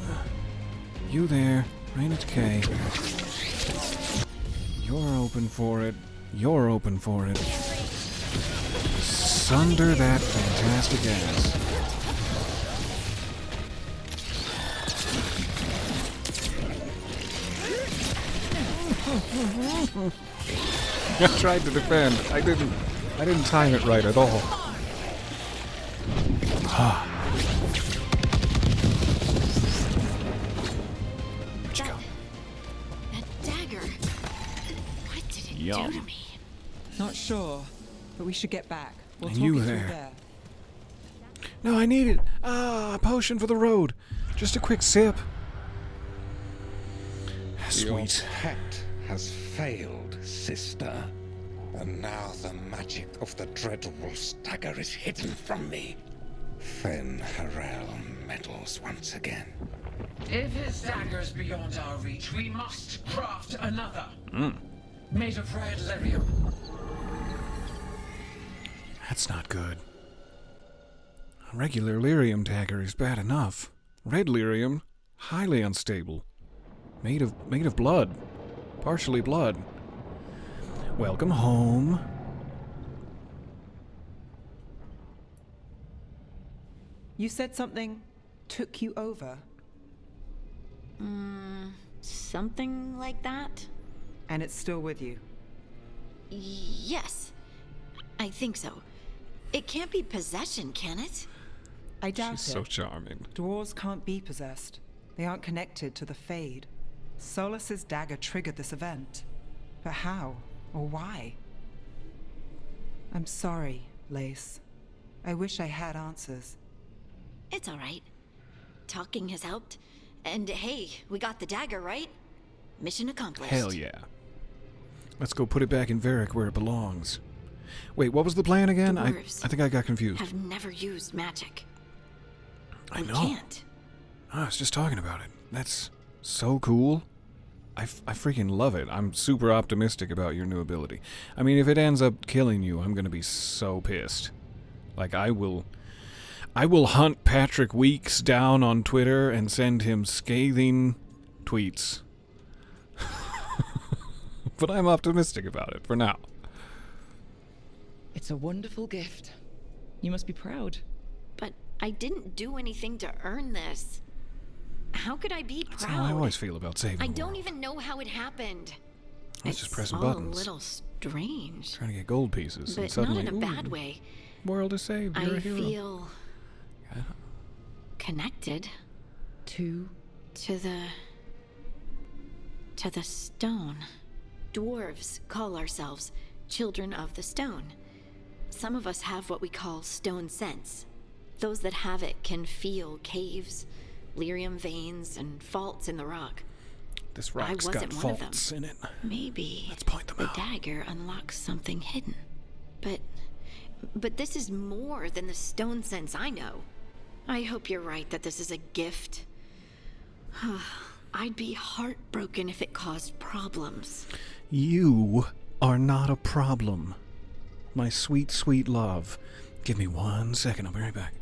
You there. Reign of Decay. You're open for it. You're open for it. Sunder that fantastic ass. I tried to defend. I didn't time it right at all. Where'd you go? That dagger. What did it do to me? Not sure, but we should get back. We'll And talk you it through there. there. No, I need it. A potion for the road. Just a quick sip. Your Sweet. pact has failed, sister. And now the magic of the dreadful stagger is hidden from me. Fen Harel meddles once again. If his dagger's beyond our reach, we must craft another. Made of red lyrium. That's not good. A regular lyrium dagger is bad enough. Red lyrium, highly unstable. Made of blood. Partially blood. Welcome home. You said something took you over. Something like that? And it's still with you. Yes. I think so. It can't be possession, can it? I doubt it. She's so charming. Dwarves can't be possessed. They aren't connected to the Fade. Solus's dagger triggered this event. But how? Or why? I'm sorry, Lace. I wish I had answers. It's all right. Talking has helped. And hey, we got the dagger, right? Mission accomplished. Hell yeah. Let's go put it back in Varric where it belongs. Wait, what was the plan again? I think I got confused. Have never used magic. I know. Can't. I was just talking about it. That's so cool. I freaking love it. I'm super optimistic about your new ability. I mean, if it ends up killing you, I'm gonna be so pissed. Like, I will hunt Patrick Weeks down on Twitter and send him scathing tweets. But I'm optimistic about it for now. It's a wonderful gift. You must be proud. But I didn't do anything to earn this. How could I be proud? That's how I always feel about saving I the don't world. even know how it happened. It's just pressing all buttons. a little strange. Trying to get gold pieces, and But suddenly, not in a ooh, bad way. world is saved. You're I a hero. feel Yeah. connected To the stone. Dwarves call ourselves children of the stone. Some of us have what we call stone sense. Those that have it can feel caves, lyrium veins, and faults in the rock. This I rock's wasn't got one of faults them. in it. Maybe Let's point them the out. dagger unlocks something hidden. But this is more than the stone sense I know. I hope you're right that this is a gift. I'd be heartbroken if it caused problems. You are not a problem. My sweet, sweet love. Give me 1 second. I'll be right back.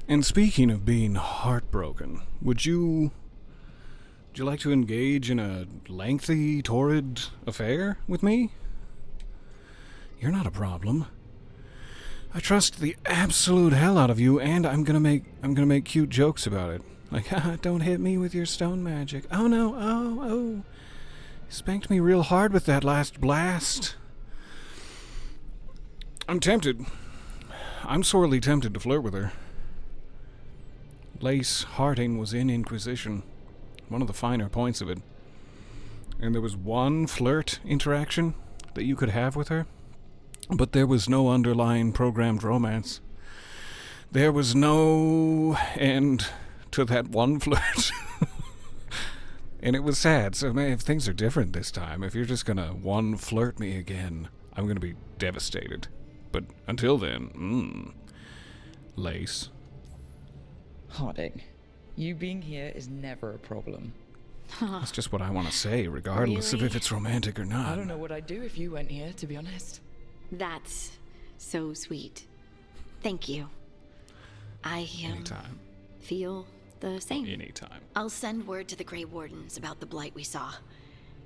And speaking of being heartbroken, would you like to engage in a lengthy, torrid affair with me? You're not a problem. I trust the absolute hell out of you, and I'm gonna make cute jokes about it. Like, haha, don't hit me with your stone magic. Oh no, oh. Spanked me real hard with that last blast. I'm tempted. I'm sorely tempted to flirt with her. Lace Harding was in Inquisition. One of the finer points of it. And there was one flirt interaction that you could have with her, but there was no underlying programmed romance. There was no end to that one flirt. And it was sad. So, man, if things are different this time, if you're just gonna one flirt me again, I'm gonna be devastated. But until then, Lace. Harding, you being here is never a problem. That's just what I want to say, regardless of if it's romantic or not. I don't know what I'd do if you went here, to be honest. That's so sweet. Thank you. I Anytime. feel the same. Anytime. I'll send word to the Grey Wardens about the blight we saw.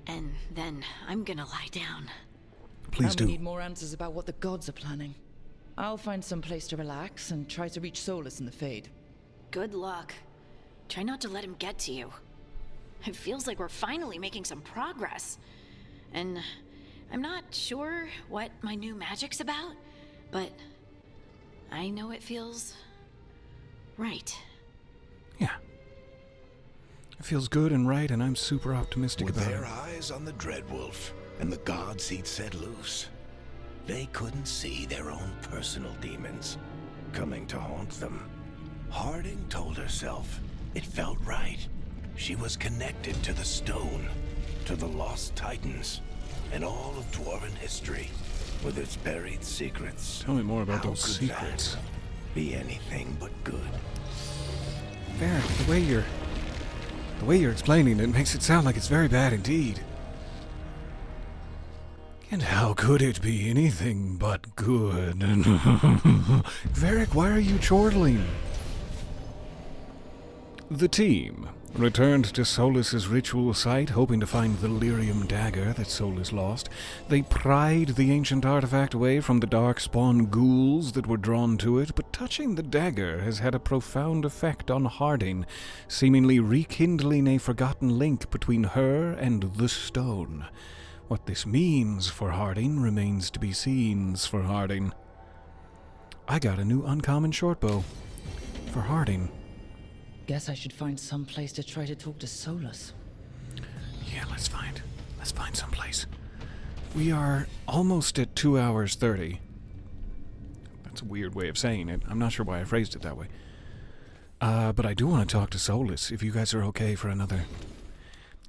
And then I'm gonna lie down. Please do. We need more answers about what the gods are planning. I'll find some place to relax and try to reach Solus in the Fade. Good luck. Try not to let him get to you. It feels like we're finally making some progress. And I'm not sure what my new magic's about, but I know it feels right. Yeah. It feels good and right, and I'm super optimistic With about their it. eyes on the Dreadwolf and the gods he'd set loose, they couldn't see their own personal demons coming to haunt them. Harding told herself it felt right. She was connected to the stone, to the lost titans, and all of dwarven history, with its buried secrets. Tell me more about How those could secrets. that be anything but good? Varric, the way you're explaining it makes it sound like it's very bad indeed. And how could it be anything but good? Varric, why are you chortling? The team returned to Solus's ritual site, hoping to find the lyrium dagger that Solus lost. They pried the ancient artifact away from the darkspawn ghouls that were drawn to it, but touching the dagger has had a profound effect on Harding, seemingly rekindling a forgotten link between her and the stone. What this means for Harding remains to be seen for Harding. I got a new uncommon shortbow for Harding. Guess I should find some place to try to talk to Solus. Yeah, let's find some place. We are almost at 2 hours 30. That's a weird way of saying it. I'm not sure why I phrased it that way. But I do want to talk to Solus, if you guys are okay for another,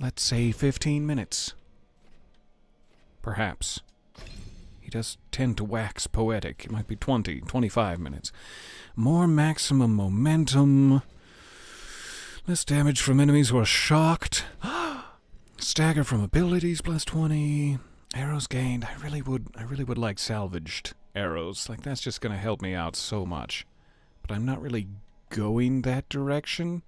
let's say 15 minutes. Perhaps. He does tend to wax poetic. It might be 20, 25 minutes. More maximum momentum. Less damage from enemies who are shocked. Stagger from abilities plus 20. Arrows gained. I really would like salvaged arrows. Like, that's just going to help me out so much. But I'm not really going that direction.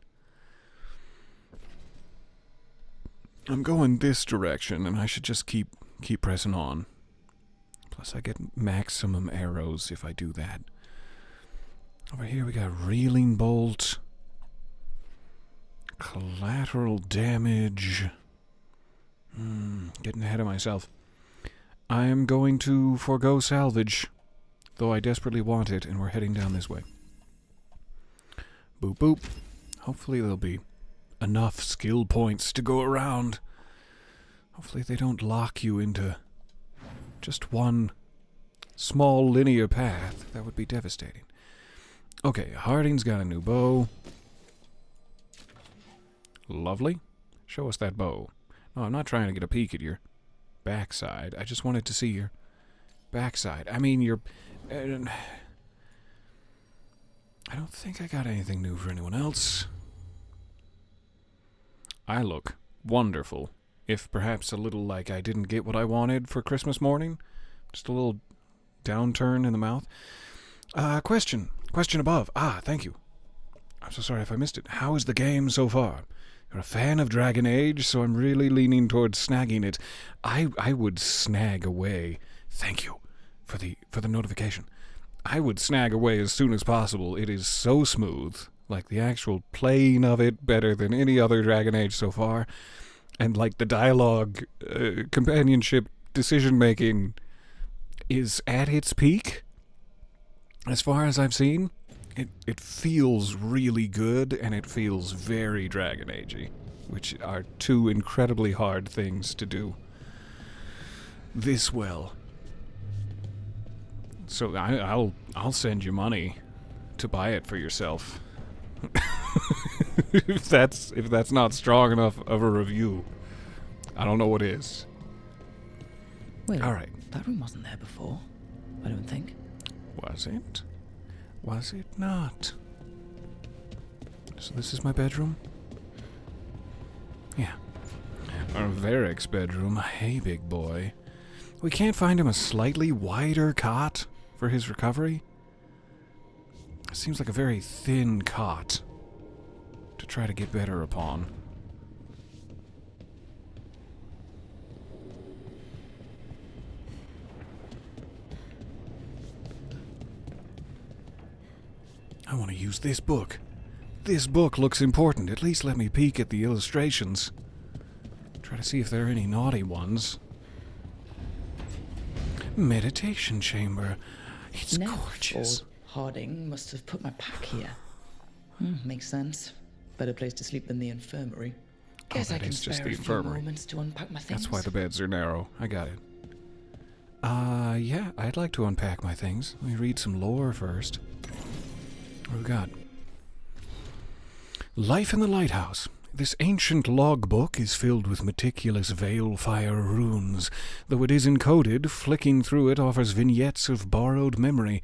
I'm going this direction, and I should just keep pressing on. Plus, I get maximum arrows if I do that. Over here we got Reeling Bolt. Collateral damage. Getting ahead of myself. I am going to forego salvage, though I desperately want it, and we're heading down this way. Boop boop. Hopefully there'll be enough skill points to go around. Hopefully they don't lock you into just one small linear path. That would be devastating. Okay, Harding's got a new bow. Lovely. Show us that bow. No, I'm not trying to get a peek at your backside. I just wanted to see your backside. I mean, your... I don't think I got anything new for anyone else. I look wonderful. If perhaps a little like I didn't get what I wanted for Christmas morning. Just a little downturn in the mouth. Question above. Thank you. I'm so sorry if I missed it. How is the game so far? You're a fan of Dragon Age, so I'm really leaning towards snagging it. I would snag away. Thank you for the notification. I would snag away as soon as possible. It is so smooth, like the actual playing of it better than any other Dragon Age so far. And like the dialogue, companionship, decision-making is at its peak, as far as I've seen. It feels really good, and it feels very Dragon Age-y, which are two incredibly hard things to do this well. So I'll send you money to buy it for yourself. if that's not strong enough of a review, I don't know what is. Wait, all right. That room wasn't there before, I don't think. Was it? Was it not? So this is my bedroom? Yeah. Our Varric's bedroom. Hey, big boy. We can't find him a slightly wider cot for his recovery? It seems like a very thin cot to try to get better upon. I want to use this book. This book looks important. At least let me peek at the illustrations. Try to see if there are any naughty ones. Meditation chamber. It's gorgeous. Or Harding must have put my pack here. Makes sense. Better place to sleep than the infirmary. Guess I can just spare the a few infirmary. moments to unpack my things. That's why the beds are narrow. I got it. Yeah, I'd like to unpack my things. Let me read some lore first. What do we got? Life in the Lighthouse. This ancient logbook is filled with meticulous Veilfire runes. Though it is encoded, flicking through it offers vignettes of borrowed memory.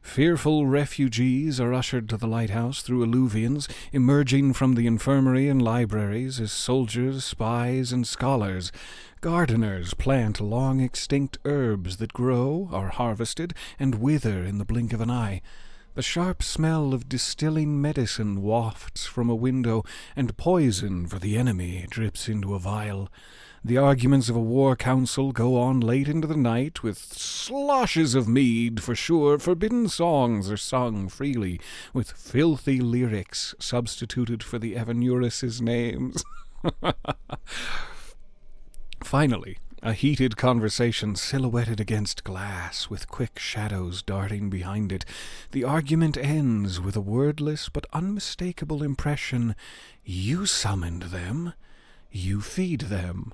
Fearful refugees are ushered to the lighthouse through alluvions, emerging from the infirmary and libraries as soldiers, spies, and scholars. Gardeners plant long-extinct herbs that grow, are harvested, and wither in the blink of an eye. The sharp smell of distilling medicine wafts from a window, and poison for the enemy drips into a vial. The arguments of a war council go on late into the night, with sloshes of mead for sure. Forbidden songs are sung freely, with filthy lyrics substituted for the Evanuris' names. Finally, a heated conversation silhouetted against glass, with quick shadows darting behind it. The argument ends with a wordless but unmistakable impression. You summoned them. You feed them.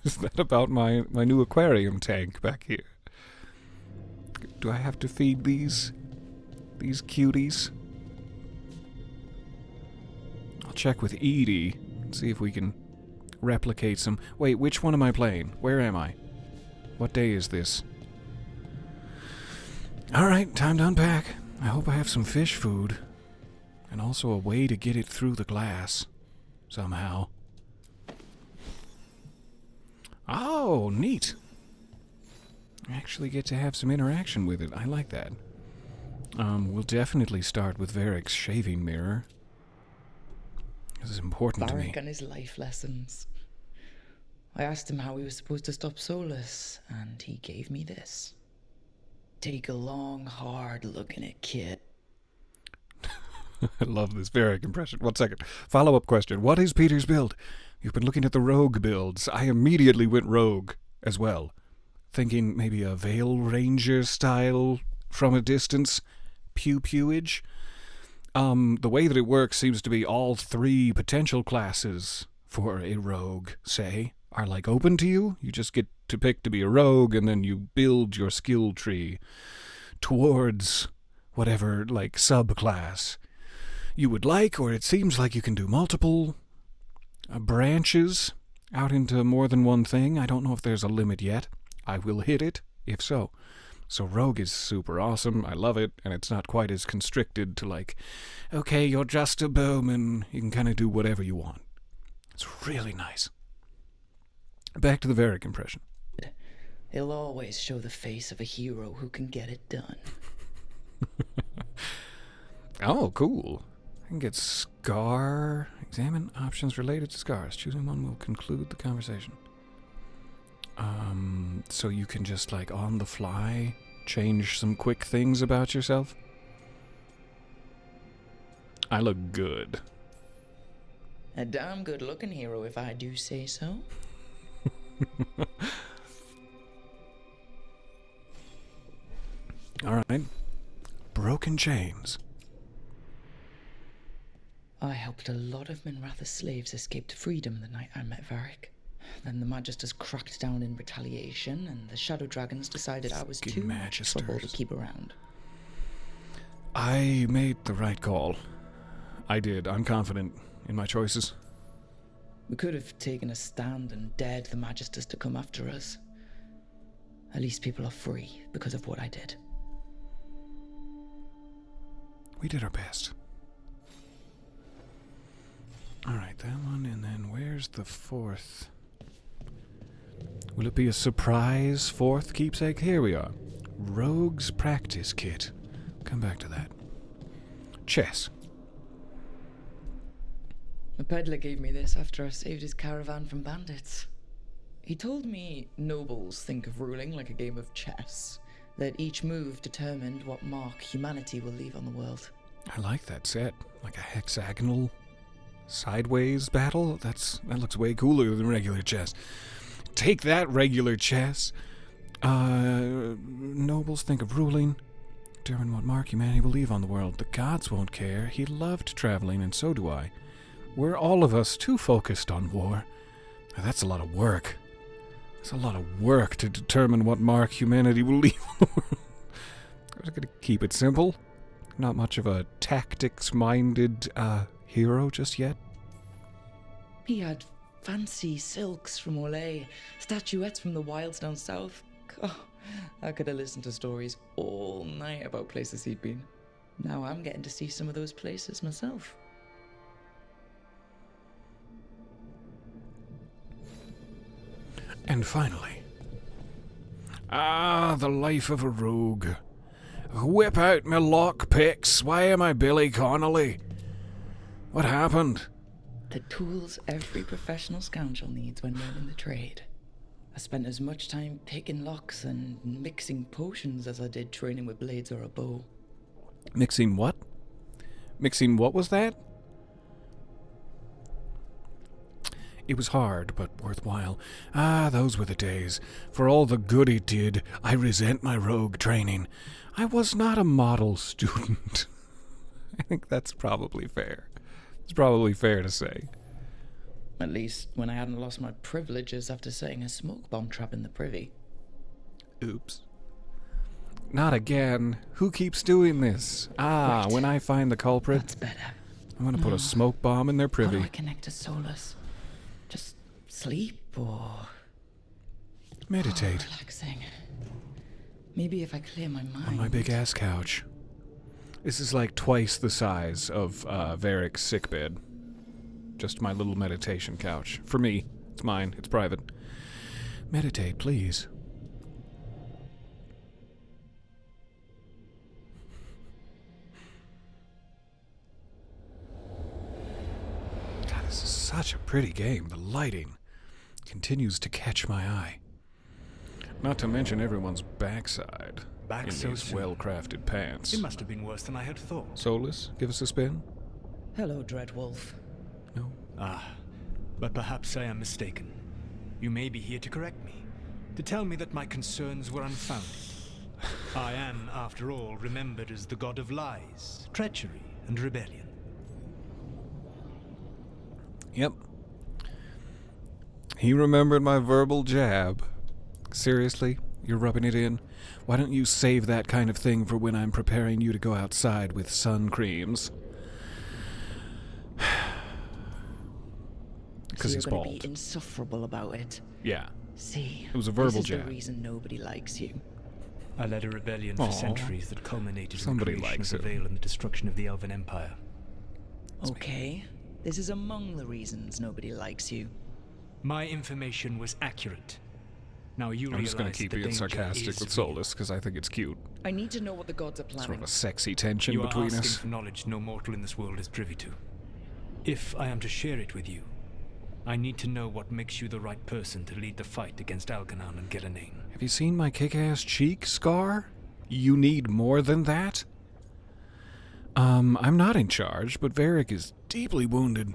Is that about my new aquarium tank back here? Do I have to feed these cuties? I'll check with Edie and see if we can replicate some. Wait, which one am I playing? Where am I? What day is this? Alright, time to unpack. I hope I have some fish food. And also a way to get it through the glass. Somehow. Oh, neat. I actually get to have some interaction with it. I like that. We'll definitely start with Varric's shaving mirror. This is important to me. Varric and his life lessons. I asked him how we were supposed to stop Solus, and he gave me this. Take a long, hard look in it, kid. I love this Varric impression. 1 second. Follow-up question. What is Peter's build? You've been looking at the rogue builds. I immediately went rogue as well. Thinking maybe a Veil Ranger style from a distance. Pew-pewage. The way that it works seems to be all 3 potential classes for a rogue, say, are like open to you. You just get to pick to be a rogue, and then you build your skill tree towards whatever, like, subclass you would like, or it seems like you can do multiple branches out into more than one thing. I don't know if there's a limit yet. I will hit it, if so. So rogue is super awesome. I love it, and it's not quite as constricted to like, okay, you're just a bowman. You can kind of do whatever you want. It's really nice. Back to the Varric impression. He'll always show the face of a hero who can get it done. Oh, cool. I can get Scar. Examine options related to scars. Choosing one will conclude the conversation. So you can just, like, on the fly, change some quick things about yourself? I look good. A damn good-looking hero, if I do say so. All right. Broken chains. I helped a lot of Minratha's slaves escape to freedom the night I met Varric. Then the Magisters cracked down in retaliation, and the Shadow Dragons decided I was too much trouble to keep around. I made the right call. I did. I'm confident in my choices. We could have taken a stand and dared the Magisters to come after us. At least people are free because of what I did. We did our best. Alright, that one, and then where's the fourth? Will it be a surprise fourth keepsake? Here we are. Rogue's Practice Kit. Come back to that. Chess. A peddler gave me this after I saved his caravan from bandits. He told me nobles think of ruling like a game of chess, that each move determined what mark humanity will leave on the world. I like that set. Like a hexagonal sideways battle. That looks way cooler than regular chess. Take that, regular chess. Nobles think of ruling. Determine what mark humanity will leave on the world. The gods won't care. He loved traveling, and so do I. We're all of us too focused on war. That's a lot of work. It's a lot of work to determine what mark humanity will leave on the world. I was going to keep it simple. Not much of a tactics-minded hero just yet. He had fancy silks from Olay, statuettes from the wilds down south. Oh, I could have listened to stories all night about places he'd been. Now I'm getting to see some of those places myself. And finally, the life of a rogue. Whip out my lockpicks. Why am I Billy Connolly? What happened? The tools every professional scoundrel needs when learning the trade. I spent as much time picking locks and mixing potions as I did training with blades or a bow. Mixing what? Mixing what was that? It was hard, but worthwhile. Those were the days. For all the good it did, I resent my rogue training. I was not a model student. I think that's probably fair. It's probably fair to say. At least when I hadn't lost my privileges after setting a smoke bomb trap in the privy. Oops. Not again. Who keeps doing this? Right. When I find the culprit, That's better. I'm gonna put a smoke bomb in their How privy. do I connect to Solus? Just sleep or Meditate. relaxing? Maybe if I clear my mind. On my big-ass couch. This is like twice the size of Varric's sickbed. Just my little meditation couch. For me. It's mine. It's private. Meditate, please. God, this is such a pretty game. The lighting continues to catch my eye. Not to mention everyone's backside Back in so these soon. well-crafted pants. It must have been worse than I had thought. Solus, give us a spin. Hello, Dreadwolf. No. But perhaps I am mistaken. You may be here to correct me, to tell me that my concerns were unfounded. I am, after all, remembered as the god of lies, treachery, and rebellion. Yep. He remembered my verbal jab. Seriously? You're rubbing it in? Why don't you save that kind of thing for when I'm preparing you to go outside with sun creams? Because he's you're gonna bald. be insufferable about it. Yeah. See, It was a verbal this is jab. the reason nobody likes you. I led a rebellion Aw. for centuries that culminated Somebody in the creation likes of the it. Veil and the destruction of the Elven Empire. Okay, this is among the reasons nobody likes you. My information was accurate. Now you I'm just going realize to keep the being danger sarcastic is with real. Solus because I think it's cute. I need to know what the gods are planning. Sort of a sexy tension You are between asking us. for knowledge no mortal in this world is privy to. If I am to share it with you, I need to know what makes you the right person to lead the fight against Algernon and Gillenane. Have you seen my kick-ass cheek scar? You need more than that? I'm not in charge, but Varric is deeply wounded.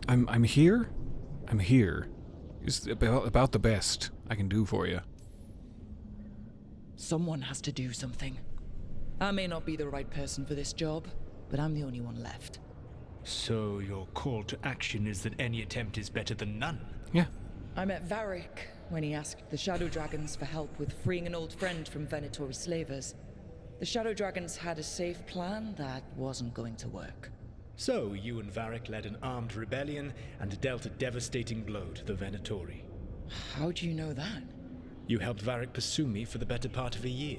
I'm here. I'm here. It's about the best I can do for you. Someone has to do something. I may not be the right person for this job, but I'm the only one left. So your call to action is that any attempt is better than none? Yeah. I met Varric when he asked the Shadow Dragons for help with freeing an old friend from Venatori slavers. The Shadow Dragons had a safe plan that wasn't going to work. So you and Varric led an armed rebellion and dealt a devastating blow to the Venatori. How do you know that? You helped Varric pursue me for the better part of a year.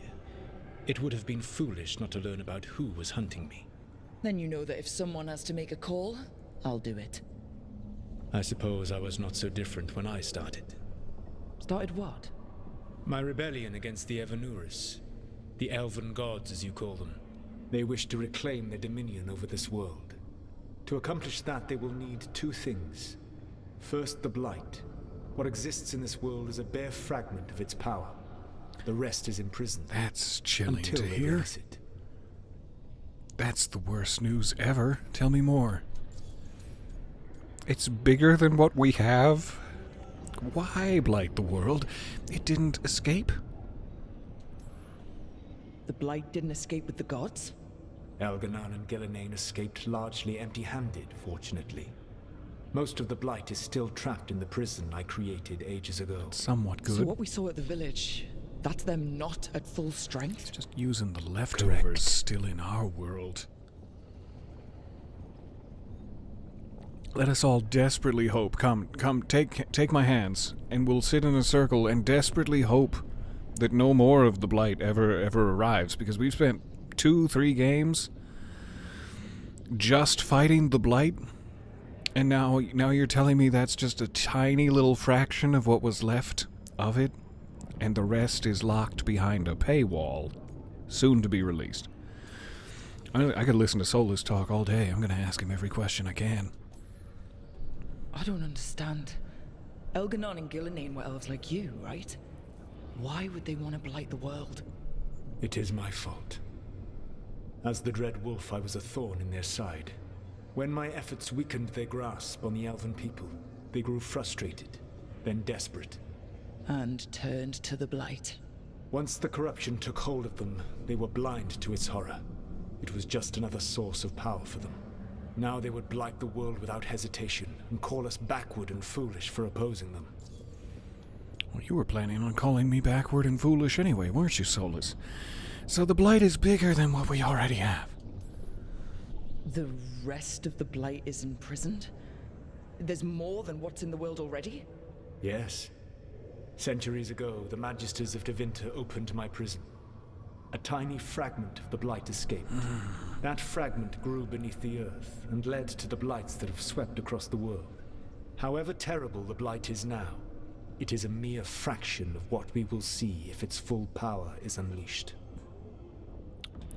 It would have been foolish not to learn about who was hunting me. Then you know that if someone has to make a call, I'll do it. I suppose I was not so different when I started. Started what? My rebellion against the Evanuris. The elven gods, as you call them. They wish to reclaim their dominion over this world. To accomplish that, they will need two things. First, the Blight. What exists in this world is a bare fragment of its power. The rest is imprisoned. That's chilling until to they hear. release it. That's the worst news ever. Tell me more. It's bigger than what we have? Why blight the world? It didn't escape? The Blight didn't escape with the gods? Algernon and Gillenane escaped largely empty-handed, fortunately. Most of the Blight is still trapped in the prison I created ages ago. Somewhat good. So what we saw at the village, that's them not at full strength? Just using the leftovers. Correct. Still in our world. Let us all desperately hope. Come, take my hands, and we'll sit in a circle and desperately hope that no more of the Blight ever arrives, because we've spent 2-3 games just fighting the Blight, and now you're telling me that's just a tiny little fraction of what was left of it, and the rest is locked behind a paywall, soon to be released. I could listen to Solus talk all day. I'm going to ask him every question I can. I don't understand. Algernon and Gillenane were elves like you, right? Why would they want to blight the world? It is my fault. As the Dread Wolf, I was a thorn in their side. When my efforts weakened their grasp on the elven people, they grew frustrated, then desperate. And turned to the Blight. Once the corruption took hold of them, they were blind to its horror. It was just another source of power for them. Now they would blight the world without hesitation, and call us backward and foolish for opposing them. Well, you were planning on calling me backward and foolish anyway, weren't you, Solus? So the Blight is bigger than what we already have. The rest of the Blight is imprisoned? There's more than what's in the world already? Yes. Centuries ago, the Magisters of Tevinter opened my prison. A tiny fragment of the Blight escaped. That fragment grew beneath the earth and led to the Blights that have swept across the world. However terrible the Blight is now, it is a mere fraction of what we will see if its full power is unleashed.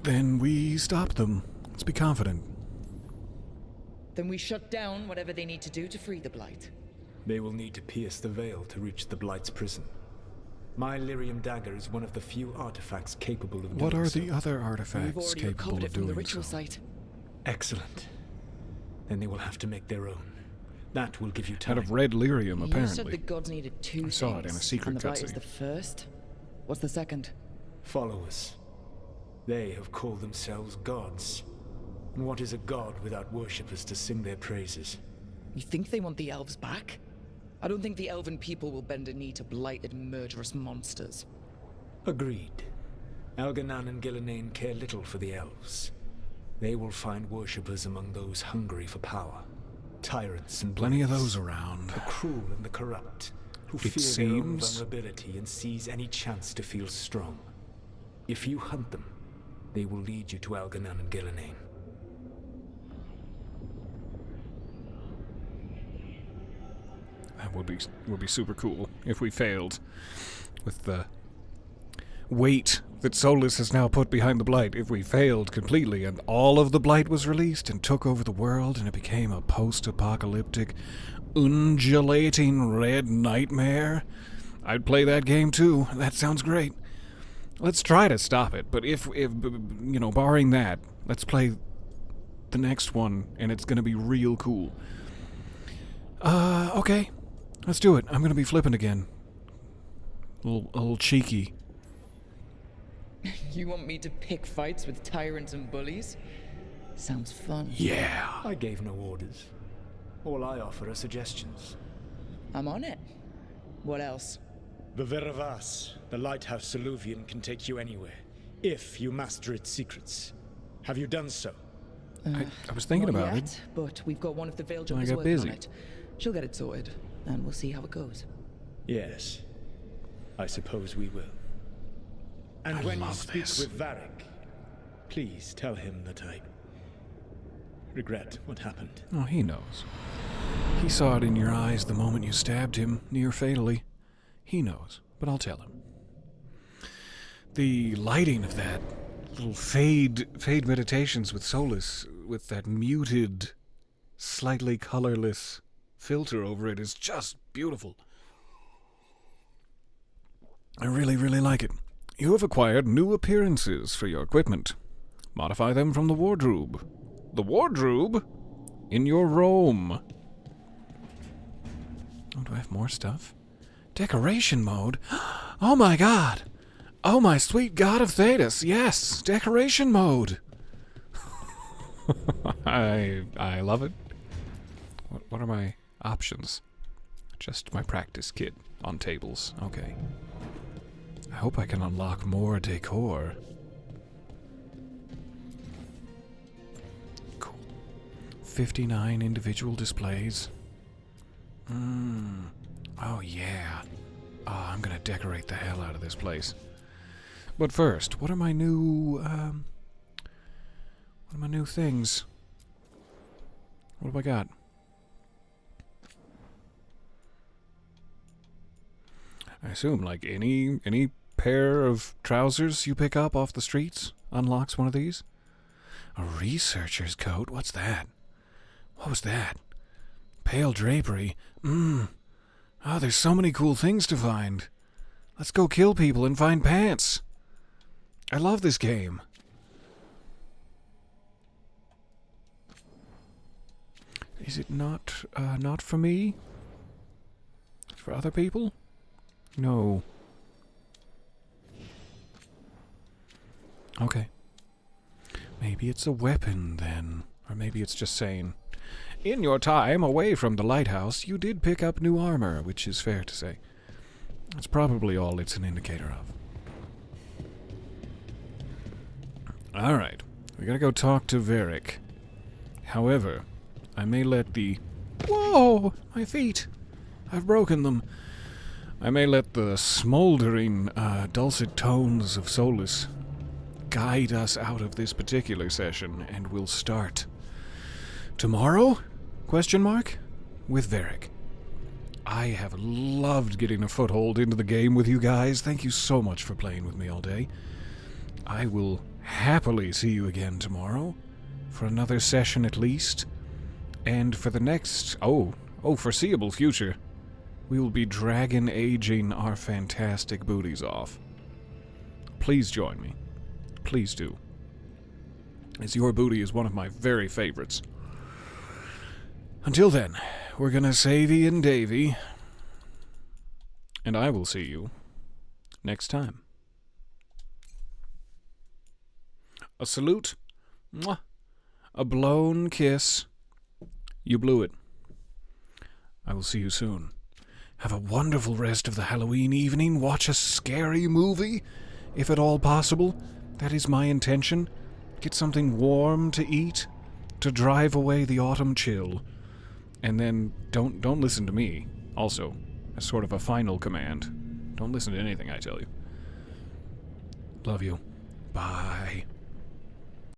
Then we stop them. Let's be confident. Then we shut down whatever they need to do to free the Blight. They will need to pierce the veil to reach the Blight's prison. My Lyrium dagger is one of the few artifacts capable of doing so. What are the other We've artifacts already capable recovered it of from the doing ritual so? site. Excellent. Then they will have to make their own. That will give you time. Out of red lyrium, You apparently. said the gods needed two I saw it in a things, secret and the Blight is cutscene. the first. What's the second? Followers. They have called themselves gods. And what is a god without worshippers to sing their praises? You think they want the elves back? I don't think the elven people will bend a knee to blighted, murderous monsters. Agreed. Algernon and Gillenane care little for the elves. They will find worshippers among those hungry for power. Tyrants and Plenty of bullies. those around. The cruel and the corrupt, who It fear their own seems. vulnerability and seize any chance to feel strong. If you hunt them, they will lead you to Algernon and Gillenane. That would be super cool if we failed with the weight that Solus has now put behind the Blight. If we failed completely and all of the Blight was released and took over the world and it became a post-apocalyptic, undulating red nightmare, I'd play that game too. That sounds great. Let's try to stop it, but if barring that, let's play the next one, and it's gonna be real cool. Okay. Let's do it. I'm gonna be flipping again. A little cheeky. You want me to pick fights with tyrants and bullies? Sounds fun. Yeah. I gave no orders. All I offer are suggestions. I'm on it. What else? The Veravas, the lighthouse Soluvian, can take you anywhere, if you master its secrets. Have you done so? I was thinking Not about yet, it. but we've got one of the Veil I Jumpers got working busy. on it. She'll get it sorted, and we'll see how it goes. Yes. I suppose we will. And I when you love speak this. with Varric, please tell him that I regret what happened. Oh, he knows. He saw it in your eyes the moment you stabbed him, near fatally. He knows, but I'll tell him. The lighting of that little fade meditations with Solus, with that muted, slightly colorless filter over it, is just beautiful. I really, really like it. You have acquired new appearances for your equipment. Modify them from the wardrobe. The wardrobe? In your room. Oh, do I have more stuff? Decoration mode? Oh my god! Oh my sweet god of Thetis, yes! Decoration mode! I love it. What are my options? Just my practice kit on tables. Okay. I hope I can unlock more decor. Cool. 59 individual displays. Oh yeah. Oh, I'm gonna decorate the hell out of this place. But first, what are my new things? What have I got? I assume like any pair of trousers you pick up off the streets unlocks one of these. A researcher's coat? What's that? What was that? Pale drapery. Oh, there's so many cool things to find. Let's go kill people and find pants. I love this game. Is it not for me? For other people? No. Okay. Maybe it's a weapon, then. Or maybe it's just saying, in your time away from the lighthouse, you did pick up new armor, which is fair to say. That's probably all it's an indicator of. Alright. We gotta go talk to Varric. However, I may let the... Whoa! My feet! I've broken them. I may let the smoldering, dulcet tones of Solus guide us out of this particular session, and we'll start tomorrow? Question mark? With Varric. I have loved getting a foothold into the game with you guys. Thank you so much for playing with me all day. I will happily see you again tomorrow, for another session at least, and for the next, foreseeable future, we will be dragon aging our fantastic booties off. Please join me. Please do. As your booty is one of my very favorites. Until then, we're gonna savey and davy, and I will see you next time. A salute. Mwah. A blown kiss. You blew it. I will see you soon. Have a wonderful rest of the Halloween evening. Watch a scary movie, if at all possible. That is my intention. Get something warm to eat, to drive away the autumn chill. And then don't listen to me. Also, as sort of a final command, don't listen to anything I tell you. Love you. Bye.